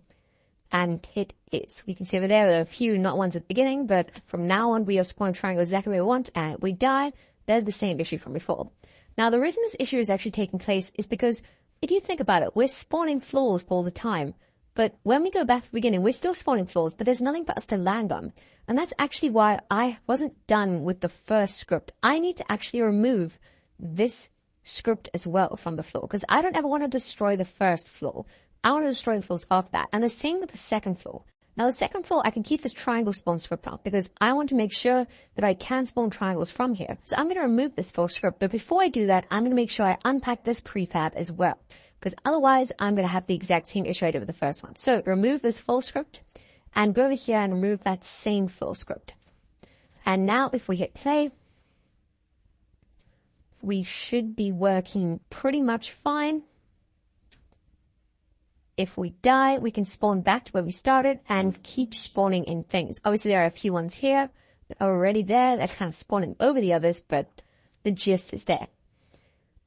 And it is. We can see over there are a few not ones at the beginning, but from now on we are spawning triangles exactly where we want, and if we die, there's the same issue from before. Now, the reason this issue is actually taking place is because if you think about it, we're spawning floors all the time. But when we go back to the beginning, we're still spawning floors, but there's nothing for us to land on. And that's actually why I wasn't done with the first script. I need to actually remove this script as well from the floor, because I don't ever want to destroy the first floor. I want to destroy the floors after that. And the same with the second floor. Now, the second floor, I can keep this triangle spawn script on because I want to make sure that I can spawn triangles from here. So I'm going to remove this full script. But before I do that, I'm going to make sure I unpack this prefab as well, because otherwise I'm going to have the exact same issue I did with the first one. So remove this full script and go over here and remove that same full script. And now if we hit play, we should be working pretty much fine. If we die, we can spawn back to where we started and keep spawning in things. Obviously, there are a few ones here that are already there that are kind of spawning over the others, but the gist is there.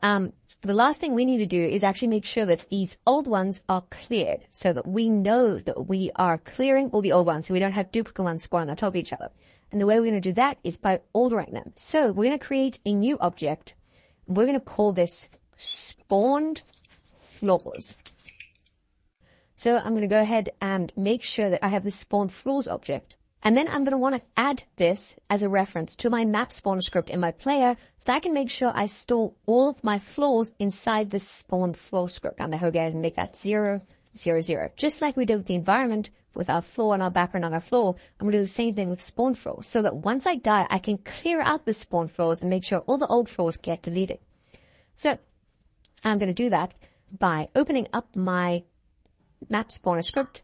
The last thing we need to do is actually make sure that these old ones are cleared so that we know that we are clearing all the old ones so we don't have duplicate ones spawning on top of each other. And the way we're going to do that is by ordering them. So we're going to create a new object. We're going to call this spawned floors. So I'm going to go ahead and make sure that I have this spawned floors object. And then I'm going to want to add this as a reference to my map spawn script in my player so that I can make sure I store all of my floors inside this spawned floor script. I'm going to go ahead and make that 0, 0, 0. Just like we did with the environment with our floor and our background on our floor, I'm going to do the same thing with spawn floors so that once I die, I can clear out the spawn floors and make sure all the old floors get deleted. So I'm going to do that by opening up my map spawner script,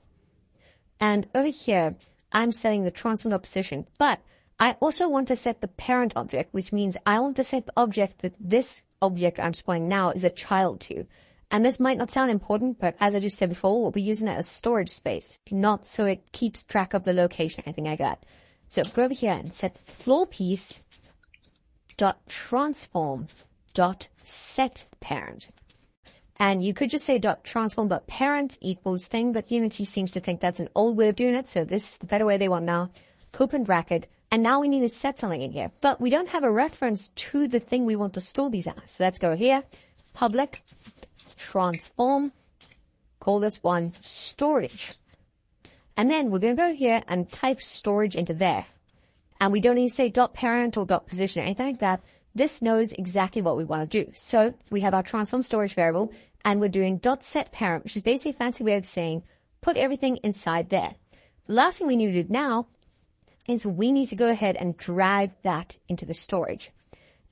and over here I'm setting the transform position, but I also want to set the parent object, which means I want to set the object that this object I'm spawning now is a child to. And this might not sound important, but as I just said before, we'll be using it as storage space, not so it keeps track of the location or anything like that. So go over here and set floor piece dot transform dot set parent. And you could just say .transform, but parent equals thing, but Unity seems to think that's an old way of doing it, so this is the better way they want now. Open bracket, and now we need to set something in here. But we don't have a reference to the thing we want to store these as. So let's go here, public transform call this one storage. And then we're going to go here and type storage into there. And we don't need to say .parent or .position or anything like that. This knows exactly what we want to do. So we have our transform storage variable, and we're doing .setParent, which is basically a fancy way of saying put everything inside there. The last thing we need to do now is we need to go ahead and drag that into the storage.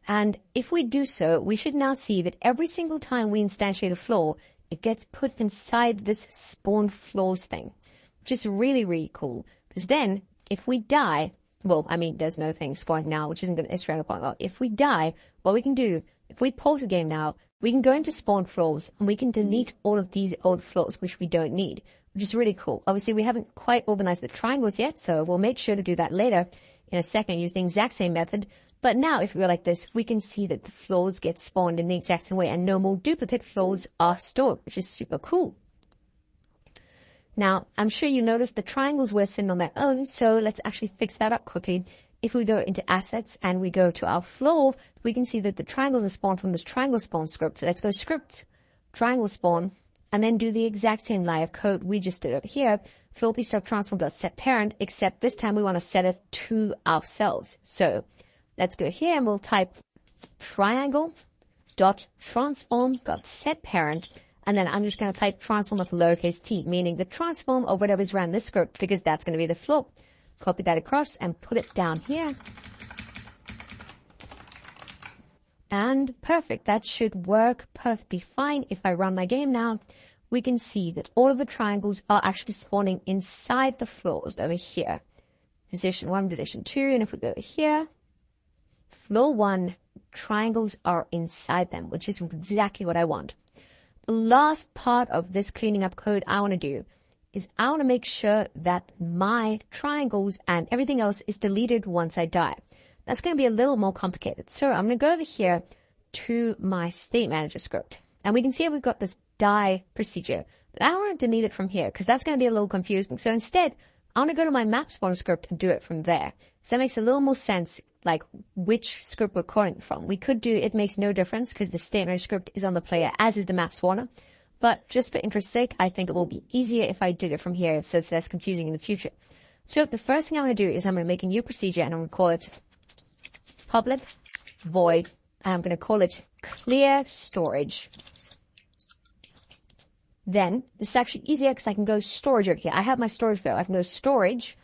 And if we do so, we should now see that every single time we instantiate a floor, it gets put inside this spawn floors thing, which is really, really cool. Because then if we die, well, I mean, there's no thing spawning now, which isn't going to iterate upon. Well, if we die, what we can do, if we pause the game now, we can go into spawn floors and we can delete all of these old floors, which we don't need, which is really cool. Obviously, we haven't quite organized the triangles yet, so we'll make sure to do that later in a second, use the exact same method. But now, if we go like this, we can see that the floors get spawned in the exact same way and no more duplicate floors are stored, which is super cool. Now, I'm sure you noticed the triangles were sitting on their own, so let's actually fix that up quickly. If we go into assets and we go to our floor, we can see that the triangles are spawned from this triangle spawn script. So let's go script, triangle spawn, and then do the exact same line of code we just did over here. Floor.transform.setParent, except this time we want to set it to ourselves. So let's go here and we'll type triangle.transform.setParent. And then I'm just going to type transform of lowercase t, meaning the transform of whatever's ran this script, because that's going to be the floor. Copy that across and put it down here. And perfect. That should work perfectly fine. If I run my game now, we can see that all of the triangles are actually spawning inside the floors over here. Position 1, position 2, and if we go here, floor 1, triangles are inside them, which is exactly what I want. The last part of this cleaning up code I want to do is I want to make sure that my triangles and everything else is deleted once I die. That's going to be a little more complicated. So I'm going to go over here to my state manager script. And we can see we've got this die procedure. But I don't want to delete it from here because that's going to be a little confusing. So instead, I want to go to my map spawn script and do it from there. So that makes a little more sense, like which script we're calling from. We could do it makes no difference because the state manager script is on the player, as is the map spawner. But just for interest's sake, I think it will be easier if I did it from here so it's less confusing in the future. So the first thing I'm going to do is I'm going to make a new procedure and I'm going to call it public void, and I'm going to call it clear storage. Then this is actually easier because I can go storage over here. I have my storage there. I can go storage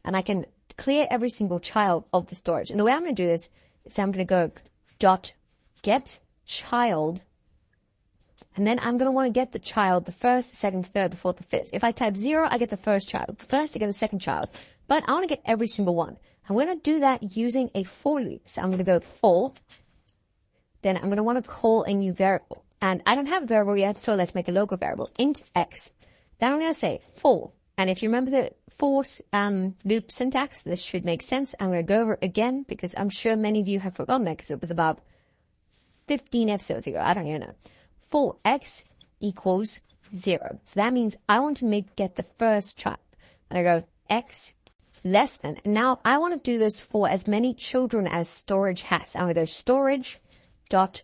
and I can clear every single child of the storage. And the way I'm going to do this is I'm going to go dot get child. And then I'm going to want to get the child, the first, the second, the third, the fourth, the fifth. If I type 0, I get the first child. First, I get the second child. But I want to get every single one. I'm going to do that using a for loop. So I'm going to go for. Then I'm going to want to call a new variable. And I don't have a variable yet, so let's make a local variable, int x. Then I'm going to say for. And if you remember the for loop syntax, this should make sense. I'm going to go over it again because I'm sure many of you have forgotten it because it was about 15 episodes ago. I don't even know. For x equals 0. So that means I want to get the first child. And I go x less than. And now I want to do this for as many children as storage has. I'm going to go storage dot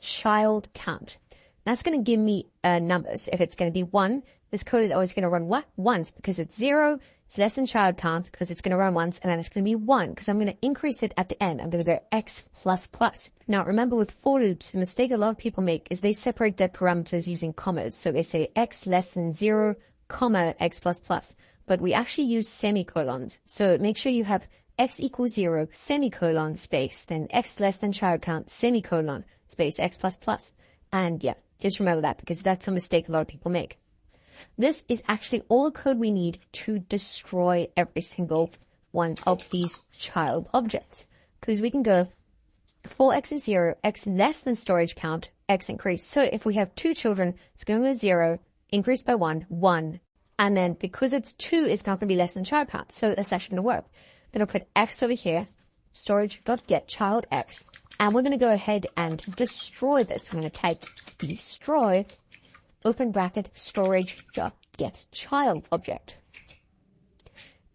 child count. That's going to give me numbers. If it's going to be 1, this code is always going to run what? Once, because it's 0. It's less than child count because it's going to run once, and then it's going to be 1 because I'm going to increase it at the end. I'm going to go x plus plus. Now, remember with for loops, the mistake a lot of people make is they separate their parameters using commas. So they say x less than 0, comma, x plus plus. But we actually use semicolons. So make sure you have x equals 0, semicolon, space, then x less than child count, semicolon, space, x plus plus. And yeah, just remember that because that's a mistake a lot of people make. This is actually all the code we need to destroy every single one of these child objects. Because we can go for x is 0, x less than storage count, x increase. So if we have 2 children, it's going to go 0, increase by 1, 1. And then because it's 2, it's not going to be less than child count. So that's actually going to work. Then I'll put x over here, storage.get child x. And we're going to go ahead and destroy this. We're going to type destroy, open bracket, storage.get child object.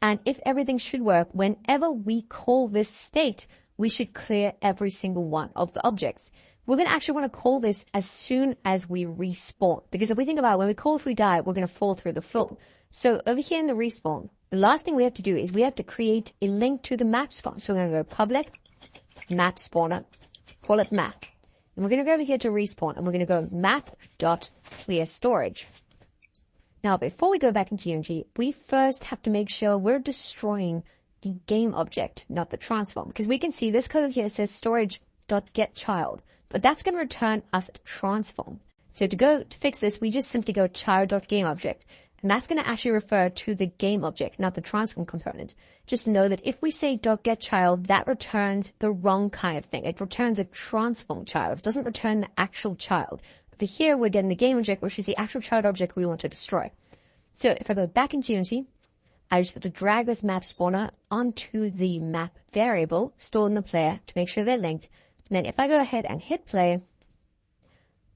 And if everything should work, whenever we call this state, we should clear every single one of the objects. we're going to actually want to call this as soon as we respawn. Because if we think about it, when we call if we die, we're going to fall through the floor. So over here in the respawn, the last thing we have to do is we have to create a link to the map spawn. So we're going to go public map spawner, call it map. And we're going to go over here to respawn and we're going to go map.clear storage. Now, before we go back into Unity, we first have to make sure we're destroying the game object, not the transform. Because we can see this code here says storage.getChild, but that's going to return us a transform. So to fix this, we just simply go child.gameObject. And that's going to actually refer to the game object, not the transform component. Just know that if we say .getChild, that returns the wrong kind of thing. It returns a transform child. It doesn't return the actual child. Over here, we're getting the game object, which is the actual child object we want to destroy. So if I go back into Unity, I just have to drag this map spawner onto the map variable stored in the player to make sure they're linked. And then if I go ahead and hit play,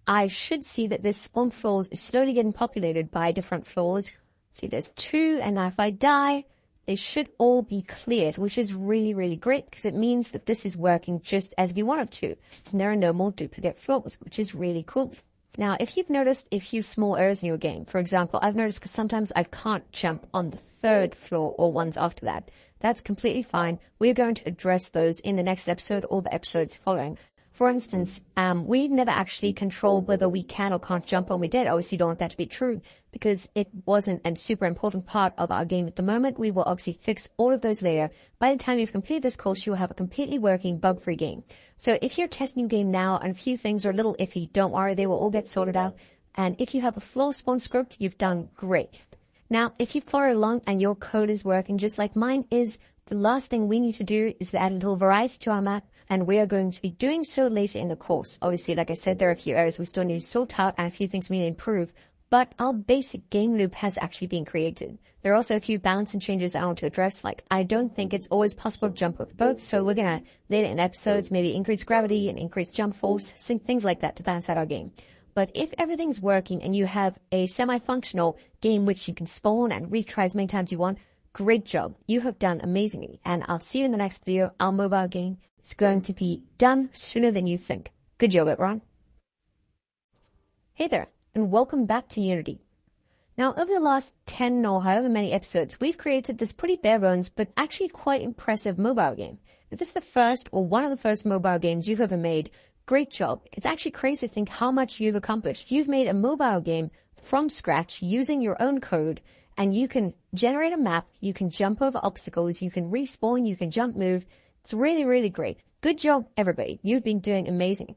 I should see that this spawn floors is slowly getting populated by different floors. See, there's 2, and now if I die, they should all be cleared, which is really, really great because it means that this is working just as we want it to. And there are no more duplicate floors, which is really cool. Now, if you've noticed a few small errors in your game, for example, I've noticed because sometimes I can't jump on the 3rd floor or ones after that. That's completely fine. We're going to address those in the next episode or the episodes following. For instance, we never actually control whether we can or can't jump when we did. Obviously, don't want that to be true because it wasn't a super important part of our game at the moment. We will obviously fix all of those later. By the time you've completed this course, you will have a completely working bug-free game. So if you're testing your game now and a few things are a little iffy, don't worry, they will all get sorted out. And if you have a floor spawn script, you've done great. Now, if you follow along and your code is working just like mine is, the last thing we need to do is to add a little variety to our map. And we are going to be doing so later in the course. Obviously, like I said, there are a few areas we still need to sort out and a few things we need to improve. But our basic game loop has actually been created. There are also a few balancing changes I want to address. Like, I don't think it's always possible to jump with both. So we're going to, later in episodes, maybe increase gravity and increase jump force, things like that to balance out our game. But if everything's working and you have a semi-functional game which you can spawn and retry as many times as you want, great job. You have done amazingly. And I'll see you in the next video. Our mobile game is going to be done sooner than you think. Good job, everyone. Hey there, and welcome back to Unity. Now, over the last 10 or however many episodes, we've created this pretty bare bones, but actually quite impressive mobile game. If this is the first or one of the first mobile games you've ever made, great job. It's actually crazy to think how much you've accomplished. You've made a mobile game from scratch using your own code, and you can generate a map, you can jump over obstacles, you can respawn, you can jump move. It's really, really great. Good job, everybody. You've been doing amazing.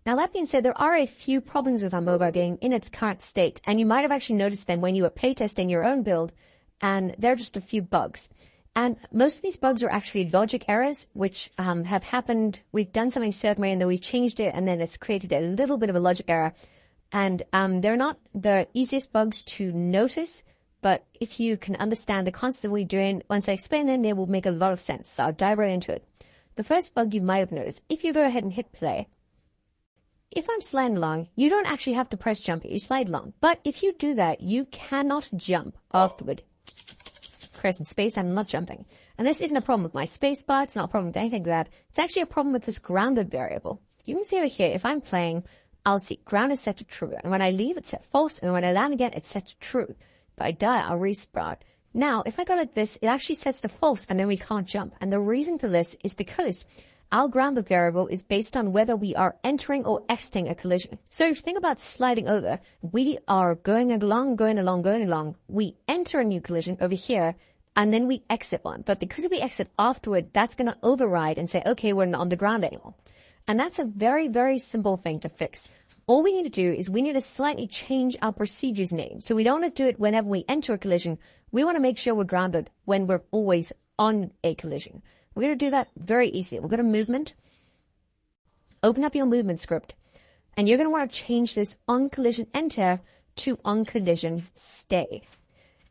Now, that being said, there are a few problems with our mobile game in its current state, and you might have actually noticed them when you were playtesting your own build, and there are just a few bugs. And most of these bugs are actually logic errors, which have happened. We've done something a certain way, and then we've changed it, and then it's created a little bit of a logic error. And they're not the easiest bugs to notice, but if you can understand the concept we're doing, once I explain them, they will make a lot of sense. So I'll dive right into it. The first bug you might have noticed, if you go ahead and hit play, if I'm sliding along, you don't actually have to press jump, you slide along. But if you do that, you cannot jump afterward. Pressing space, I'm not jumping. And this isn't a problem with my space bar, it's not a problem with anything like that. It's actually a problem with this grounded variable. You can see over here, if I'm playing, I'll see ground is set to true. And when I leave, it's set false. And when I land again, it's set to true. If I die, I'll respawn. Now, if I go like this, it actually sets to false, and then we can't jump. And the reason for this is because our grounded variable is based on whether we are entering or exiting a collision. So if you think about sliding over, we are going along. We enter a new collision over here, and then we exit one. But because if we exit afterward, that's going to override and say, okay, we're not on the ground anymore. And that's a very, very simple thing to fix. All we need to do is we need to slightly change our procedure's name. So we don't want to do it whenever we enter a collision. We want to make sure we're grounded when we're always on a collision. We're going to do that very easily. We'll go to movement, open up your movement script, and you're going to want to change this on collision enter to on collision stay.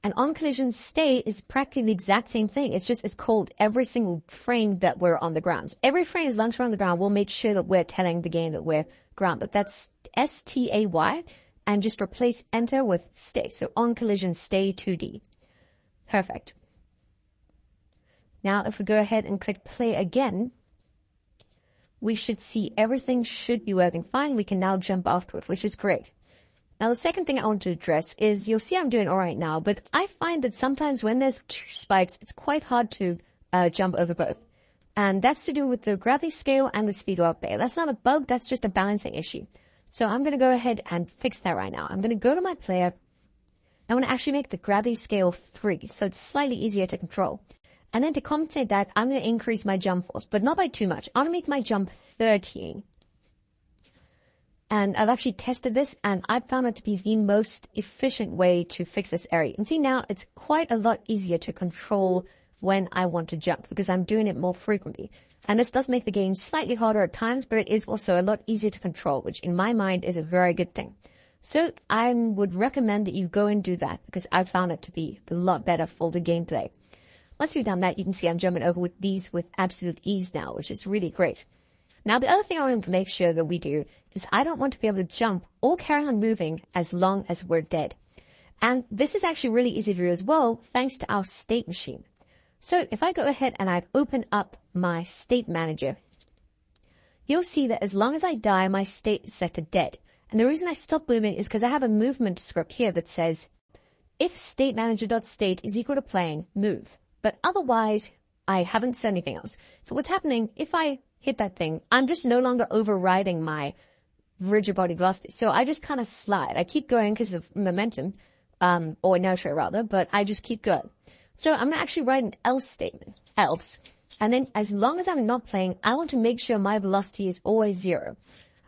And on collision stay is practically the exact same thing. It's called every single frame that we're on the ground. So every frame as long as we're on the ground, we'll make sure that we're telling the game that we're grounded. That's STAY, and just replace enter with stay. So on collision stay 2D. Perfect. Now, if we go ahead and click play again, we should see everything should be working fine. We can now jump afterward, which is great. Now, the second thing I want to address is you'll see I'm doing all right now, but I find that sometimes when there's two spikes, it's quite hard to jump over both. And that's to do with the gravity scale and the speed warp there. That's not a bug, that's just a balancing issue. So I'm going to go ahead and fix that right now. I'm going to go to my player. I want to actually make the gravity scale 3, so it's slightly easier to control. And then to compensate that, I'm going to increase my jump force, but not by too much. I want to make my jump 13. And I've actually tested this, and I've found it to be the most efficient way to fix this area. You can see now it's quite a lot easier to control when I want to jump because I'm doing it more frequently. And this does make the game slightly harder at times, but it is also a lot easier to control, which in my mind is a very good thing. So I would recommend that you go and do that because I found it to be a lot better for the gameplay. Once you've done that, you can see I'm jumping over with these with absolute ease now, which is really great. Now, the other thing I want to make sure that we do is I don't want to be able to jump or carry on moving as long as we're dead. And this is actually really easy to do as well, thanks to our state machine. So if I go ahead and I open up my state manager, you'll see that as long as I die, my state is set to dead. And the reason I stop moving is because I have a movement script here that says, if state manager.state is equal to playing, move. But otherwise, I haven't said anything else. So what's happening, if I hit that thing, I'm just no longer overriding my rigid body velocity. So I just kind of slide. I keep going because of momentum, or inertia rather, but I just keep going. So I'm going to actually write an else statement, else. And then as long as I'm not playing, I want to make sure my velocity is always 0.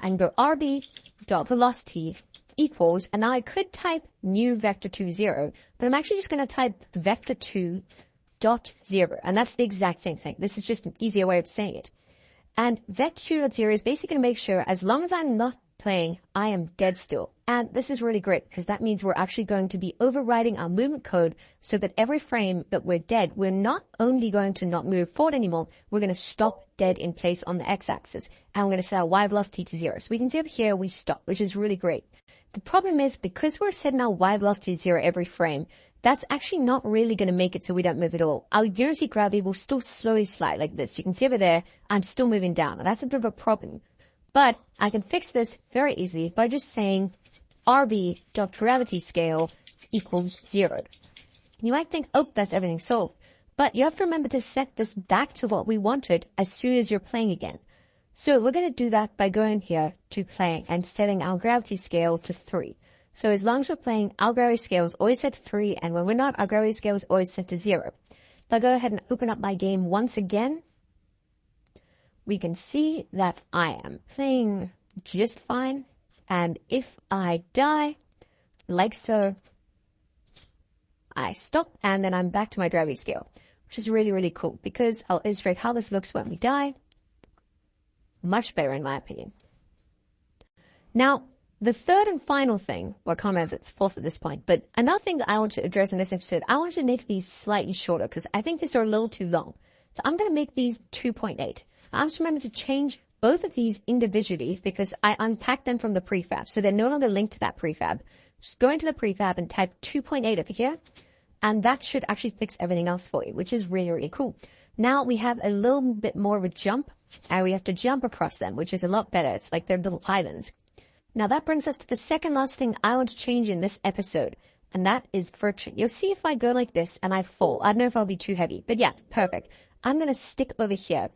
And go rb.velocity equals, and now I could type new vector2 0, but I'm actually just going to type vector2 dot 0, and that's the exact same thing. This is just an easier way of saying it. And vector2.0 is basically going to make sure as long as I'm not playing, I am dead still. And this is really great because that means we're actually going to be overriding our movement code so that every frame that we're dead, we're not only going to not move forward anymore, we're going to stop dead in place on the x-axis. And we're going to set our y velocity to 0. So we can see over here we stop, which is really great. The problem is because we're setting our y velocity to 0 every frame, that's actually not really going to make it so we don't move at all. Our unity gravity will still slowly slide like this. You can see over there, I'm still moving down. Now, that's a bit of a problem. But I can fix this very easily by just saying rb.gravity scale equals 0. You might think, oh, that's everything solved. But you have to remember to set this back to what we wanted as soon as you're playing again. So we're going to do that by going here to playing and setting our gravity scale to 3. So as long as we're playing, our gravity scale is always set to 3, and when we're not, our gravity scale is always set to 0. If I go ahead and open up my game once again, we can see that I am playing just fine. And if I die, like so, I stop, and then I'm back to my gravity scale, which is really, really cool, because I'll illustrate how this looks when we die. Much better, in my opinion. Now, the third and final thing, well, I can't remember if it's fourth at this point, but another thing that I want to address in this episode, I want to make these slightly shorter because I think these are a little too long. So I'm going to make these 2.8. I'm just remembering to change both of these individually because I unpacked them from the prefab, so they're no longer linked to that prefab. Just go into the prefab and type 2.8 over here, and that should actually fix everything else for you, which is really, really cool. Now we have a little bit more of a jump, and we have to jump across them, which is a lot better. It's like they're little islands. Now that brings us to the second last thing I want to change in this episode, and that is friction. You'll see if I go like this and I fall. I don't know if I'll be too heavy, but yeah, perfect. I'm going to stick over here.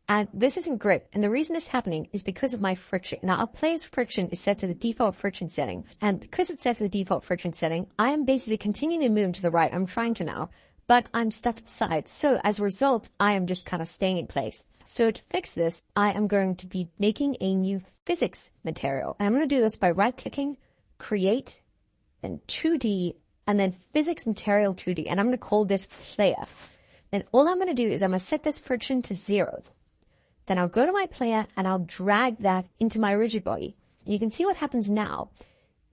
And this isn't great. And the reason this is happening is because of my friction. Now, our player's friction is set to the default friction setting. And because it's set to the default friction setting, I am basically continuing to move to the right. I'm trying to now, but I'm stuck to the side. So as a result, I am just kind of staying in place. So to fix this, I am going to be making a new physics material. And I'm going to do this by right-clicking, create, then 2D, and then physics material 2D. And I'm going to call this player. Then all I'm going to do is I'm going to set this friction to 0. Then I'll go to my player and I'll drag that into my rigid body. And you can see what happens now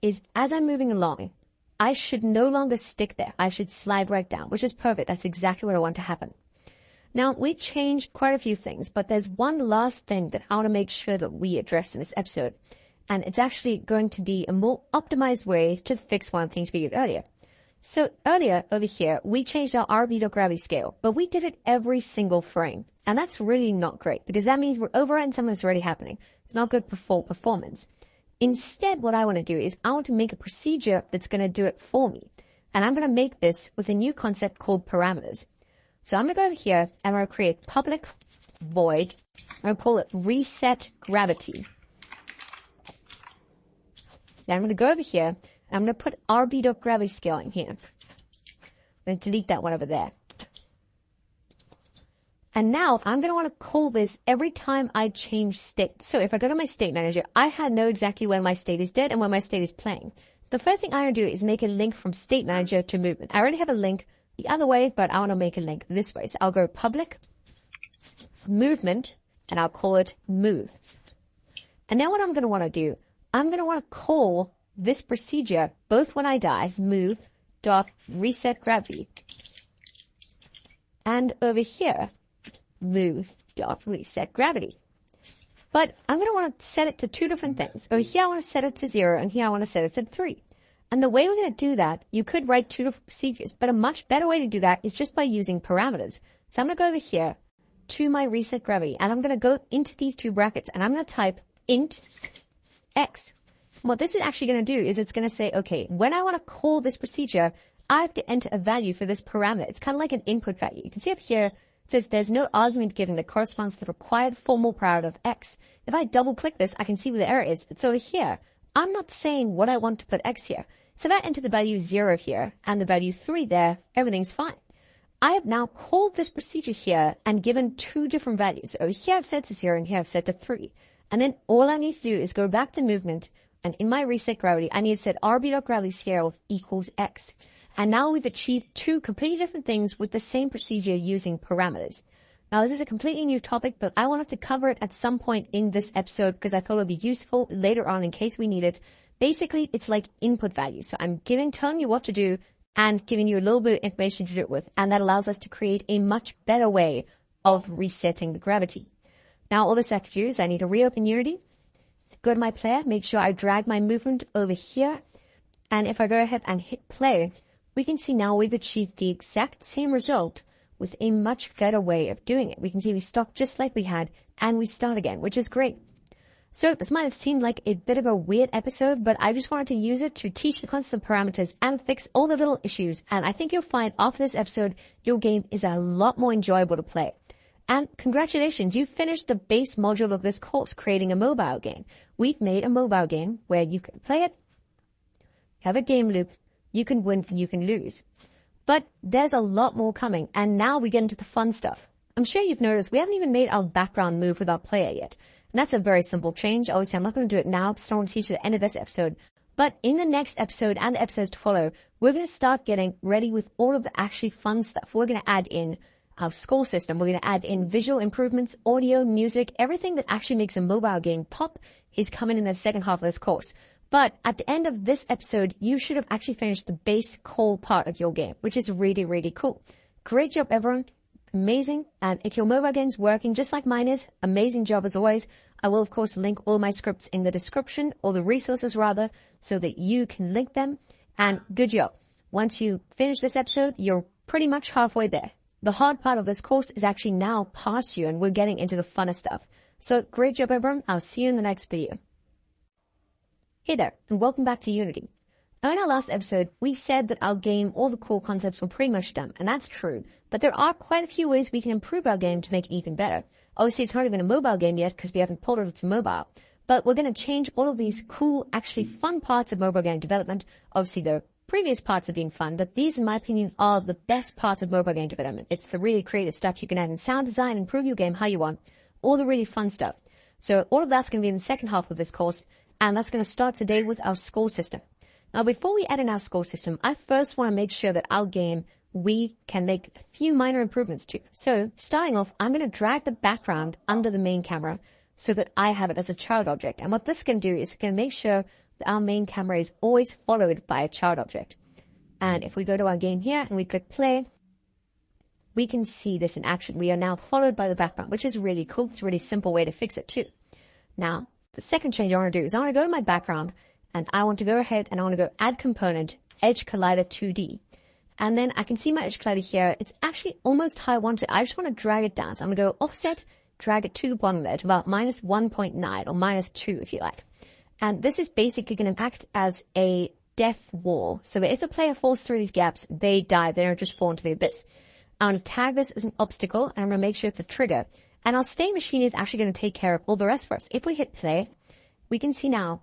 is as I'm moving along, I should no longer stick there. I should slide right down, which is perfect. That's exactly what I want to happen. Now, we changed quite a few things, but there's one last thing that I want to make sure that we address in this episode. And it's actually going to be a more optimized way to fix one of the things we did earlier. So earlier over here, we changed our RB.gravity scale, but we did it every single frame. And that's really not great because that means we're overriding something that's already happening. It's not good for performance. Instead, what I want to do is I want to make a procedure that's going to do it for me. And I'm going to make this with a new concept called parameters. So I'm going to go over here and I'm going to create public void. I'm going to call it reset gravity. Then I'm going to go over here and I'm going to put RB.gravity scale in here. I'm going to delete that one over there. And now I'm going to want to call this every time I change state. So if I go to my state manager, I know exactly when my state is dead and when my state is playing. The first thing I want to do is make a link from state manager to movement. I already have a link the other way, but I want to make a link this way. So I'll go public movement and I'll call it move. And now what I'm going to want to do, I'm going to want to call this procedure both when I die, move dot reset gravity, and over here, move dot reset gravity. But I'm going to want to set it to two different things. Over here I want to set it to 0 and here I want to set it to 3. And the way we're going to do that, you could write two different procedures, but a much better way to do that is just by using parameters. So I'm going to go over here to my reset gravity and I'm going to go into these two brackets and I'm going to type int x. What this is actually going to do is it's going to say, okay, when I want to call this procedure, I have to enter a value for this parameter. It's kind of like an input value. You can see up here, it says there's no argument given that corresponds to the required formal parameter of x. If I double click this, I can see where the error is. It's over here. I'm not saying what I want to put x here. So if I enter the value 0 here and the value 3 there, everything's fine. I have now called this procedure here and given two different values. Over here I've set to 0 and here I've set to 3. And then all I need to do is go back to movement and in my reset gravity, I need to set RB.gravity scale equals x. And now we've achieved two completely different things with the same procedure using parameters. Now this is a completely new topic, but I wanted to cover it at some point in this episode because I thought it would be useful later on in case we need it. Basically, it's like input value. So I'm telling you what to do and giving you a little bit of information to do it with. And that allows us to create a much better way of resetting the gravity. Now all this I have to do is I need to reopen Unity, go to my player, make sure I drag my movement over here. And if I go ahead and hit play, we can see now we've achieved the exact same result with a much better way of doing it. We can see we stop just like we had and we start again, which is great. So this might have seemed like a bit of a weird episode, but I just wanted to use it to teach the concept of parameters and fix all the little issues. And I think you'll find after this episode, your game is a lot more enjoyable to play. And congratulations, you've finished the base module of this course, creating a mobile game. We've made a mobile game where you can play it, have a game loop, you can win and you can lose. But there's a lot more coming, and now we get into the fun stuff. I'm sure you've noticed we haven't even made our background move with our player yet. And that's a very simple change. Obviously, I'm not going to do it now, because I want to teach you at the end of this episode. But in the next episode and the episodes to follow, we're going to start getting ready with all of the actually fun stuff. We're going to add in our score system. We're going to add in visual improvements, audio, music, everything that actually makes a mobile game pop is coming in the second half of this course. But at the end of this episode, you should have actually finished the base core part of your game, which is really, really cool. Great job, everyone. Amazing. And if your mobile game's working just like mine is, amazing job as always. I will, of course, link all my scripts in the description, or the resources rather, so that you can link them. And good job. Once you finish this episode, you're pretty much halfway there. The hard part of this course is actually now past you, and we're getting into the funner stuff. So great job, everyone. I'll see you in the next video. Hey there, and welcome back to Unity. Now in our last episode, we said that our game, all the core concepts were pretty much done, and that's true. But there are quite a few ways we can improve our game to make it even better. Obviously, it's not even a mobile game yet because we haven't ported it to mobile. But we're going to change all of these cool, actually fun parts of mobile game development. Obviously, the previous parts have been fun, but these, in my opinion, are the best parts of mobile game development. It's the really creative stuff you can add in sound design, improve your game how you want, all the really fun stuff. So all of that's going to be in the second half of this course. And that's going to start today with our score system. Now, before we add in our score system, I first want to make sure that our game, we can make a few minor improvements to. So starting off, I'm going to drag the background under the main camera so that I have it as a child object. And what this can do is it can make sure that our main camera is always followed by a child object. And if we go to our game here and we click play, we can see this in action. We are now followed by the background, which is really cool. It's a really simple way to fix it too. Now, the second change I want to do is I want to go to my background and I want to go ahead and I want to go add component, edge collider 2D. And then I can see my edge collider here. It's actually almost how I want it. I just want to drag it down. So I'm going to go offset, drag it to the bottom there to about minus 1.9 or minus 2 if you like. And this is basically going to act as a death wall. So that if the player falls through these gaps, they die. They don't just fall into the abyss. I'm going to tag this as an obstacle, and I'm going to make sure it's a trigger. And our state machine is actually going to take care of all the rest for us. If we hit play, we can see now,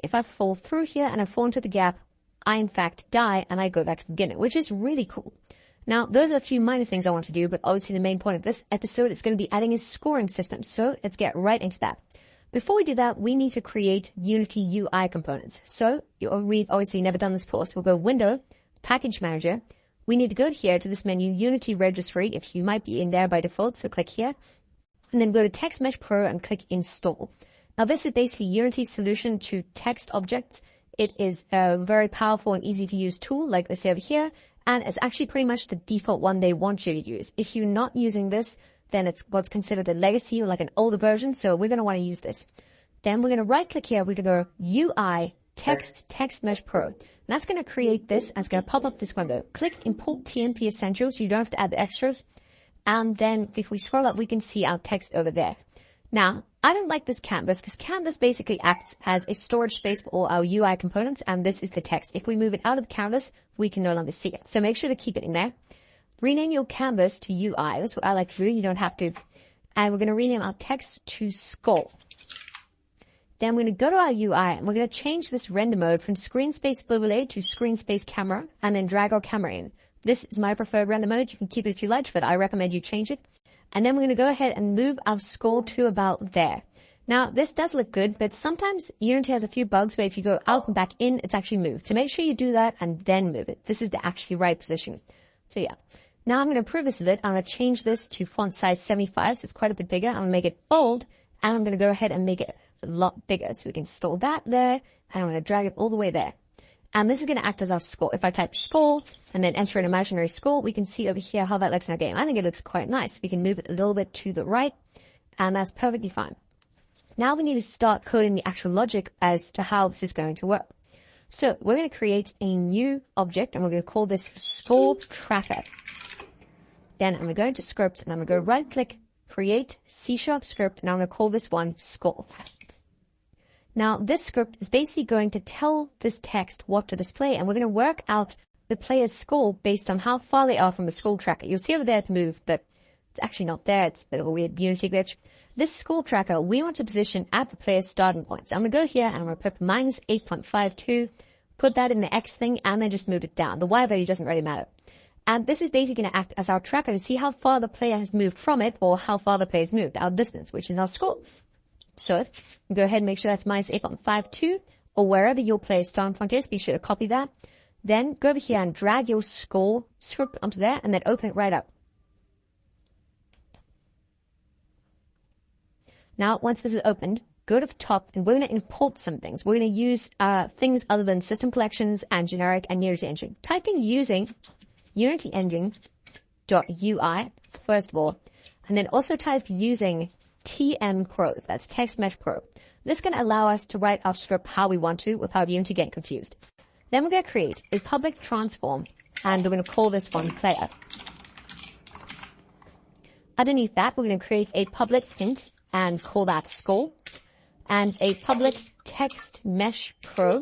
if I fall through here and I fall into the gap, I in fact die and I go back to the beginning, which is really cool. Now, those are a few minor things I want to do, but obviously the main point of this episode is going to be adding a scoring system. So let's get right into that. Before we do that, we need to create Unity UI components. So we've obviously never done this before. So we'll go Window, Package Manager. We need to go here to this menu, Unity Registry, if you might be in there by default. So click here and then go to Text Mesh Pro and click Install. Now, this is basically Unity's solution to text objects. It is a very powerful and easy to use tool like they say over here. And it's actually pretty much the default one they want you to use. If you're not using this, then it's what's considered a legacy or like an older version. So we're going to want to use this. Then we're going to right click here. We're going to go UI Text Mesh Pro. And that's going to create this and it's going to pop up this window. Click Import TMP Essentials. So you don't have to add the extras. And then if we scroll up, we can see our text over there. Now, I don't like this canvas. This canvas basically acts as a storage space for all our UI components. And this is the text. If we move it out of the canvas, we can no longer see it. So make sure to keep it in there. Rename your canvas to UI. That's what I like to do. You don't have to. And we're going to rename our text to skull. Then we're going to go to our UI and we're going to change this render mode from screen space overlay to screen space camera and then drag our camera in. This is my preferred render mode. You can keep it if you like, but I recommend you change it. And then we're going to go ahead and move our skull to about there. Now, this does look good, but sometimes Unity has a few bugs where if you go out and back in, it's actually moved. So make sure you do that and then move it. This is the actually right position. So yeah. Now I'm going to improve this a bit. I'm going to change this to font size 75, so it's quite a bit bigger. I'm going to make it bold, and I'm going to go ahead and make it a lot bigger. So we can install that there, and I'm going to drag it all the way there. And this is going to act as our skull. If I type skull and then enter an imaginary skull, we can see over here how that looks in our game. I think it looks quite nice. We can move it a little bit to the right, and that's perfectly fine. Now we need to start coding the actual logic as to how this is going to work. So we're going to create a new object, and we're going to call this skull tracker. Then I'm going to go into scripts, and I'm going to go right click, create C# script, and I'm going to call this one skull. Now, this script is basically going to tell this text what to display, and we're going to work out the player's skull based on how far they are from the skull tracker. You'll see over there it's moved, but it's actually not there. It's a bit of a weird Unity glitch. This skull tracker, we want to position at the player's starting point. So I'm going to go here, and I'm going to put minus 8.52, put that in the X thing, and then just move it down. The Y value doesn't really matter. And this is basically going to act as our tracker to see how far the player has moved from it or how far the player has moved, our distance, which is our skull. So go ahead and make sure that's minus 8.52 or wherever your player's starting point is. Be sure to copy that. Then go over here and drag your skull script onto there and then open it right up. Now, once this is opened, go to the top and we're going to import some things. We're going to use things other than system collections and generic and Unity engine. Typing using Unity engine.ui first of all, and then also type using TM Pro, that's Text Mesh Pro. This can allow us to write our script how we want to without Unity getting confused. Then we're going to create a public transform, and we're going to call this one player. Underneath that, we're going to create a public int and call that skull, and a public text mesh pro.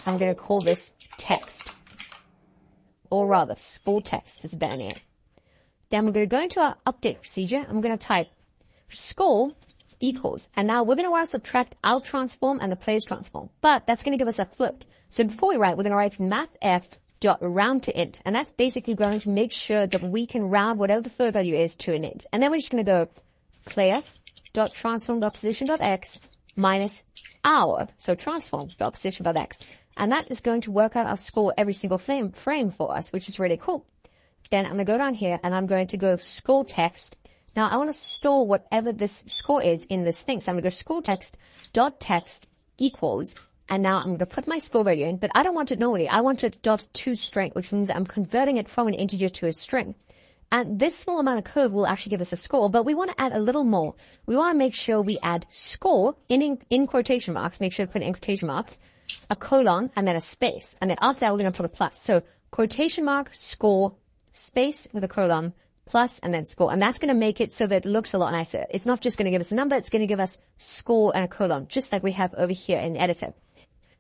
I'm going to call this text, or rather, full text is a better name. Then we're going to go into our update procedure. I'm going to type skull equals, and now we're going to want to subtract our transform and the player's transform, but that's going to give us a float. So before we write, we're going to write mathf.round to int, and that's basically going to make sure that we can round whatever the float value is to an int. And then we're just going to go player.transform.position.x minus our, so transform.position.x. And that is going to work out our score every single frame for us, which is really cool. Then I'm going to go down here and I'm going to go score text. Now I want to store whatever this score is in this thing. So I'm going to go score text.text equals, and now I'm going to put my score value in, but I don't want it normally. I want it .toString, which means I'm converting it from an integer to a string. And this small amount of code will actually give us a score, but we want to add a little more. We want to make sure we add score in quotation marks, make sure to put it in quotation marks, a colon, and then a space. And then after that, we're going to put a plus. So quotation mark, score, space with a colon, plus, and then score. And that's going to make it so that it looks a lot nicer. It's not just going to give us a number, it's going to give us score and a colon, just like we have over here in the editor.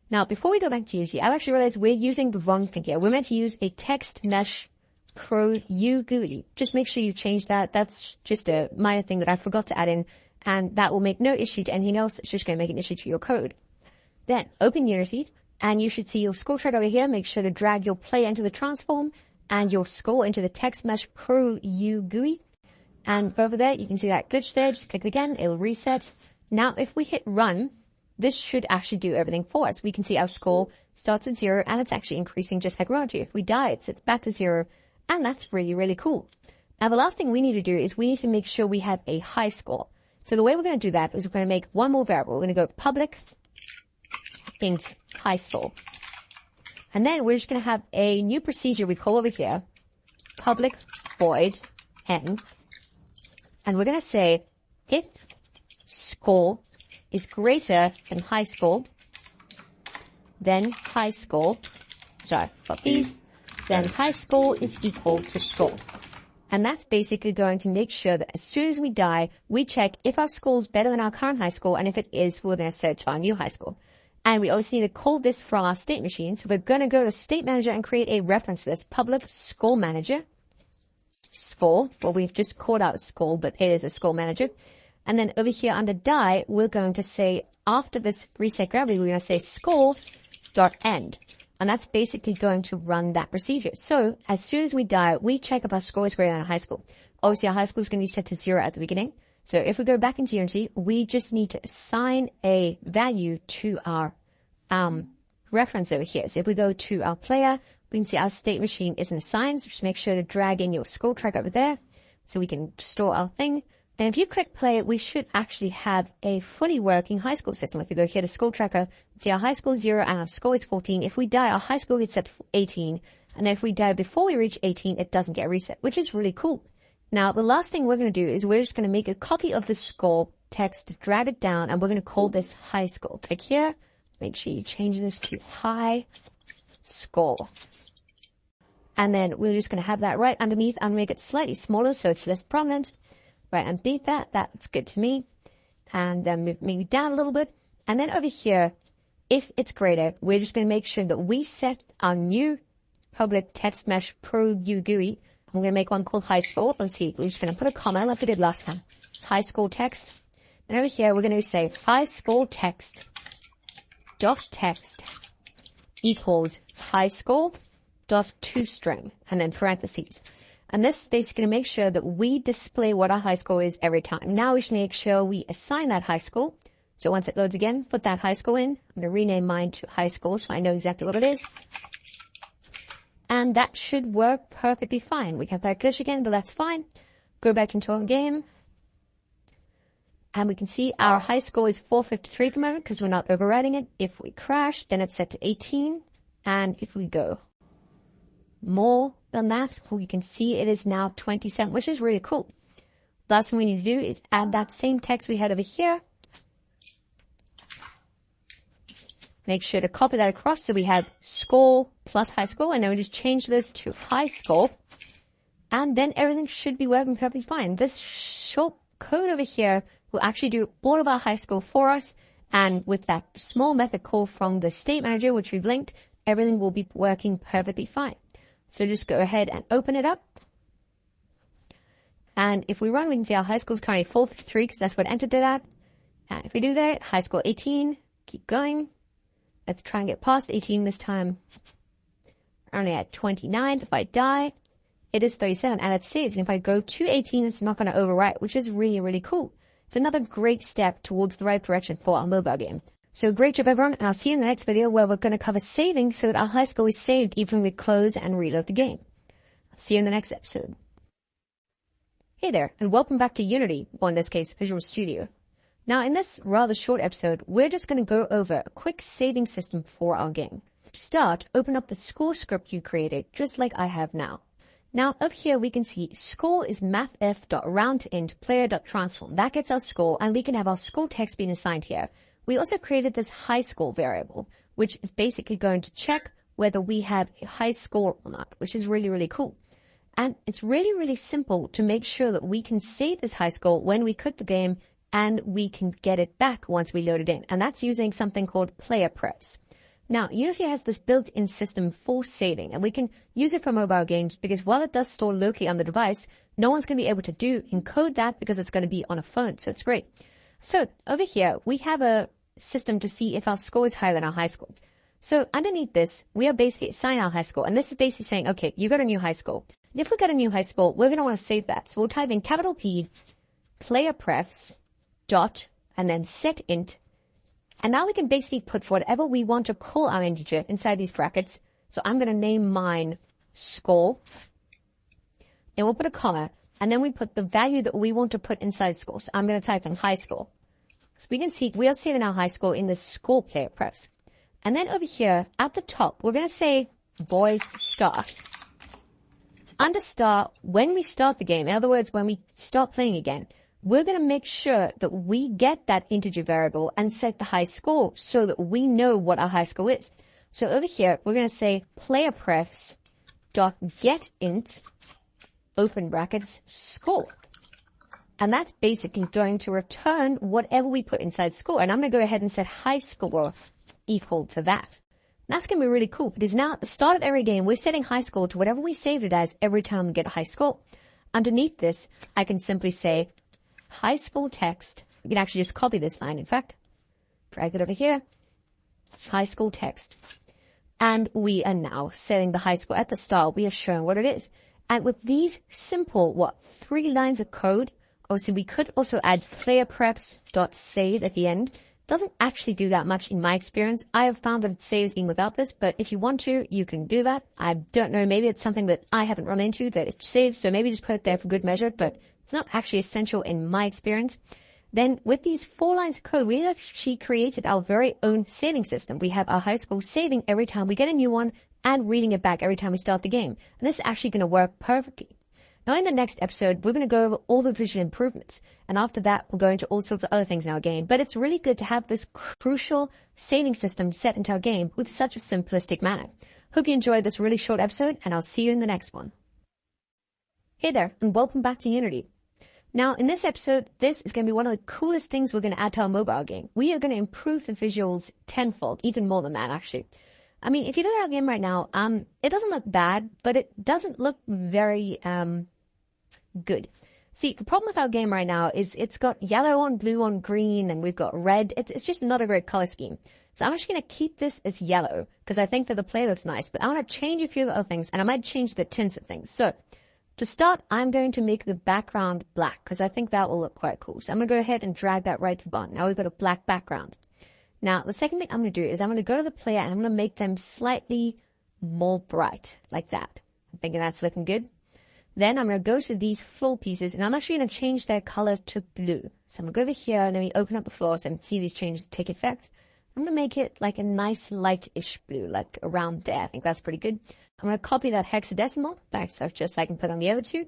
Now, before we go back to Unity, I actually realized we're using the wrong thing here. We're meant to use a text mesh pro U GUI. Just make sure you change that. That's just a minor thing that I forgot to add in, and that will make no issue to anything else. It's just going to make an issue to your code. Then open Unity, and you should see your score track over here. Make sure to drag your player into the transform and your score into the text mesh pro U GUI. And over there, you can see that glitch there. Just click it again. It'll reset. Now, if we hit run, this should actually do everything for us. We can see our score starts at 0, and it's actually increasing just like Raji. If we die, it sits back to 0, and that's really, really cool. Now, the last thing we need to do is we need to make sure we have a high score. So the way we're going to do that is we're going to make one more variable. We're going to go public int high score. And then we're just going to have a new procedure we call over here, public void n. And we're going to say if score is greater than high score, then high score, then high score is equal to score. And that's basically going to make sure that as soon as we die, we check if our score is better than our current high score, and if it is, we're going to set it to our new high score. And we obviously need to call this from our state machine. So we're going to go to state manager and create a reference to this, public score manager. Score, well, we've just called out a score, but it is a score manager. And then over here under die, we're going to say, after this reset gravity, we're going to say score.end. And that's basically going to run that procedure. So as soon as we die, we check if our score is greater than our high score. Obviously, our high score is going to be set to 0 at the beginning. So if we go back into Unity, we just need to assign a value to our reference over here. So if we go to our player, we can see our state machine isn't assigned. So just make sure to drag in your score track over there so we can store our thing. And if you click play, we should actually have a fully working high score system. If you go here to score tracker, see our high score is 0 and our score is 14. If we die, our high score gets set to 18. And then if we die before we reach 18, it doesn't get reset, which is really cool. Now, the last thing we're going to do is we're just going to make a copy of the score text, drag it down, and we're going to call this high score. Click here. Make sure you change this to high score. And then we're just going to have that right underneath and make it slightly smaller so it's less prominent. Right underneath that, that's good to me. And then move maybe down a little bit. And then over here, if it's greater, we're just going to make sure that we set our new public text mesh pro U GUI. I'm going to make one called high score. Let's see. We're just going to put a comma like we did last time. High score text. And over here, we're going to say high score text dot text equals high score dot toString and then parentheses. And this is basically going to make sure that we display what our high score is every time. Now we should make sure we assign that high score. So once it loads again, put that high score in. I'm going to rename mine to high score so I know exactly what it is. And that should work perfectly fine. We have that glitch again, but that's fine. Go back into our game. And we can see our high score is 453 at the moment because we're not overriding it. If we crash, then it's set to 18. And if we go more than that, you can see it is now 27, which is really cool. Last thing we need to do is add that same text we had over here. Make sure to copy that across so we have score plus high score, and then we just change this to high score. And then everything should be working perfectly fine. This short code over here will actually do all of our high score for us. And with that small method call from the state manager, which we've linked, everything will be working perfectly fine. So just go ahead and open it up. And if we run, we can see our high score is currently 453 because that's what entered it at. And if we do that, high score 18, keep going. Let's try and get past 18 this time. We're only at 29. If I die, it is 37 and it's saved. And if I go to 18, it's not going to overwrite, which is really, really cool. It's another great step towards the right direction for our mobile game. So great job everyone, and I'll see you in the next video where we're going to cover saving so that our high score is saved even when we close and reload the game. I'll see you in the next episode. Hey there, and welcome back to Unity, or in this case, Visual Studio. Now in this rather short episode, we're just going to go over a quick saving system for our game. To start, open up the score script you created, just like I have now. Now up here we can see score is mathf.roundInt player.transform. That gets our score, and we can have our score text being assigned here. We also created this high score variable. which is basically going to check whether we have a high score or not, which is really, really cool. And it's really, really simple to make sure that we can save this high score when we quit the game and we can get it back once we load it in. And that's using something called player prefs. Now, Unity has this built-in system for saving, and we can use it for mobile games because while it does store locally on the device, no one's going to be able to encode that because it's going to be on a phone. So it's great. So over here, we have a system to see if our score is higher than our high score. So underneath this, we are basically assigning our high score. And this is basically saying, okay, you got a new high score. And if we got a new high score, we're going to want to save that. So we'll type in capital P, player prefs, dot, and then set int. And now we can basically put whatever we want to call our integer inside these brackets. So I'm going to name mine score. Then we'll put a comma. And then we put the value that we want to put inside score. So I'm going to type in high score. So we can see we are saving our high score in the score player prefs. And then over here at the top, we're going to say void start. Under star, when we start the game, in other words, when we start playing again, we're going to make sure that we get that integer variable and set the high score so that we know what our high score is. So over here, we're going to say player prefs dot get int, open brackets, score. And that's basically going to return whatever we put inside score. And I'm going to go ahead and set high score equal to that. That's going to be really cool because now at the start of every game, we're setting high score to whatever we saved it as every time we get a high score. Underneath this, I can simply say high score text. You can actually just copy this line, in fact. Drag it over here. High score text. And we are now setting the high score at the start. We are showing what it is. And with these simple, 3 lines of code, obviously we could also add player prefs.save at the end. Doesn't actually do that much in my experience. I have found that it saves even without this, but if you want to, you can do that. I don't know, maybe it's something that I haven't run into that it saves, so maybe just put it there for good measure, but it's not actually essential in my experience. Then with these 4 lines of code, we actually created our very own saving system. We have our high score saving every time we get a new one and reading it back every time we start the game. And this is actually going to work perfectly. Now in the next episode, we're going to go over all the visual improvements. And after that, we'll go into all sorts of other things in our game. But it's really good to have this crucial saving system set into our game with such a simplistic manner. Hope you enjoyed this really short episode, and I'll see you in the next one. Hey there, and welcome back to Unity. Now, in this episode, this is going to be one of the coolest things we're going to add to our mobile game. We are going to improve the visuals tenfold, even more than that, actually. I mean, if you look at our game right now, it doesn't look bad, but it doesn't look very, good. See, the problem with our game right now is it's got yellow on blue on green, and we've got red. It's just not a great color scheme. So I'm actually going to keep this as yellow because I think that the play looks nice, but I want to change a few of the other things, and I might change the tints of things. So to start, I'm going to make the background black because I think that will look quite cool. So I'm going to go ahead and drag that right to the bottom. Now we've got a black background. Now, the second thing I'm going to do is I'm going to go to the player and I'm going to make them slightly more bright, like that. I'm thinking that's looking good. Then I'm going to go to these floor pieces, and I'm actually going to change their color to blue. So I'm going to go over here, and let me open up the floor so I can see these changes take effect. I'm going to make it like a nice light-ish blue, like around there. I think that's pretty good. I'm going to copy that hexadecimal, so just so I can put on the other two.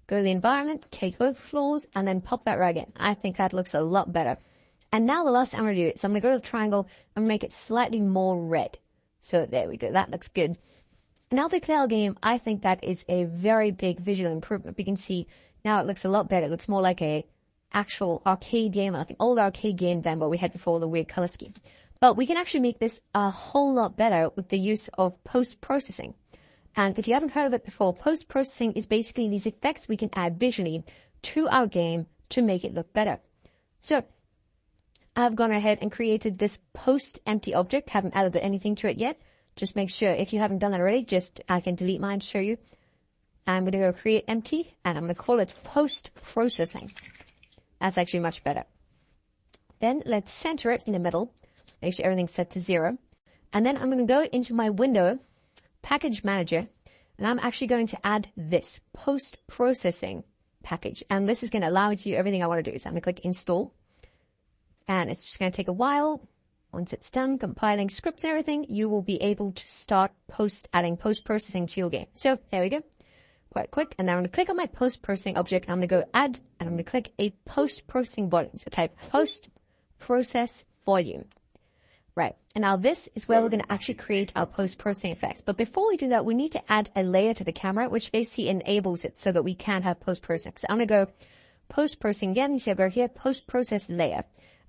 Go to the environment, take both floors, and then pop that right in. I think that looks a lot better. And now the last thing I'm going to do is I'm going to go to the triangle and make it slightly more red. So there we go. That looks good. Now the clear game, I think that is a very big visual improvement. We can see now it looks a lot better. It looks more like a actual arcade game, like an old arcade game than what we had before, the weird color scheme. But we can actually make this a whole lot better with the use of post-processing. And if you haven't heard of it before, post-processing is basically these effects we can add visually to our game to make it look better. So I've gone ahead and created this post-empty object. Haven't added anything to it yet. Just make sure, if you haven't done that already, I can delete mine to show you. I'm going to go create empty, and I'm going to call it post-processing. That's actually much better. Then let's center it in the middle. Make sure everything's set to 0. And then I'm going to go into my window, package manager, and I'm actually going to add this post-processing package. And this is going to allow me to do everything I want to do. So I'm going to click install. And it's just going to take a while. Once it's done compiling scripts and everything, you will be able to start adding post-processing to your game. So there we go. Quite quick. And now I'm going to click on my post-processing object. And I'm going to go add, and I'm going to click a post-processing volume. So type post-process volume. Right. And now this is where we're going to actually create our post-processing effects. But before we do that, we need to add a layer to the camera, which basically enables it so that we can have post-processing. So I'm going to go post-processing again. You see I go here, post-process layer.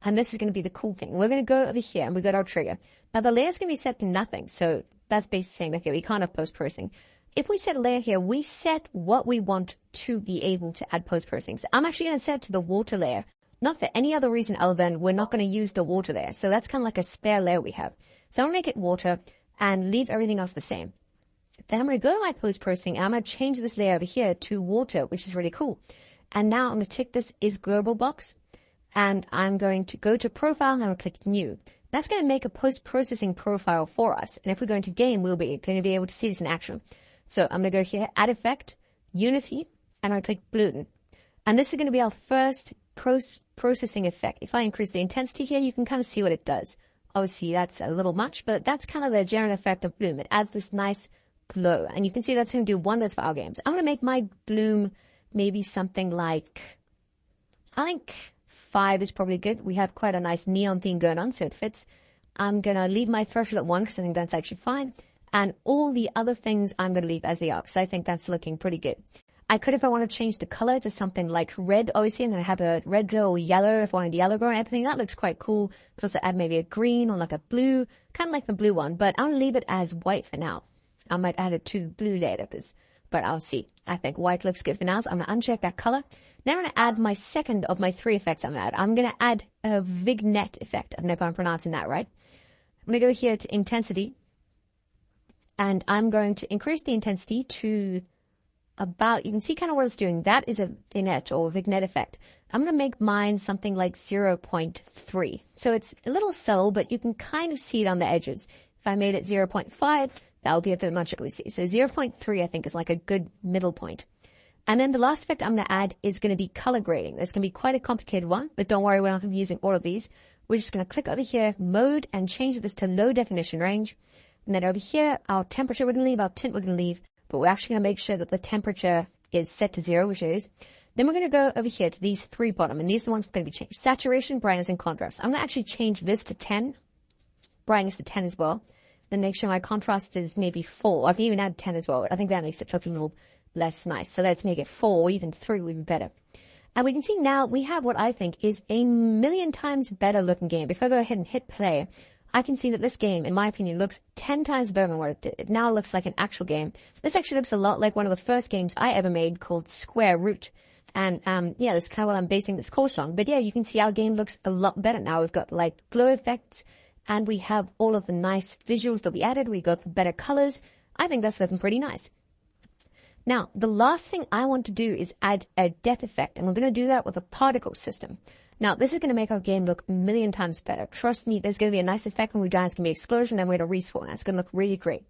And this is going to be the cool thing. We're going to go over here and we got our trigger. Now the layer is going to be set to nothing. So that's basically saying, okay, we can't have post-processing. If we set a layer here, we set what we want to be able to add post-processing. So I'm actually going to set it to the water layer. Not for any other reason other than we're not going to use the water layer. So that's kind of like a spare layer we have. So I'm going to make it water and leave everything else the same. Then I'm going to go to my post-processing and I'm going to change this layer over here to water, which is really cool. And now I'm going to tick this is global box and I'm going to go to profile and I'm going to click new. That's going to make a post-processing profile for us. And if we go into game, we'll be going to be able to see this in action. So I'm going to go here, add effect, unity, and I'll click balloon. And this is going to be our first processing effect. If I increase the intensity here, you can kind of see what it does. Obviously, that's a little much, but that's kind of the general effect of bloom. It adds this nice glow, and you can see that's going to do wonders for our games. I'm going to make my bloom maybe something like, I think 5 is probably good. We have quite a nice neon theme going on, so it fits. I'm going to leave my threshold at 1 because I think that's actually fine. And all the other things I'm going to leave as they are because I think that's looking pretty good. I could, if I want to change the color to something like red, obviously, and then I have a red or yellow if I wanted yellow growing everything. That looks quite cool. Could also add maybe a green or like a blue, kind of like the blue one, but I'm going to leave it as white for now. I might add it to blue later, but I'll see. I think white looks good for now, so I'm going to uncheck that color. Now I'm going to add my second of my 3 effects I'm going to add. I'm going to add a vignette effect. I don't know if I'm pronouncing that right. I'm going to go here to intensity, and I'm going to increase the intensity to about, you can see kind of what it's doing. That is a vignette or vignette effect. I'm going to make mine something like 0.3. So it's a little subtle, but you can kind of see it on the edges. If I made it 0.5, that would be a bit much, obviously. So 0.3, I think, is like a good middle point. And then the last effect I'm going to add is going to be color grading. This can be quite a complicated one, but don't worry, we're not going to be using all of these. We're just going to click over here, mode, and change this to low definition range. And then over here, our temperature we're going to leave, our tint we're going to leave. But we're actually going to make sure that the temperature is set to 0, which it is. Then we're going to go over here to these 3 bottom, and these are the ones going to be changed. Saturation, brightness, and contrast. I'm going to actually change this to 10, brightness to 10 as well. Then make sure my contrast is maybe 4. I can even add 10 as well. I think that makes it look a little less nice. So let's make it 4, or even 3 would be better. And we can see now we have what I think is a million times better looking game. If I go ahead and hit play, I can see that this game, in my opinion, looks 10 times better than what it did. It now looks like an actual game. This actually looks a lot like one of the first games I ever made called Square Root. And, yeah, that's kind of what I'm basing this course on. But yeah, you can see our game looks a lot better now. We've got like glow effects and we have all of the nice visuals that we added. We got the better colors. I think that's looking pretty nice. Now, the last thing I want to do is add a death effect. And we're going to do that with a particle system. Now, this is going to make our game look a million times better. Trust me, there's going to be a nice effect when we die. It's going to be an explosion, then we're going to respawn. It's going to look really great.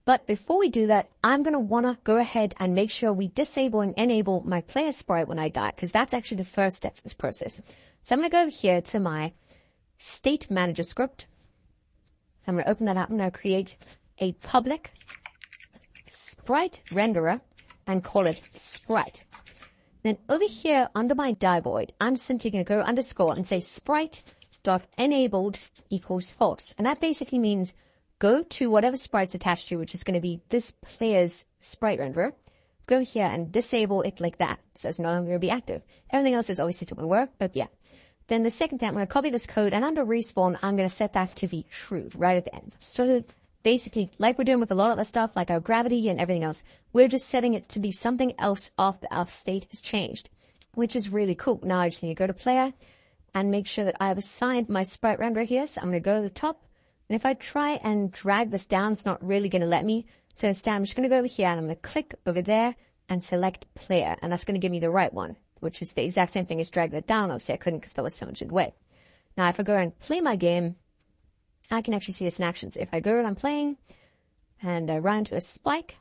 But before we do that, I'm going to want to go ahead and make sure we disable and enable my player sprite when I die, because that's actually the first step of this process. So I'm going to go over here to my state manager script. I'm going to open that up. I'm going to create a public sprite renderer and call it sprite. Then over here under my die void, I'm simply going to go underscore and say sprite.enabled equals false. And that basically means go to whatever sprite's attached to, which is going to be this player's sprite renderer. Go here and disable it like that. So it's no longer going to be active. Everything else is obviously to work, but yeah. Then the second thing, I'm going to copy this code and under respawn, I'm going to set that to be true right at the end. So basically, like we're doing with a lot of the stuff, like our gravity and everything else, we're just setting it to be something else after our state has changed, which is really cool. Now I just need to go to player and make sure that I have assigned my sprite renderer here. So I'm going to go to the top. And if I try and drag this down, it's not really going to let me. So instead, I'm just going to go over here and I'm going to click over there and select player. And that's going to give me the right one, which is the exact same thing as drag that down. Obviously, I couldn't because that was so much in the way. Now, if I go and play my game, I can actually see this in action. So if I go and I'm playing and I run into a spike,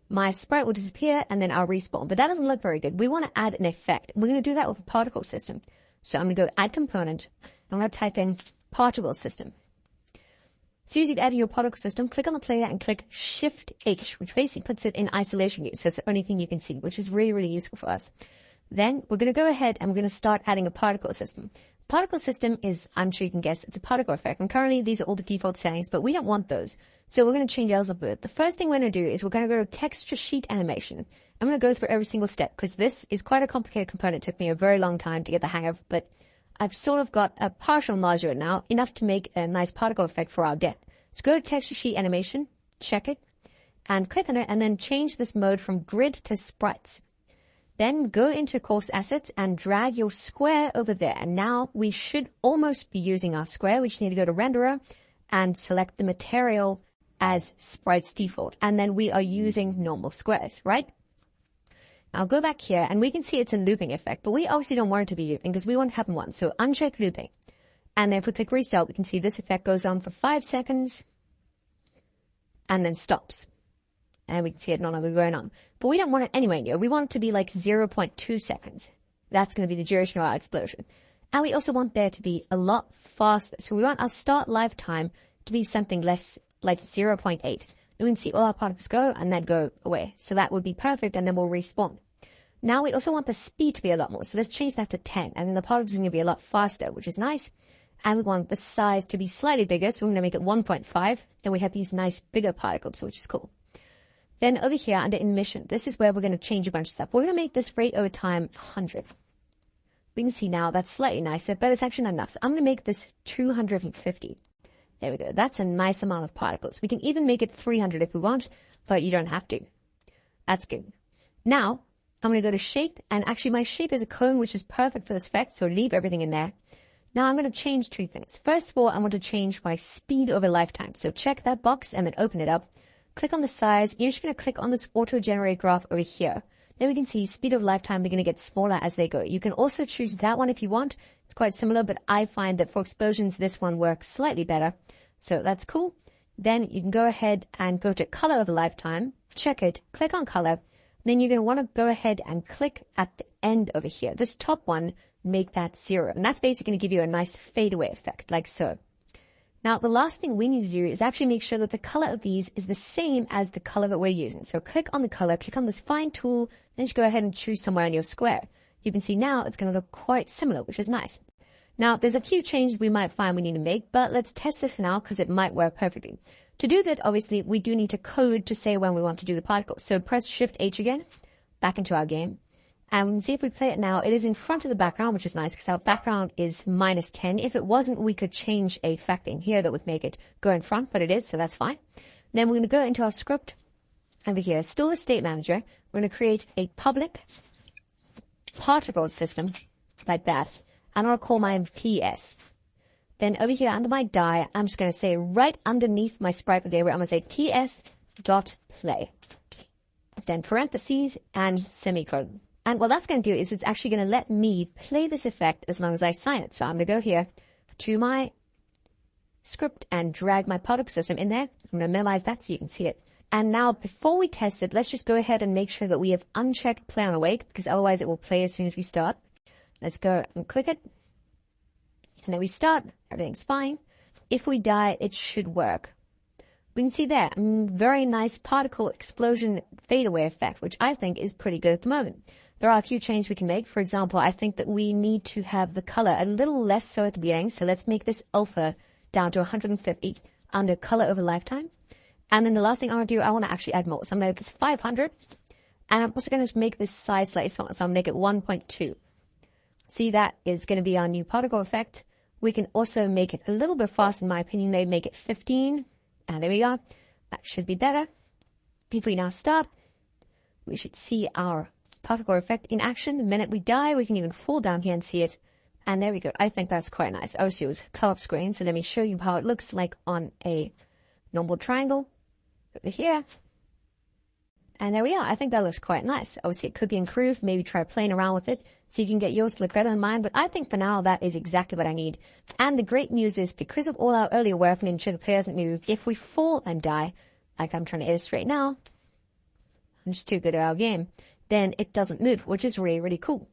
my sprite will disappear and then I'll respawn. But that doesn't look very good. We want to add an effect. We're going to do that with a particle system. So I'm going to go add component. I'm going to type in particle system. So as you add your particle system, click on the player and click Shift H, which basically puts it in isolation view. So it's the only thing you can see, which is really, really useful for us. Then we're going to go ahead and we're going to start adding a particle system. Particle system is, I'm sure you can guess, it's a particle effect. And currently these are all the default settings, but we don't want those. So we're going to change ours a bit. The first thing we're going to do is we're going to go to texture sheet animation. I'm going to go through every single step because this is quite a complicated component. It took me a very long time to get the hang of, but I've sort of got a partial knowledge of it now, enough to make a nice particle effect for our depth. So go to texture sheet animation, check it, and click on it, and then change this mode from grid to sprites. Then go into coarse assets and drag your square over there. And now we should almost be using our square. We just need to go to renderer and select the material as sprites default. And then we are using normal squares, right? I'll go back here and we can see it's a looping effect, but we obviously don't want it to be looping because we want to have one. So uncheck looping. And then if we click restart, we can see this effect goes on for 5 seconds and then stops. And we can see it no longer going on. But we don't want it anywhere near. We want it to be like 0.2 seconds. That's going to be the duration of our explosion. And we also want there to be a lot faster. So we want our start lifetime to be something less like 0.8. And we can see all our particles go and then go away. So that would be perfect, and then we'll respawn. Now we also want the speed to be a lot more. So let's change that to 10. And then the particles are going to be a lot faster, which is nice. And we want the size to be slightly bigger. So we're going to make it 1.5. Then we have these nice bigger particles, which is cool. Then over here under emission, this is where we're going to change a bunch of stuff. We're going to make this rate over time 100. We can see now that's slightly nicer, but it's actually not enough. So I'm going to make this 250. There we go. That's a nice amount of particles. We can even make it 300 if we want, but you don't have to. That's good. Now, I'm going to go to shape, and actually my shape is a cone, which is perfect for this effect, so leave everything in there. Now I'm going to change 2 things. First of all, I want to change my speed over lifetime. So check that box and then open it up. Click on the size. You're just going to click on this auto-generate graph over here. Then we can see speed of lifetime, they're going to get smaller as they go. You can also choose that one if you want. It's quite similar, but I find that for explosions, this one works slightly better. So that's cool. Then you can go ahead and go to color of lifetime, check it, click on color. Then you're going to want to go ahead and click at the end over here. This top one, make that 0. And that's basically going to give you a nice fadeaway effect, like so. Now, the last thing we need to do is actually make sure that the color of these is the same as the color that we're using. So click on the color, click on this fine tool, then just go ahead and choose somewhere on your square. You can see now it's going to look quite similar, which is nice. Now, there's a few changes we might find we need to make, but let's test this for now because it might work perfectly. To do that, obviously, we do need to code to say when we want to do the particle. So press Shift-H again, back into our game. And we can see if we play it now, it is in front of the background, which is nice because our background is -10. If it wasn't, we could change a fact in here that would make it go in front, but it is, so that's fine. Then we're going to go into our script over here, still the state manager. We're going to create a public particle system like that. And I'll call mine PS. Then over here under my die, I'm just going to say right underneath my sprite layer, I'm going to say PS.play. Then parentheses and semicolon. And what that's going to do is it's actually going to let me play this effect as long as I sign it. So I'm going to go here to my script and drag my particle system in there. I'm going to minimize that so you can see it. And now before we test it, let's just go ahead and make sure that we have unchecked play on awake because otherwise it will play as soon as we start. Let's go and click it. And then we start. Everything's fine. If we die, it should work. We can see there, very nice particle explosion fadeaway effect, which I think is pretty good at the moment. There are a few changes we can make. For example, I think that we need to have the color a little less so at the beginning. So let's make this alpha down to 150 under color over lifetime. And then the last thing I want to do, I want to actually add more. So I'm going to make this 500. And I'm also going to make this size slightly smaller. So I'm going to make it 1.2. See, that is going to be our new particle effect. We can also make it a little bit faster, in my opinion. They make it 15. And there we go. That should be better. If we now start, we should see our particle effect in action. The minute we die, we can even fall down here and see it. And there we go. I think that's quite nice. Obviously, it was a cut-off screen, so let me show you how it looks like on a normal triangle. Over here. And there we are. I think that looks quite nice. Obviously, it could be improved. Maybe try playing around with it, so you can get yours to look better than mine. But I think for now, that is exactly what I need. And the great news is, because of all our earlier work and ensure the player doesn't move, if we fall and die, like I'm trying to illustrate now, I'm just too good at our game, then it doesn't move, which is really, really cool.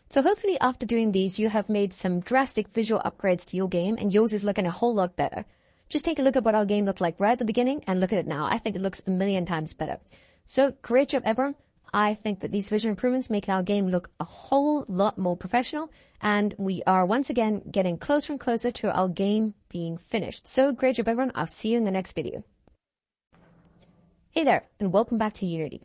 So hopefully after doing these, you have made some drastic visual upgrades to your game, and yours is looking a whole lot better. Just take a look at what our game looked like right at the beginning and look at it now. I think it looks a million times better. So great job, everyone. I think that these visual improvements make our game look a whole lot more professional, and we are once again getting closer and closer to our game being finished. So great job, everyone. I'll see you in the next video. Hey there, and welcome back to Unity.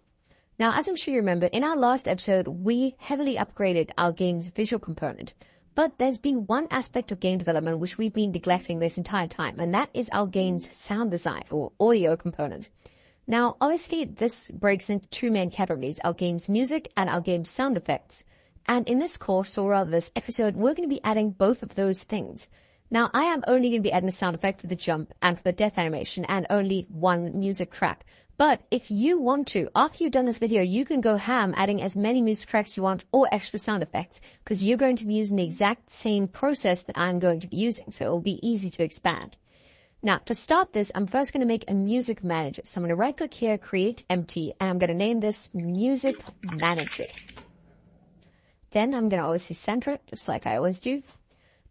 Now, as I'm sure you remember, in our last episode, we heavily upgraded our game's visual component. But there's been one aspect of game development which we've been neglecting this entire time, and that is our game's sound design or audio component. Now, obviously, this breaks into two main categories, our game's music and our game's sound effects. And in this course, or rather this episode, we're going to be adding both of those things. Now, I am only going to be adding a sound effect for the jump and for the death animation and only one music track. But if you want to, after you've done this video, you can go ham adding as many music tracks you want or extra sound effects because you're going to be using the exact same process that I'm going to be using. So it will be easy to expand. Now, to start this, I'm first going to make a music manager. So I'm going to right click here, create empty, and I'm going to name this music manager. Then I'm going to obviously center it just like I always do.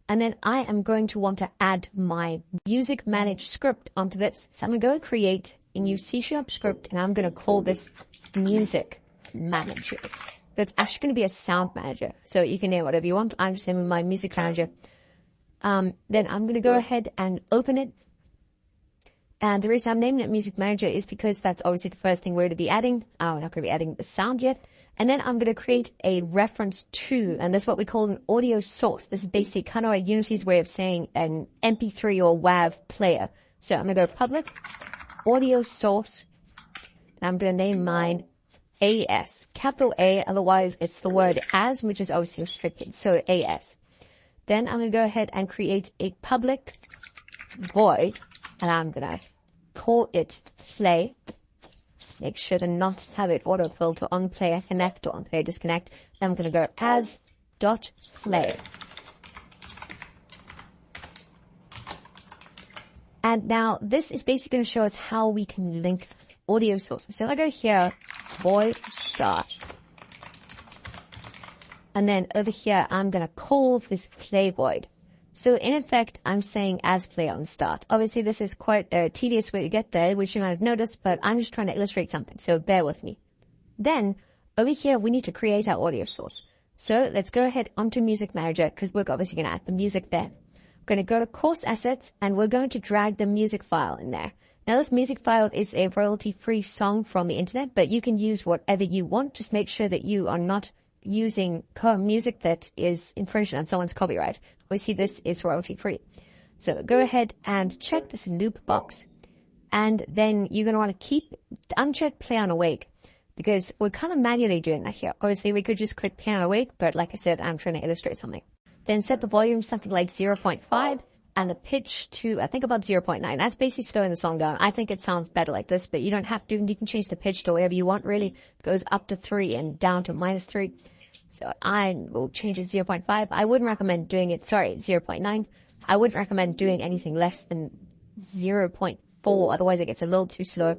And then I am going to want to add my music manage script onto this. So I'm going to go create a new C# script, and I'm going to call this music manager. That's actually going to be a sound manager. So you can name whatever you want. I'm just naming my music manager. Then I'm going to go ahead and open it. And the reason I'm naming it music manager is because that's obviously the first thing we're going to be adding. We're not going to be adding the sound yet. And then I'm going to create a reference to, and this is what we call an audio source. This is basically kind of like Unity's way of saying an MP3 or WAV player. So I'm going to go public audio source, and I'm going to name mine AS, capital A, otherwise it's the word as, which is obviously restricted, so AS. Then I'm going to go ahead and create a public void, and I'm going to call it play. Make sure to not have it autofill to on player connect or on player disconnect. Then I'm going to go as dot play. And now this is basically going to show us how we can link audio sources. So I go here, void start. And then over here, I'm going to call this play void. So in effect, I'm saying as play on start. Obviously, this is quite a tedious way to get there, which you might have noticed, but I'm just trying to illustrate something. So bear with me. Then over here, we need to create our audio source. So let's go ahead onto music manager because we're obviously going to add the music there. We're going to go to course assets and we're going to drag the music file in there. Now this music file is a royalty-free song from the internet, but you can use whatever you want. Just make sure that you are not using music that is infringing on someone's copyright. Obviously this is royalty-free. So go ahead and check this loop box. And then you're going to want to keep uncheck play on awake because we're kind of manually doing that here. Obviously we could just click play on awake, but like I said, I'm trying to illustrate something. Then set the volume something like 0.5 and the pitch to, I think about 0.9. That's basically slowing the song down. I think it sounds better like this, but you don't have to. You can change the pitch to whatever you want, really. It goes up to 3 and down to -3. So I will change it to 0.5. I wouldn't recommend doing it, 0.9. I wouldn't recommend doing anything less than 0.4, otherwise it gets a little too slow.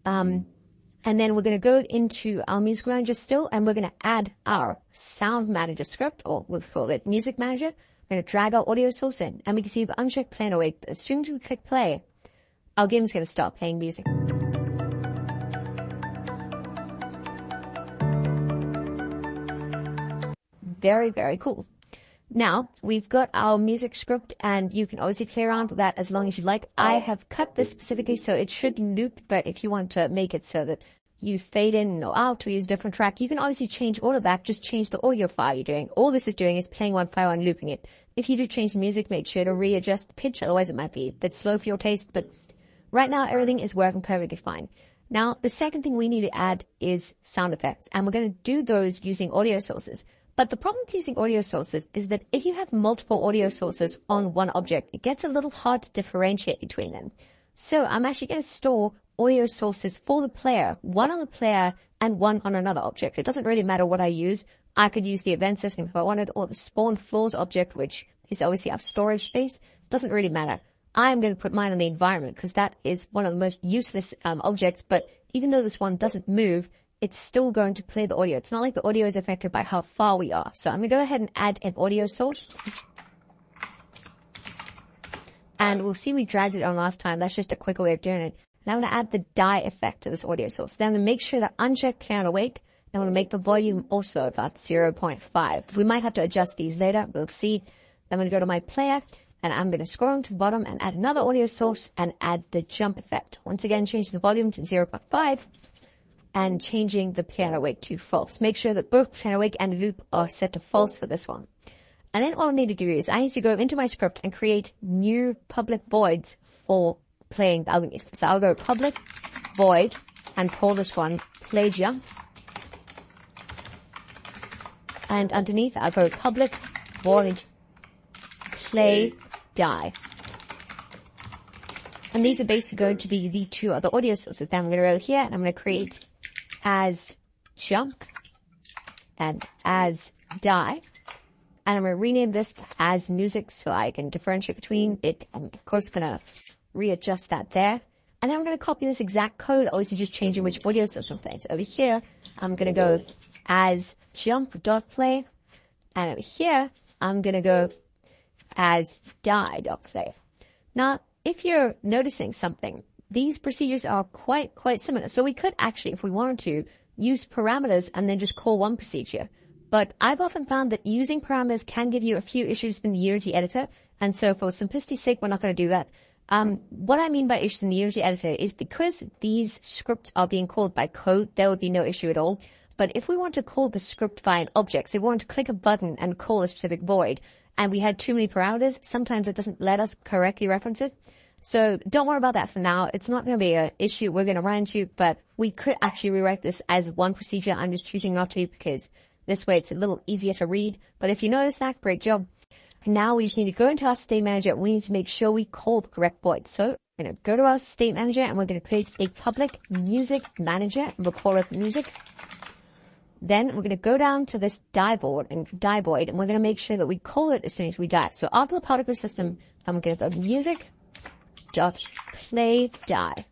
And then we're going to go into our music manager still, and we're going to add our sound manager script, or we'll call it music manager. We're going to drag our audio source in, and we can see if uncheck play and awake. As soon as we click play, our game is going to start playing music. Very, very cool. Now, we've got our music script, and you can obviously play around with that as long as you like. I have cut this specifically so it should loop, but if you want to make it so that you fade in or out or use a different track, you can obviously change all of that. Just change the audio file you're doing. All this is doing is playing one file and looping it. If you do change the music, make sure to readjust the pitch, otherwise it might be a bit slow for your taste, but right now everything is working perfectly fine. Now, the second thing we need to add is sound effects, and we're going to do those using audio sources. But the problem with using audio sources is that if you have multiple audio sources on one object, it gets a little hard to differentiate between them. So I'm actually going to store audio sources for the player, one on the player and one on another object. It doesn't really matter what I use. I could use the event system if I wanted, or the spawn floors object, which is obviously our storage space. Doesn't really matter. I'm going to put mine on the environment because that is one of the most useless objects. But even though this one doesn't move, it's still going to play the audio. It's not like the audio is affected by how far we are. So I'm going to go ahead and add an audio source. And we'll see we dragged it on last time. That's just a quicker way of doing it. Now I'm going to add the die effect to this audio source. Then I'm going to make sure that uncheck play on awake. I'm going to make the volume also about 0.5. We might have to adjust these later. We'll see. I'm going to go to my player, and I'm going to scroll to the bottom and add another audio source and add the jump effect. Once again, change the volume to 0.5 and changing the piano wake to false. Make sure that both piano wake and loop are set to false for this one. And then all I need to do is I need to go into my script and create new public voids for playing the album music. So I'll go public void and call this one play jump. And underneath I'll go public void play die. And these are basically going to be the two other audio sources. Then I'm going to go here and I'm going to create as jump and as die. And I'm going to rename this as music so I can differentiate between it. I'm of course going to readjust that there. And then I'm going to copy this exact code, obviously just changing which audio source I'm playing. So over here, I'm going to go as jump.play. And over here, I'm going to go as die.play. Now, if you're noticing something, these procedures are quite similar. So we could actually, if we wanted to, use parameters and then just call one procedure. But I've often found that using parameters can give you a few issues in the Unity editor. And so for simplicity's sake, we're not going to do that. What I mean by issues in the Unity editor is because these scripts are being called by code, there would be no issue at all. But if we want to call the script by an object, so we want to click a button and call a specific void, and we had too many parameters, sometimes it doesn't let us correctly reference it. So don't worry about that for now. It's not going to be an issue we're going to run into, but we could actually rewrite this as one procedure. I'm just choosing not to because this way it's a little easier to read. But if you notice that, great job. Now we just need to go into our state manager. We need to make sure we call the correct void. So we're going to go to our state manager and we're going to create a public music manager and we'll call it music. Then we're going to go down to this die void and we're going to make sure that we call it as soon as we die. So after the particle system, I'm going to go music dot play die.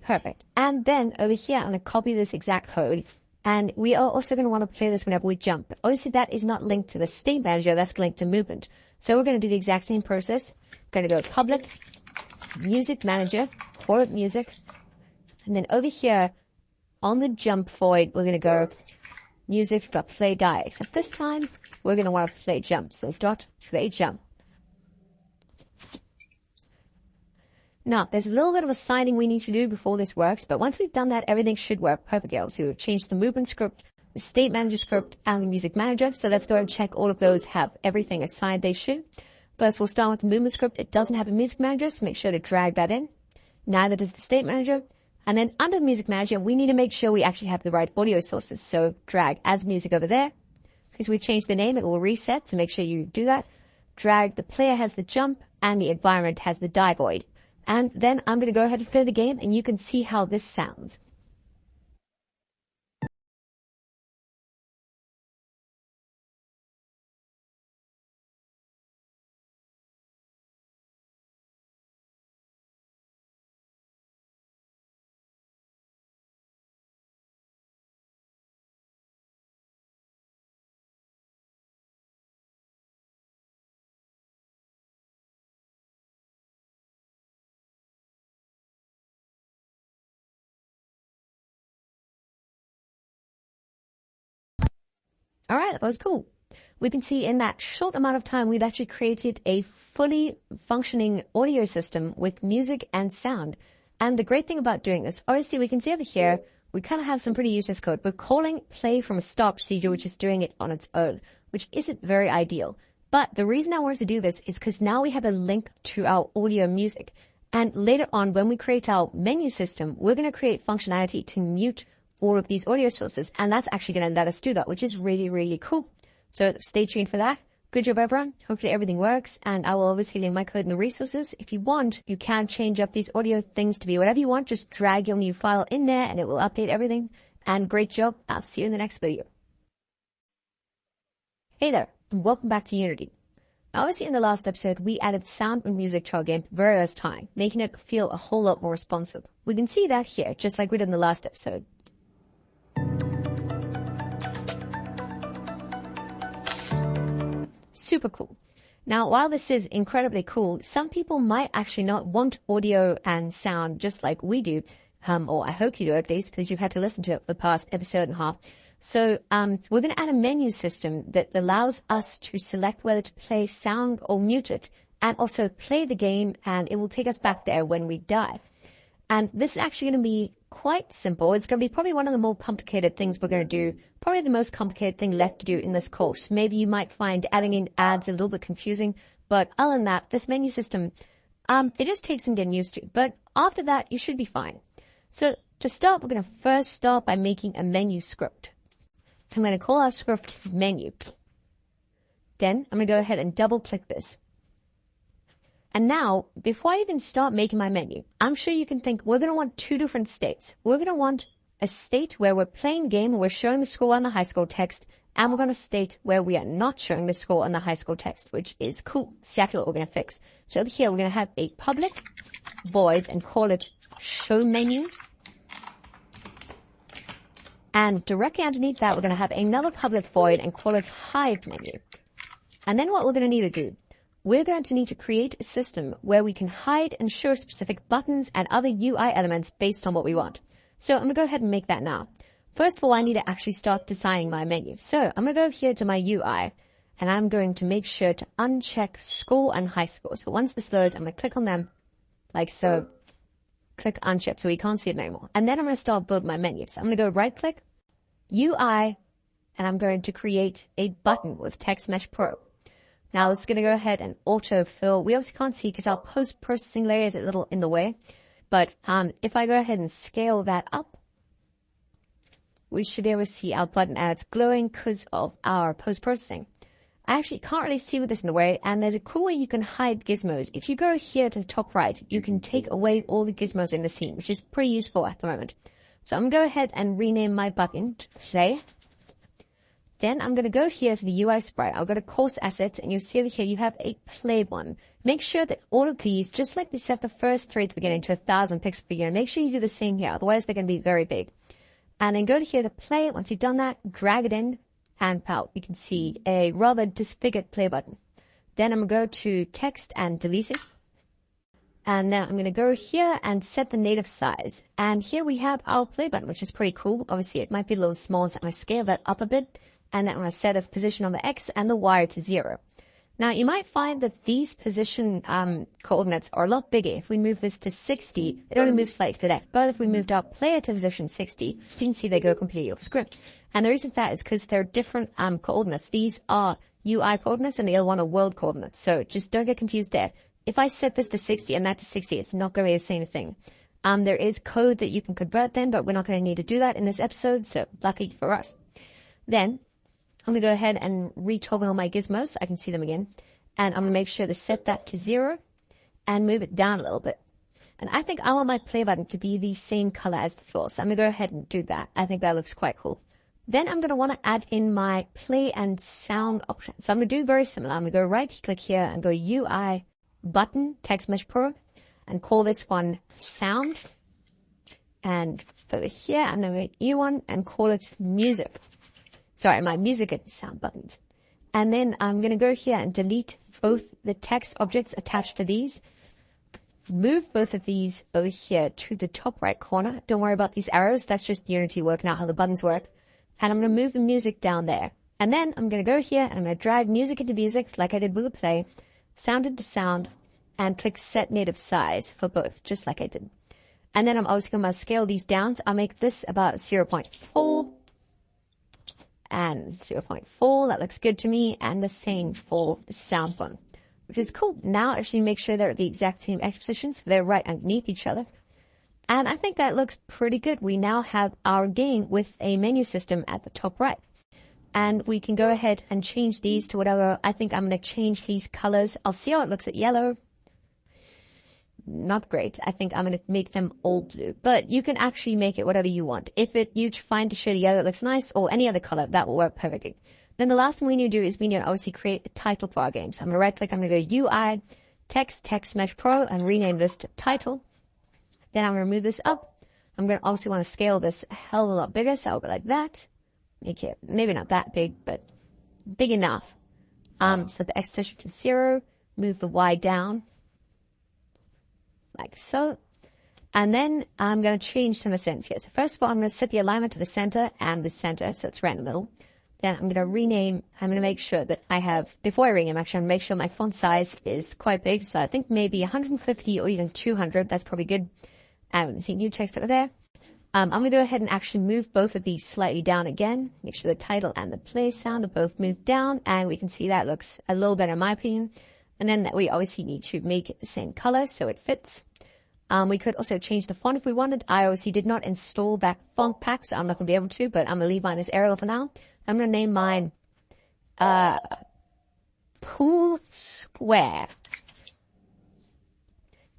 Perfect. And then over here, I'm going to copy this exact code. And we are also going to want to play this whenever we jump. But obviously that is not linked to the state manager, that's linked to movement. So we're going to do the exact same process. We're going to go public music manager, call it music. And then over here on the jump void, we're going to go music.play die. Except this time we're going to want to play jump. So dot play jump. Now, there's a little bit of a signing we need to do before this works, but once we've done that, everything should work perfectly. So we've changed the movement script, the state manager script, and the music manager. So let's go and check all of those have everything assigned they should. First, we'll start with the movement script. It doesn't have a music manager, so make sure to drag that in. Neither does the state manager. And then under the music manager, we need to make sure we actually have the right audio sources. So drag as music over there. Because we've changed the name, it will reset, so make sure you do that. Drag the player has the jump, and the environment has the die void. And then I'm going to go ahead and play the game, and you can see how this sounds. All right, that was cool. We can see in that short amount of time, we've actually created a fully functioning audio system with music and sound. And the great thing about doing this, obviously we can see over here, we kind of have some pretty useless code. We're calling play from a start procedure, which is doing it on its own, which isn't very ideal. But the reason I wanted to do this is because now we have a link to our audio music. And later on, when we create our menu system, we're going to create functionality to mute all of these audio sources, and that's actually going to let us do that, which is really, really cool. So stay tuned for that. Good job, everyone. Hopefully everything works, and I will obviously link my code in the resources. If you want, you can change up these audio things to be whatever you want. Just drag your new file in there, and it will update everything. And great job. I'll see you in the next video. Hey there, and welcome back to Unity. Now, obviously in the last episode, we added sound and music to our game for the very first time, making it feel a whole lot more responsive. We can see that here, just like we did in the last episode. Super cool. Now, while this is incredibly cool, some people might actually not want audio and sound just like we do. or I hope you do at least, because you've had to listen to it for the past episode and a half. So we're going to add a menu system that allows us to select whether to play sound or mute it, and also play the game, and it will take us back there when we die. And this is actually going to be quite simple. It's going to be probably one of the more complicated things we're going to do, probably the most complicated thing left to do in this course. Maybe you might find adding in ads a little bit confusing, but other than that, this menu system, it just takes some getting used to. But after that, you should be fine. So to start, we're going to first start by making a menu script. I'm going to call our script menu. Then I'm going to go ahead and double click this. And now, before I even start making my menu, I'm sure you can think we're going to want two different states. We're going to want a state where we're playing a game and we're showing the score on the high score text, and we're going to state where we are not showing the score on the high score text, which is cool. Exactly what we're going to fix. So over here, we're going to have a public void and call it show menu. And directly underneath that, we're going to have another public void and call it hide menu. And then what we're going to need to do, we're going to need to create a system where we can hide and show specific buttons and other UI elements based on what we want. So I'm going to go ahead and make that now. First of all, I need to actually start designing my menu. So I'm going to go here to my UI, and I'm going to make sure to uncheck score and high score. So once this loads, I'm going to click on them like so. Click uncheck so we can't see it anymore. And then I'm going to start building my menu. So I'm going to go right click, UI, and I'm going to create a button with Text Mesh Pro. Now it's going to go ahead and autofill. We obviously can't see because our post-processing layer is a little in the way. But if I go ahead and scale that up, we should be able to see our button ads glowing because of our post-processing. I actually can't really see with this in the way, and there's a cool way you can hide gizmos. If you go here to the top right, you can take away all the gizmos in the scene, which is pretty useful at the moment. So I'm going to go ahead and rename my button to play. Then I'm going to go here to the UI sprite. I'll go to course assets, and you'll see over here you have a play one. Make sure that all of these, just like we set the first three at the beginning to 1,000 pixels per year, make sure you do the same here. Otherwise, they're going to be very big. And then go to here to play. Once you've done that, drag it in and pout. You can see a rather disfigured play button. Then I'm going to go to text and delete it. And then I'm going to go here and set the native size. And here we have our play button, which is pretty cool. Obviously, it might be a little small, so I'm going to scale that up a bit. And then I'm going to set a position on the X and the Y to 0. Now, you might find that these position coordinates are a lot bigger. If we move this to 60, it only moves slightly to the left. But if we moved our player to position 60, you can see they go completely off script. And the reason for that is because they're different coordinates. These are UI coordinates and the other one are world coordinates. So just don't get confused there. If I set this to 60 and that to 60, it's not going to be the same thing. There is code that you can convert then, but we're not going to need to do that in this episode. So lucky for us. Then I'm going to go ahead and retoggle my gizmos so I can see them again. And I'm going to make sure to set that to 0 and move it down a little bit. And I think I want my play button to be the same color as the floor. So I'm going to go ahead and do that. I think that looks quite cool. Then I'm going to want to add in my play and sound option. So I'm going to do very similar. I'm going to go right click here and go UI button, Text Mesh Pro, and call this one sound. And over here, I'm going to make new one and call it music. Sorry, my music and sound buttons. And then I'm going to go here and delete both the text objects attached to these. Move both of these over here to the top right corner. Don't worry about these arrows. That's just Unity working out how the buttons work. And I'm going to move the music down there. And then I'm going to go here and I'm going to drag music into music like I did with the play, sound into sound, and click set native size for both, just like I did. And then I'm obviously going to scale these down. So I'll make this about 0.4. And 0.4, that looks good to me, and the same for the sound one, which is cool. Now actually make sure they're at the exact same X positions, so they're right underneath each other. And I think that looks pretty good. We now have our game with a menu system at the top right. And we can go ahead and change these to whatever. I think I'm going to change these colors. I'll see how it looks at yellow. Not great. I think I'm going to make them all blue, but you can actually make it whatever you want. If you find a shade yellow that looks nice or any other color, that will work perfectly. Then the last thing we need to do is we need to obviously create a title for our game. So I'm going to right click, I'm going to go UI, Text Mesh Pro, and rename this to title. Then I'm going to move this up. I'm going to obviously want to scale this a hell of a lot bigger. So I'll go like that. Make it maybe not that big, but big enough. So the X position to 0, move the Y down. Like so. And then I'm going to change some of the settings here. So first of all, I'm going to set the alignment to the center and the center, so it's right in the middle. Then I'm going to rename, I'm going to make sure that I have, before I rename, actually, I'm going to make sure my font size is quite big. So I think maybe 150 or even 200, that's probably good. And see new text over there. I'm going to go ahead and actually move both of these slightly down again. Make sure the title and the play sound are both moved down. And we can see that looks a little better in my opinion. And then we obviously need to make it the same color so it fits. We could also change the font if we wanted. I obviously did not install that font pack, so I'm not going to be able to, but I'm going to leave mine as Arial for now. I'm going to name mine Pool Square.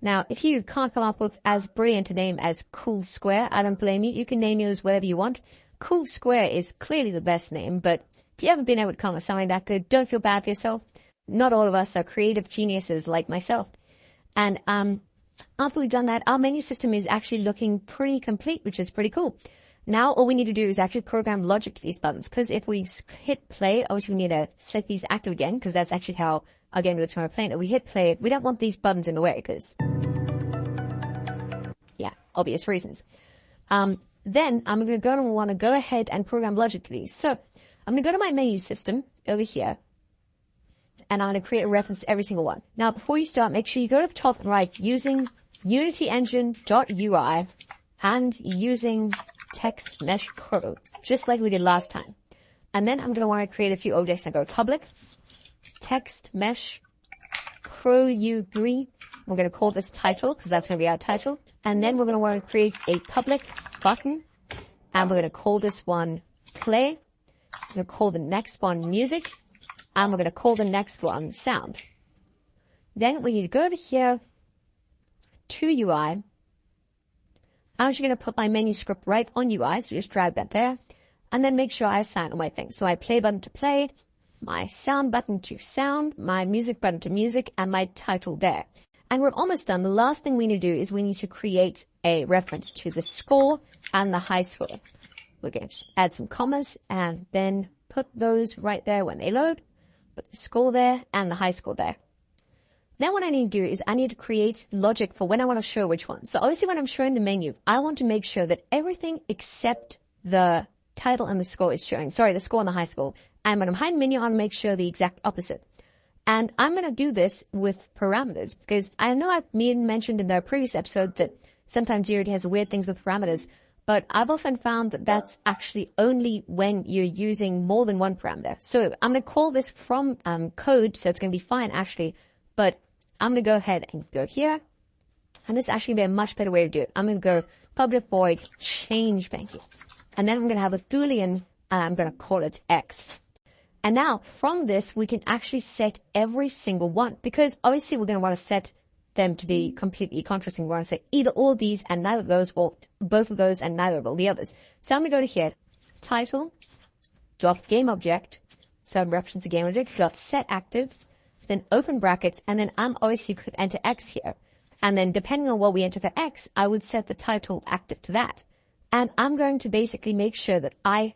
Now, if you can't come up with as brilliant a name as Cool Square, I don't blame you. You can name yours whatever you want. Cool Square is clearly the best name, but if you haven't been able to come up with something that good, don't feel bad for yourself. Not all of us are creative geniuses like myself. And after we've done that, our menu system is actually looking pretty complete, which is pretty cool. Now all we need to do is actually program logic to these buttons, because if we hit play, obviously we need to set these active again, because that's actually how our game looks when we're playing it. We hit play, we don't want these buttons in the way, because, yeah, obvious reasons. Then I'm going to want to go ahead and program logic to these. So I'm going to go to my menu system over here, and I'm going to create a reference to every single one. Now, before you start, make sure you go to the top and write using unityengine.ui and using text mesh pro, just like we did last time. And then I'm going to want to create a few objects and go public text mesh pro u3. We're going to call this title because that's going to be our title. And then we're going to want to create a public button, and we're going to call this one play. We're going to call the next one music, and we're going to call the next one sound. Then we need to go over here to UI. I'm actually going to put my menu script right on UI, so just drag that there. And then make sure I assign all my things. So my play button to play, my sound button to sound, my music button to music, and my title there. And we're almost done. The last thing we need to do is we need to create a reference to the score and the high score. We're going to add some commas and then put those right there when they load. Put the score there and the high score there. Then what I need to do is I need to create logic for when I want to show which one. So obviously when I'm showing the menu, I want to make sure that everything except the title and the score is showing. Sorry, the score and the high score. And when I'm hiding menu, I want to make sure the exact opposite. And I'm going to do this with parameters because I know I've mentioned in the previous episode that sometimes Unity has weird things with parameters, but I've often found that that's actually only when you're using more than one parameter. So I'm going to call this from code, so it's going to be fine actually, but I'm going to go ahead and go here, and this actually be a much better way to do it. I'm going to go public void change menu, and then I'm going to have a Boolean, and I'm going to call it X. And now from this, we can actually set every single one, because obviously we're going to want to set them to be completely contrasting. We want to say either all these and neither of those, or both of those and neither of all the others. So I'm going to go to here, title, dot game object, so I'm referencing the game object, dot set active, then open brackets, and then I'm obviously could enter X here. And then depending on what we enter for X, I would set the title active to that. And I'm going to basically make sure that I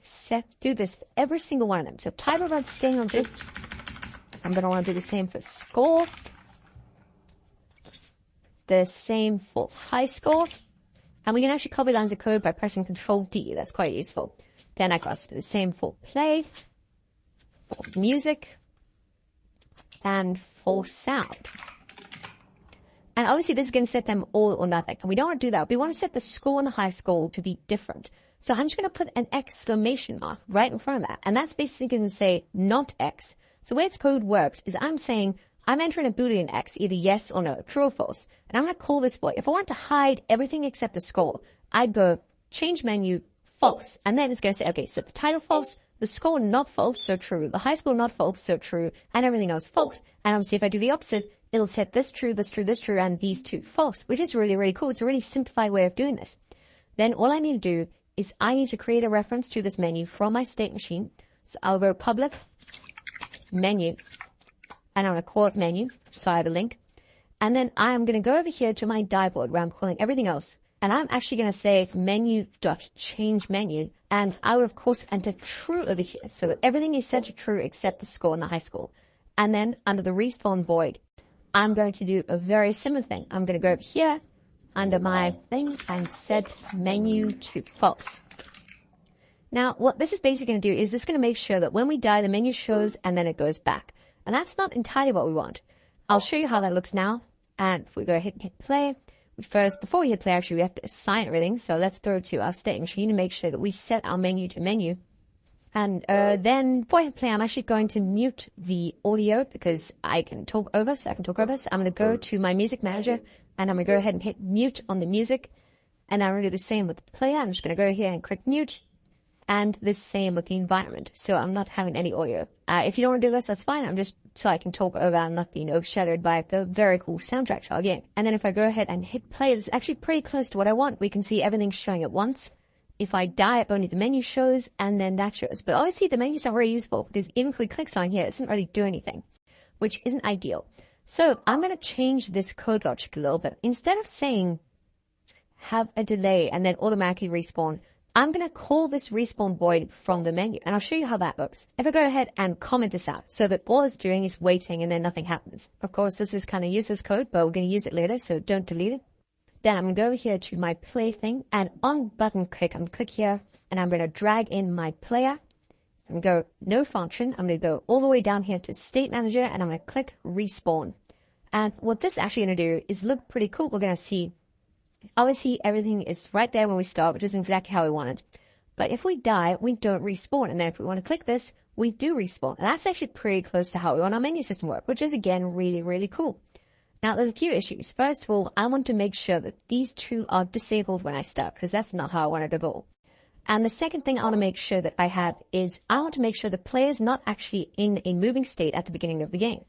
do this for every single one of them. So title.string object, I'm going to want to do the same for score, the same for high score, and we can actually copy lines of code by pressing Control D. That's quite useful. Then I got to do the same for play, for music, and for sound. And obviously this is going to set them all or nothing. And we don't want to do that. We want to set the score and the high score to be different. So I'm just going to put an exclamation mark right in front of that. And that's basically going to say not X. So the way its code works is I'm entering a Boolean X, either yes or no, true or false. And I'm going to call this void. If I want to hide everything except the score, I'd go change menu false. And then it's going to say, okay, so the title false, the score not false, so true. The high score not false, so true. And everything else false. And obviously if I do the opposite, it'll set this true, this true, this true, and these two false, which is really, really cool. It's a really simplified way of doing this. Then all I need to do is I need to create a reference to this menu from my state machine. So I'll go public menu, and I'm going to call it menu, so I have a link. And then I'm going to go over here to my dieboard where I'm calling everything else. And I'm actually going to say menu.change menu. And I would, of course, enter true over here so that everything is set to true except the score and the high score. And then under the respawn void, I'm going to do a very similar thing. I'm going to go over here, under my thing and set menu to false. Now, what this is basically going to do is this is going to make sure that when we die, the menu shows and then it goes back. And that's not entirely what we want. I'll show you how that looks now. And if we go ahead and hit play, before we hit play, actually, we have to assign everything. So let's go to our state machine and make sure that we set our menu to menu. And then before I hit play, I'm actually going to mute the audio because I can talk over. So I'm going to go to my music manager and I'm going to go ahead and hit mute on the music. And I'm going to do the same with the player. I'm just going to go here and click mute. And the same with the environment. So I'm not having any audio. If you don't want to do this, that's fine. I'm just so I can talk over and not being overshadowed by the very cool soundtrack to our game. And then if I go ahead and hit play, it's actually pretty close to what I want. We can see everything showing at once. If I die, only the menu shows and then that shows. But obviously the menu's not very useful because even if we click something here, it doesn't really do anything, which isn't ideal. So I'm going to change this code logic a little bit. Instead of saying have a delay and then automatically respawn, I'm going to call this respawn void from the menu, and I'll show you how that looks. If I go ahead and comment this out, so that all it's doing is waiting and then nothing happens. Of course, this is kind of useless code, but we're going to use it later, so don't delete it. Then I'm going to go over here to my play thing, and on button click, I'm going to click here, and I'm going to drag in my player. I'm going to go no function. I'm going to go all the way down here to state manager, and I'm going to click respawn. And what this is actually going to do is look pretty cool. We're going to see obviously, everything is right there when we start, which is exactly how we want it. But if we die, we don't respawn. And then if we want to click this, we do respawn. And that's actually pretty close to how we want our menu system to work, which is, again, really, really cool. Now, there's a few issues. First of all, I want to make sure that these two are disabled when I start, because that's not how I want it at all. And the second thing I want to make sure that I have is I want to make sure the player is not actually in a moving state at the beginning of the game.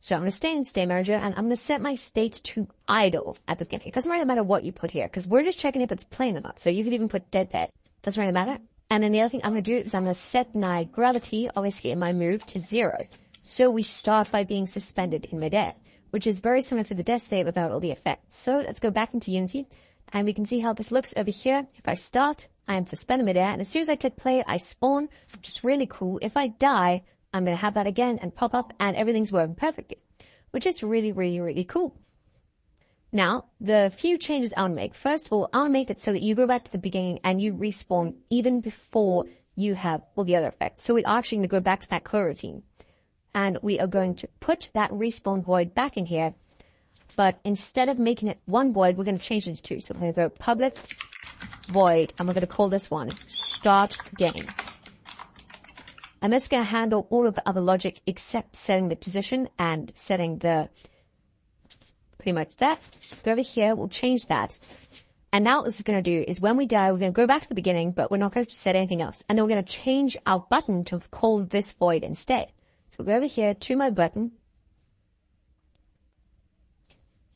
So I'm going to stay in state manager and I'm going to set my state to idle at the beginning. It doesn't really matter what you put here because we're just checking if it's playing or not. So you could even put dead. Doesn't really matter. And then the other thing I'm going to do is I'm going to set my gravity, obviously in my move, to 0. So we start by being suspended in midair, which is very similar to the death state without all the effects. So let's go back into Unity and we can see how this looks over here. If I start, I am suspended midair, and as soon as I click play, I spawn, which is really cool. If I die, I'm going to have that again and pop up and everything's working perfectly, which is really, really, really cool. Now, the few changes I want to make. First of all, I want to make it so that you go back to the beginning and you respawn even before you have all the other effects. So we're actually going to go back to that coroutine. And we are going to put that respawn void back in here. But instead of making it one void, we're going to change it to 2. So we're going to go public void, and we're going to call this one start game. I'm just going to handle all of the other logic except setting the position and setting the pretty much that. Go over here, we'll change that. And now what this is going to do is when we die, we're going to go back to the beginning, but we're not going to set anything else. And then we're going to change our button to call this void instead. So we'll go over here to my button,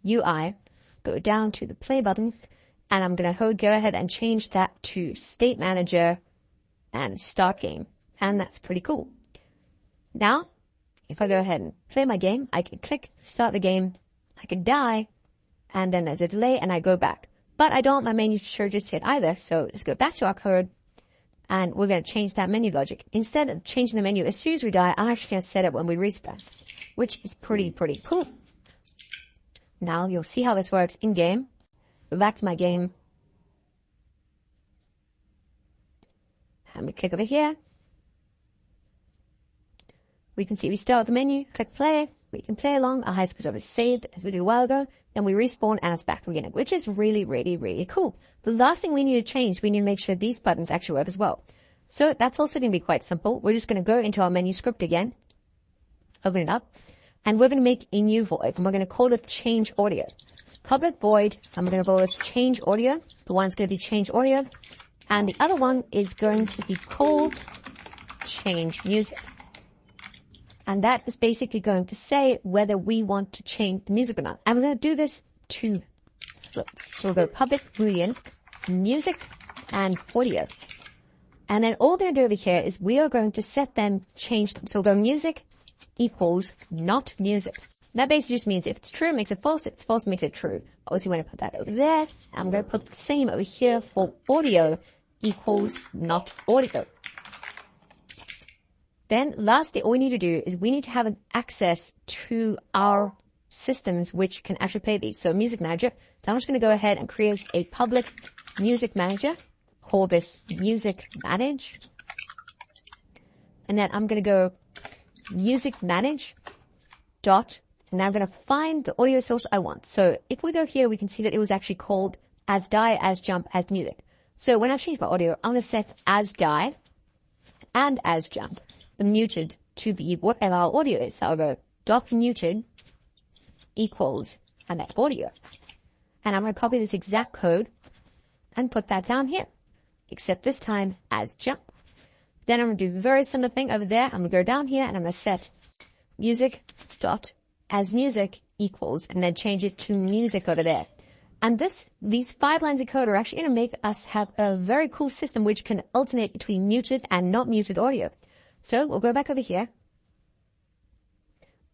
UI, go down to the play button, and I'm going to go ahead and change that to state manager and start game. And that's pretty cool. Now, if I go ahead and play my game, I can click start the game, I can die, and then there's a delay and I go back. But I don't want my menu to show just yet either, so let's go back to our code and we're going to change that menu logic. Instead of changing the menu as soon as we die, I'm actually going to set it when we respawn, which is pretty cool. Now you'll see how this works in game. Go back to my game. And we click over here. We can see we start with the menu, click play, we can play along, our high score is obviously saved as we did a while ago, then we respawn and it's back to beginning, which is really, really, really cool. The last thing we need to change, we need to make sure these buttons actually work as well. So that's also going to be quite simple. We're just going to go into our menu script again, open it up, and we're going to make a new void, and we're going to call it change audio. Public void, I'm going to call this change audio. The one's going to be change audio, and the other one is going to be called change music. And that is basically going to say whether we want to change the music or not. I'm going to do this to flips. So we'll go public boolean, music, and audio. And then all they're going to do over here is we are going to set them, change them. So we'll go music equals not music. That basically just means if it's true, it makes it false. If it's false, it makes it true. Obviously, when I put that over there, I'm going to put the same over here for audio equals not audio. Then lastly, all we need to do is we need to have an access to our systems which can actually play these. So music manager. So I'm just going to go ahead and create a public music manager. Call this music manage. And then I'm going to go music manage dot. And now I'm going to find the audio source I want. So if we go here, we can see that it was actually called as die, as jump, as music. So when I've changed my audio, I'm going to set as die and as jump, the muted to be whatever our audio is. So I'll go dot muted equals and that audio. And I'm going to copy this exact code and put that down here, except this time as jump. Then I'm going to do a very similar thing over there. I'm going to go down here and I'm going to set music dot as music equals and then change it to music over there. And these 5 lines of code are actually going to make us have a very cool system which can alternate between muted and not muted audio. So we'll go back over here.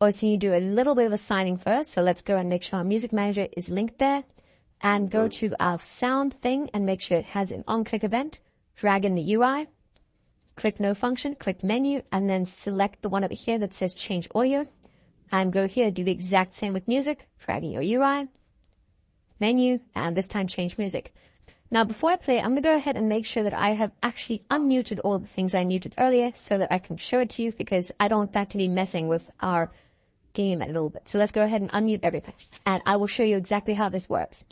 Also, you do a little bit of assigning first. So let's go and make sure our music manager is linked there and go to our sound thing and make sure it has an on-click event. Drag in the UI, click no function, click menu, and then select the one over here that says change audio. And go here, do the exact same with music, drag in your UI, menu, and this time change music. Now, before I play, I'm going to go ahead and make sure that I have actually unmuted all the things I muted earlier so that I can show it to you because I don't want that to be messing with our game a little bit. So let's go ahead and unmute everything, and I will show you exactly how this works.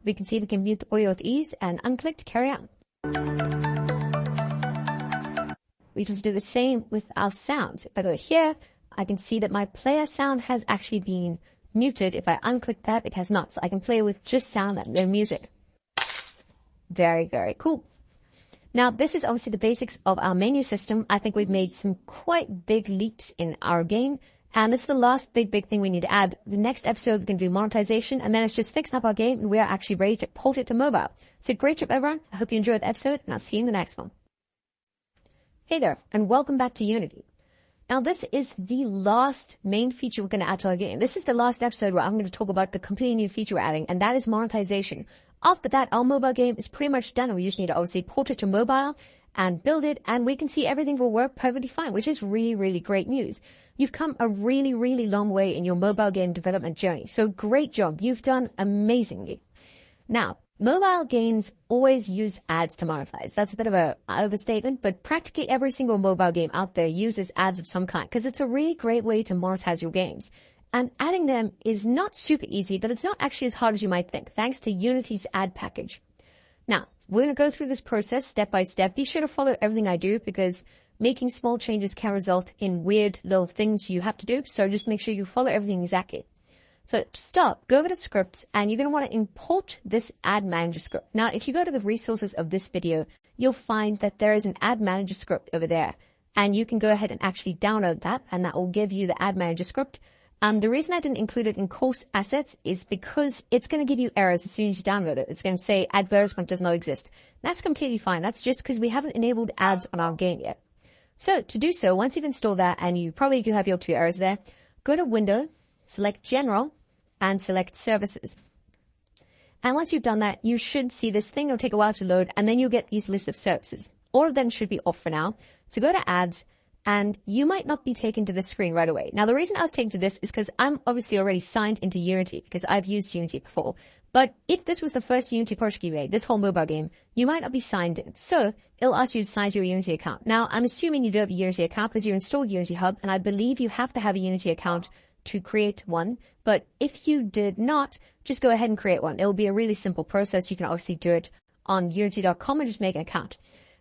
We can see we can mute the audio with ease and unclick to carry on. We just do the same with our sounds. If I go here, I can see that my player sound has actually been muted. If I unclick that, it has not. So I can play with just sound and no music. Very, very cool. Now, this is obviously the basics of our menu system. I think we've made some quite big leaps in our game. And this is the last big thing we need to add. The next episode, we're going to do monetization, and then it's just fixing up our game, and we are actually ready to port it to mobile. So great job, everyone. I hope you enjoyed the episode, and I'll see you in the next one. Hey there, and welcome back to Unity. Now, this is the last main feature we're going to add to our game. This is the last episode where I'm going to talk about the completely new feature we're adding, and that is monetization. After that, our mobile game is pretty much done, and we just need to obviously port it to mobile and build it, and we can see everything will work perfectly fine, which is really, really great news. You've come a really, really long way in your mobile game development journey, so great job. You've done amazingly. Now, mobile games always use ads to monetize. That's a bit of an overstatement, but practically every single mobile game out there uses ads of some kind because it's a really great way to monetize your games. And adding them is not super easy, but it's not actually as hard as you might think, thanks to Unity's ad package. Now, we're going to go through this process step by step. Be sure to follow everything I do because making small changes can result in weird little things you have to do. So just make sure you follow everything exactly. So to start, go over to scripts and you're going to want to import this ad manager script. Now, if you go to the resources of this video, you'll find that there is an ad manager script over there and you can go ahead and actually download that and that will give you the ad manager script. The reason I didn't include it in course assets is because it's going to give you errors as soon as you download it. It's going to say advertisement does not exist. That's completely fine. That's just because we haven't enabled ads on our game yet. So to do so, once you've installed that, and you probably do have your 2 errors there, go to Window, select General, and select Services. And once you've done that, you should see this thing. It'll take a while to load, and then you'll get these list of services. All of them should be off for now. So go to Ads, and you might not be taken to this screen right away. Now, the reason I was taken to this is because I'm obviously already signed into Unity because I've used Unity before. But if this was the first Unity project you made, this whole mobile game, you might not be signed in. So it'll ask you to sign to your Unity account. Now, I'm assuming you do have a Unity account because you installed Unity Hub, and I believe you have to have a Unity account to create one. But if you did not, just go ahead and create one. It will be a really simple process. You can obviously do it on unity.com and just make an account.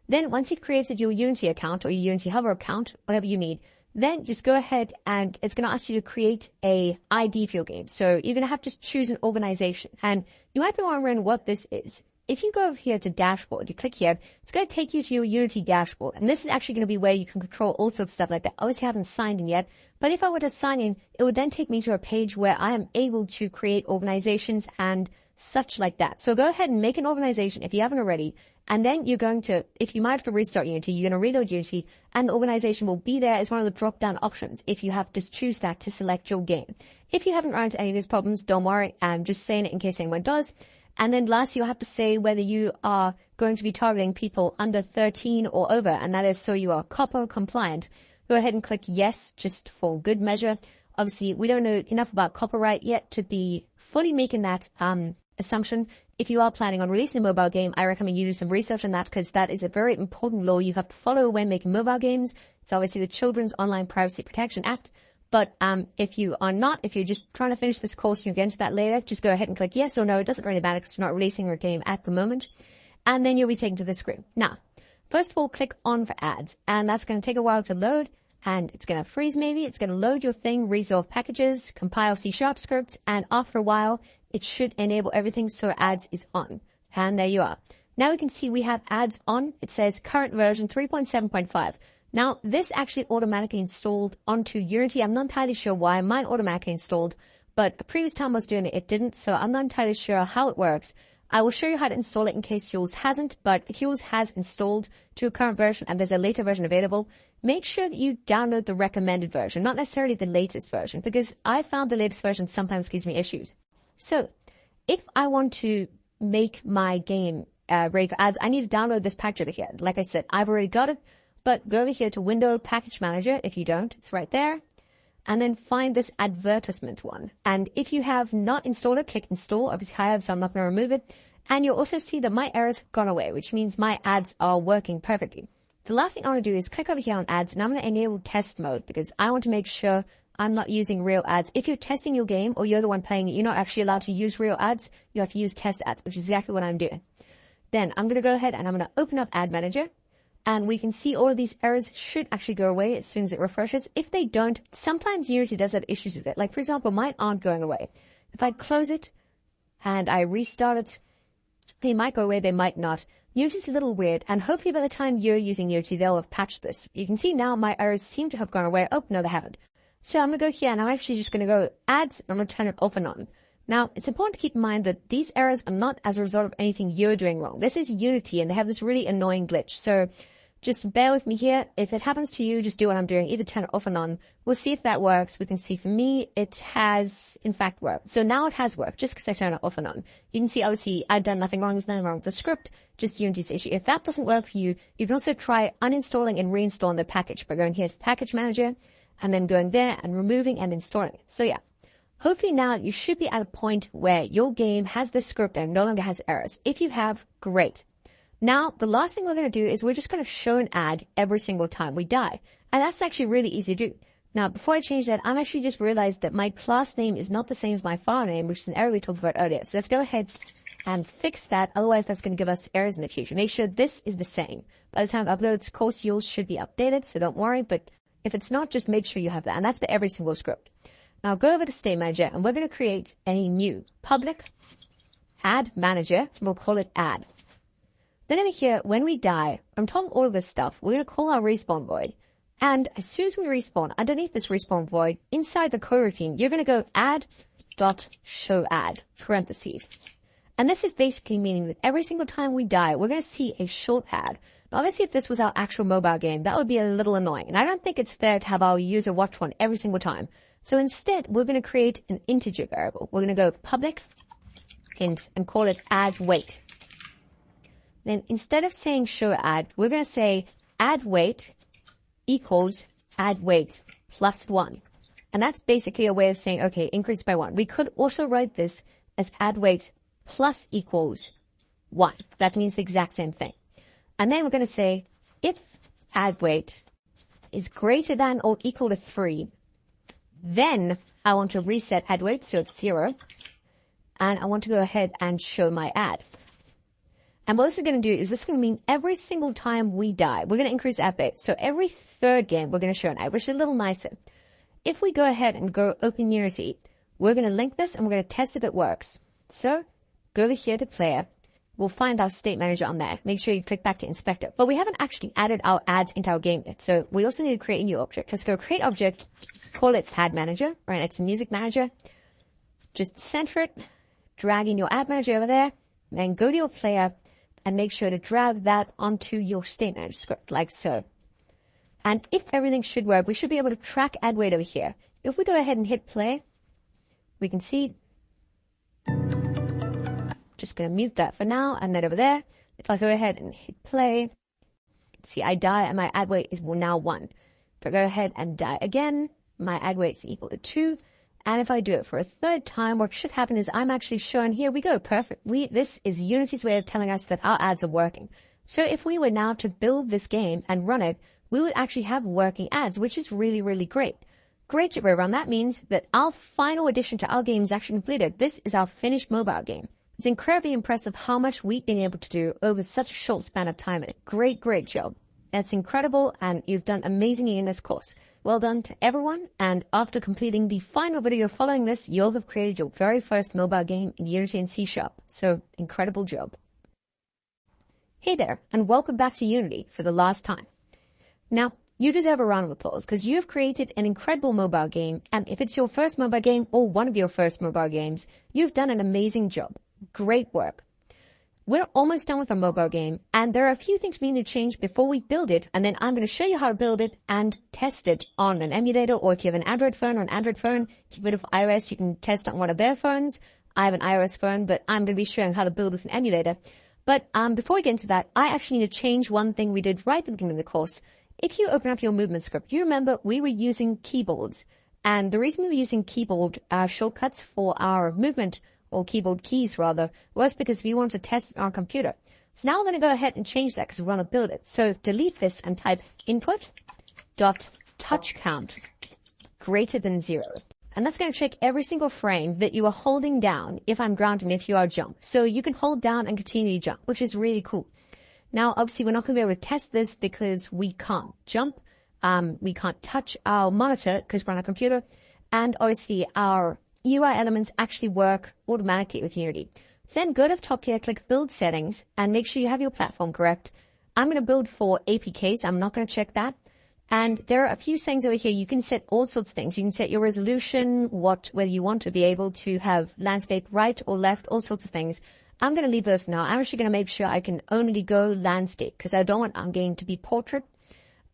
Then once you've created your Unity account or your Unity Hub account, whatever you need, then just go ahead and it's going to ask you to create a ID for your game. So you're going to have to choose an organization. And you might be wondering what this is. If you go over here to dashboard, you click here, it's going to take you to your Unity dashboard. And this is actually going to be where you can control all sorts of stuff like that. Obviously, I haven't signed in yet, but if I were to sign in, it would then take me to a page where I am able to create organizations and such like that. So go ahead and make an organization if you haven't already. And then you're going to, if you might have to restart Unity, you're going to reload Unity and the organization will be there as one of the drop-down options if you have to choose that to select your game. If you haven't run into any of these problems, don't worry. I'm just saying it in case anyone does. And then last, you'll have to say whether you are going to be targeting people under 13 or over, and that is so you are COPPA compliant. Go ahead and click yes, just for good measure. Obviously, we don't know enough about copyright yet to be fully making that assumption. If you are planning on releasing a mobile game, I recommend you do some research on that because that is a very important law you have to follow when making mobile games. It's obviously the Children's Online Privacy Protection Act. But if you are not, if you're just trying to finish this course and you'll get into that later, just go ahead and click yes or no. It doesn't really matter because you're not releasing your game at the moment. And then you'll be taken to the screen. Now, first of all, click on for ads. And that's going to take a while to load. And it's going to freeze maybe. It's going to load your thing, resolve packages, compile C# scripts. And after a while, it should enable everything so ads is on. And there you are. Now we can see we have ads on. It says current version 3.7.5. Now, this actually automatically installed onto Unity. I'm not entirely sure why. Mine automatically installed, but a previous time I was doing it, it didn't. So I'm not entirely sure how it works. I will show you how to install it in case yours hasn't, but if yours has installed to a current version and there's a later version available, make sure that you download the recommended version, not necessarily the latest version, because I found the latest version sometimes gives me issues. So if I want to make my game ready for ads, I need to download this package over here. Like I said, I've already got it. But go over here to Window Package Manager. If you don't, it's right there. And then find this advertisement one. And if you have not installed it, click install. Obviously I have, so I'm not going to remove it. And you'll also see that my errors have gone away, which means my ads are working perfectly. The last thing I want to do is click over here on ads, and I'm going to enable test mode because I want to make sure I'm not using real ads. If you're testing your game or you're the one playing it, you're not actually allowed to use real ads. You have to use test ads, which is exactly what I'm doing. Then I'm going to go ahead and I'm going to open up Ad Manager. And we can see all of these errors should actually go away as soon as it refreshes. If they don't, sometimes Unity does have issues with it. Like, for example, mine aren't going away. If I close it and I restart it, they might go away, they might not. Unity's a little weird, and hopefully by the time you're using Unity, they'll have patched this. You can see now my errors seem to have gone away. Oh, no, they haven't. So I'm going to go here, and I'm actually just going to go Ads, and I'm going to turn it off and on. Now, it's important to keep in mind that these errors are not as a result of anything you're doing wrong. This is Unity, and they have this really annoying glitch. So just bear with me here. If it happens to you, just do what I'm doing. Either turn it off and on. We'll see if that works. We can see for me, it has in fact worked. So now it has worked just because I turn it off and on. You can see obviously I've done nothing wrong. There's nothing wrong with the script, just Unity's issue. If that doesn't work for you, you can also try uninstalling and reinstalling the package by going here to Package Manager and then going there and removing and installing it. So yeah, hopefully now you should be at a point where your game has this script and no longer has errors. If you have, great. Now, the last thing we're going to do is we're just going to show an ad every single time we die. And that's actually really easy to do. Now, before I change that, I'm actually just realized that my class name is not the same as my file name, which is an error we talked about earlier. So let's go ahead and fix that. Otherwise, that's going to give us errors in the future. Make sure this is the same. By the time I upload this course, yours should be updated, so don't worry. But if it's not, just make sure you have that. And that's for every single script. Now, go over to State Manager, and we're going to create a new public ad manager. We'll call it ad. Then over here, when we die, on top of all of this stuff, we're going to call our respawn void. And as soon as we respawn, underneath this respawn void, inside the coroutine, you're going to go add.showAd, parentheses. And this is basically meaning that every single time we die, we're going to see a short ad. Now, obviously, if this was our actual mobile game, that would be a little annoying. And I don't think it's fair to have our user watch one every single time. So instead, we're going to create an integer variable. We're going to go public int and call it add weight. Then instead of saying show ad, we're going to say add weight equals add weight plus 1. And that's basically a way of saying, okay, increase by 1. We could also write this as add weight plus equals 1. That means the exact same thing. And then we're going to say if add weight is greater than or equal to 3, then I want to reset add weight, so it's 0. And I want to go ahead and show my ad. And what this is going to do is this is going to mean every single time we die, we're going to increase ad weight. So every third game, we're going to show an ad, which is a little nicer. If we go ahead and go open Unity, we're going to link this and we're going to test if it works. So go over here to player. We'll find our state manager on there. Make sure you click back to inspector. But we haven't actually added our ads into our game yet. So we also need to create a new object. Let's go create object, call it ad manager, right? It's a music manager. Just center it, drag in your ad manager over there, then go to your player, and make sure to drag that onto your state manager script, like so. And if everything should work, we should be able to track ad weight over here. If we go ahead and hit play, we can see, just going to mute that for now, and then over there, if I go ahead and hit play, see I die and my ad weight is now 1. If I go ahead and die again, my ad weight is equal to 2. And if I do it for a third time, what should happen is I'm actually shown, here we go, perfect. This is Unity's way of telling us that our ads are working. So if we were now to build this game and run it, we would actually have working ads, which is really, really great. Great to run. That means that our final addition to our game is actually completed. This is our finished mobile game. It's incredibly impressive how much we've been able to do over such a short span of time. And great, great job. That's incredible, and you've done amazingly in this course. Well done to everyone, and after completing the final video following this, you'll have created your very first mobile game in Unity and C#. So, incredible job. Hey there, and welcome back to Unity for the last time. Now, you deserve a round of applause because you have created an incredible mobile game, and if it's your first mobile game or one of your first mobile games, you've done an amazing job. Great work. We're almost done with our mobile game, and there are a few things we need to change before we build it, and then I'm going to show you how to build it and test it on an emulator, or if you have an Android phone or an Android phone, if you have iOS, you can test on one of their phones. I have an iOS phone, but I'm going to be showing how to build with an emulator. But before we get into that, I actually need to change one thing we did right at the beginning of the course. If you open up your movement script, you remember we were using keyboards, and the reason we were using keyboard shortcuts for our movement, or keyboard keys rather, was because we wanted to test it on our computer. So now I'm going to go ahead and change that because we want to build it. So delete this and type input.touchCount greater than 0. And that's going to check every single frame that you are holding down if I'm ground and if you are jump. So you can hold down and continue to jump, which is really cool. Now, obviously, we're not going to be able to test this because we can't jump. We can't touch our monitor because we're on a computer. And obviously, our UI elements actually work automatically with Unity. So then go to the top here, click Build Settings, and make sure you have your platform correct. I'm going to build for APKs. I'm not going to check that. And there are a few things over here. You can set all sorts of things. You can set your resolution, whether you want to be able to have landscape right or left, all sorts of things. I'm going to leave those for now. I'm actually going to make sure I can only go landscape because I don't want our game to be portrait.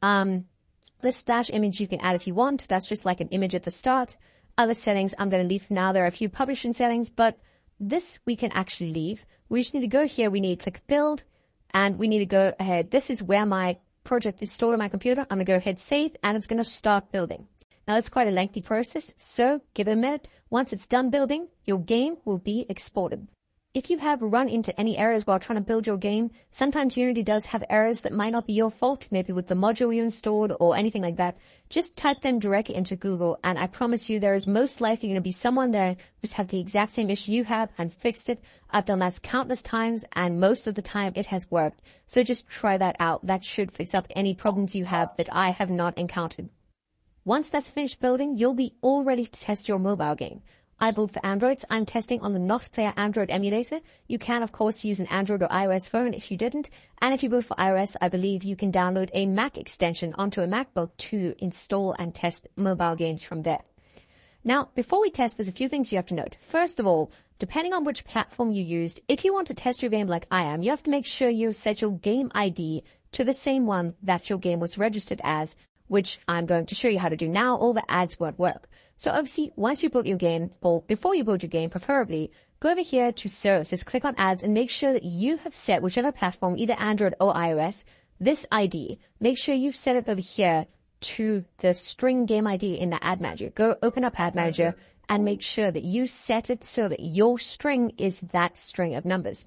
This splash image you can add if you want. That's just like an image at the start. Other settings I'm going to leave for now. There are a few publishing settings, but this we can actually leave. We just need to go here. We need to click Build, and we need to go ahead. This is where my project is stored on my computer. I'm going to go ahead, save, and it's going to start building. Now, it's quite a lengthy process, so give it a minute. Once it's done building, your game will be exported. If you have run into any errors while trying to build your game, sometimes Unity does have errors that might not be your fault, maybe with the module you installed or anything like that. Just type them directly into Google, and I promise you there is most likely going to be someone there who's had the exact same issue you have and fixed it. I've done that countless times, and most of the time it has worked. So just try that out. That should fix up any problems you have that I have not encountered. Once that's finished building, you'll be all ready to test your mobile game. I build for Androids. I'm testing on the Nox Player Android emulator. You can, of course, use an Android or iOS phone if you didn't. And if you build for iOS, I believe you can download a Mac extension onto a MacBook to install and test mobile games from there. Now, before we test, there's a few things you have to note. First of all, depending on which platform you used, if you want to test your game like I am, you have to make sure you set your game ID to the same one that your game was registered as, which I'm going to show you how to do now. All the ads won't work. So obviously, once you build your game, or before you build your game, preferably, go over here to Services, click on Ads, and make sure that you have set whichever platform, either Android or iOS, this ID. Make sure you've set it over here to the string game ID in the Ad Manager. Go open up Ad Manager and make sure that you set it so that your string is that string of numbers.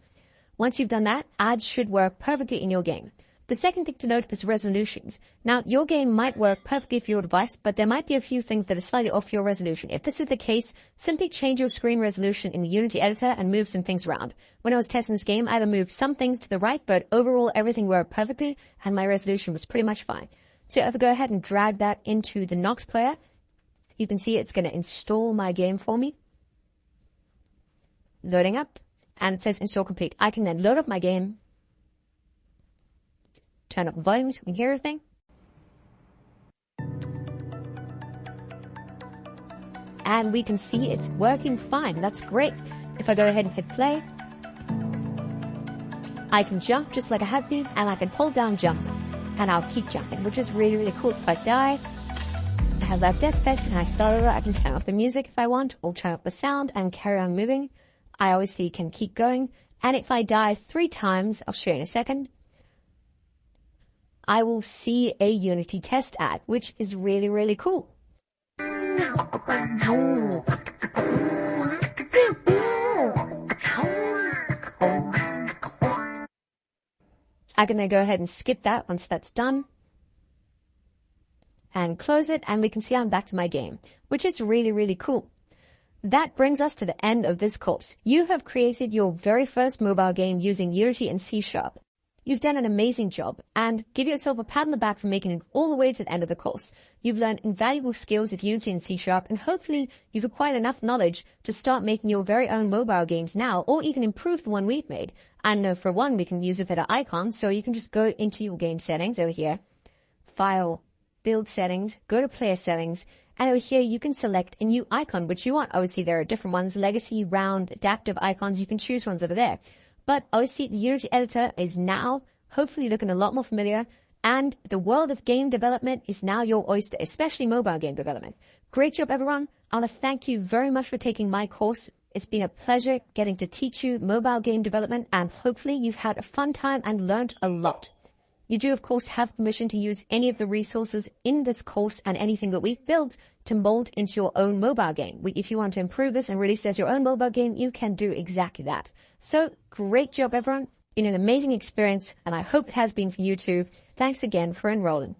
Once you've done that, ads should work perfectly in your game. The second thing to note is resolutions. Now, your game might work perfectly for your device, but there might be a few things that are slightly off your resolution. If this is the case, simply change your screen resolution in the Unity editor and move some things around. When I was testing this game, I had to move some things to the right, but overall everything worked perfectly and my resolution was pretty much fine. So if I go ahead and drag that into the Nox player, you can see it's going to install my game for me. Loading up, and it says install complete. I can then load up my game, turn up the volume so we can hear everything. And we can see it's working fine. That's great. If I go ahead and hit play, I can jump just like I have been, and I can hold down jump, and I'll keep jumping, which is really, really cool. If I die, I have left death effect, and I start over. I can turn off the music if I want, or turn up the sound and carry on moving. I obviously can keep going. And if I die 3 times, I'll show you in a second. I will see a Unity test ad, which is really, really cool. I can then go ahead and skip that once that's done and close it, and we can see I'm back to my game, which is really, really cool. That brings us to the end of this course. You have created your very first mobile game using Unity and C#. You've done an amazing job, and give yourself a pat on the back for making it all the way to the end of the course. You've learned invaluable skills of Unity and C#, and hopefully you've acquired enough knowledge to start making your very own mobile games now, or even improve the one we've made. And for one, we can use a better icon, so you can just go into your game settings over here, File, Build Settings, go to Player Settings, and over here you can select a new icon which you want. Obviously there are different ones, legacy, round, adaptive icons. You can choose ones over there. But obviously the Unity editor is now hopefully looking a lot more familiar, and the world of game development is now your oyster, especially mobile game development. Great job, everyone. I want to thank you very much for taking my course. It's been a pleasure getting to teach you mobile game development, and hopefully you've had a fun time and learned a lot. You do, of course, have permission to use any of the resources in this course and anything that we've built to mold into your own mobile game. If you want to improve this and release as your own mobile game, you can do exactly that. So great job, everyone. Been an amazing experience, and I hope it has been for you too. Thanks again for enrolling.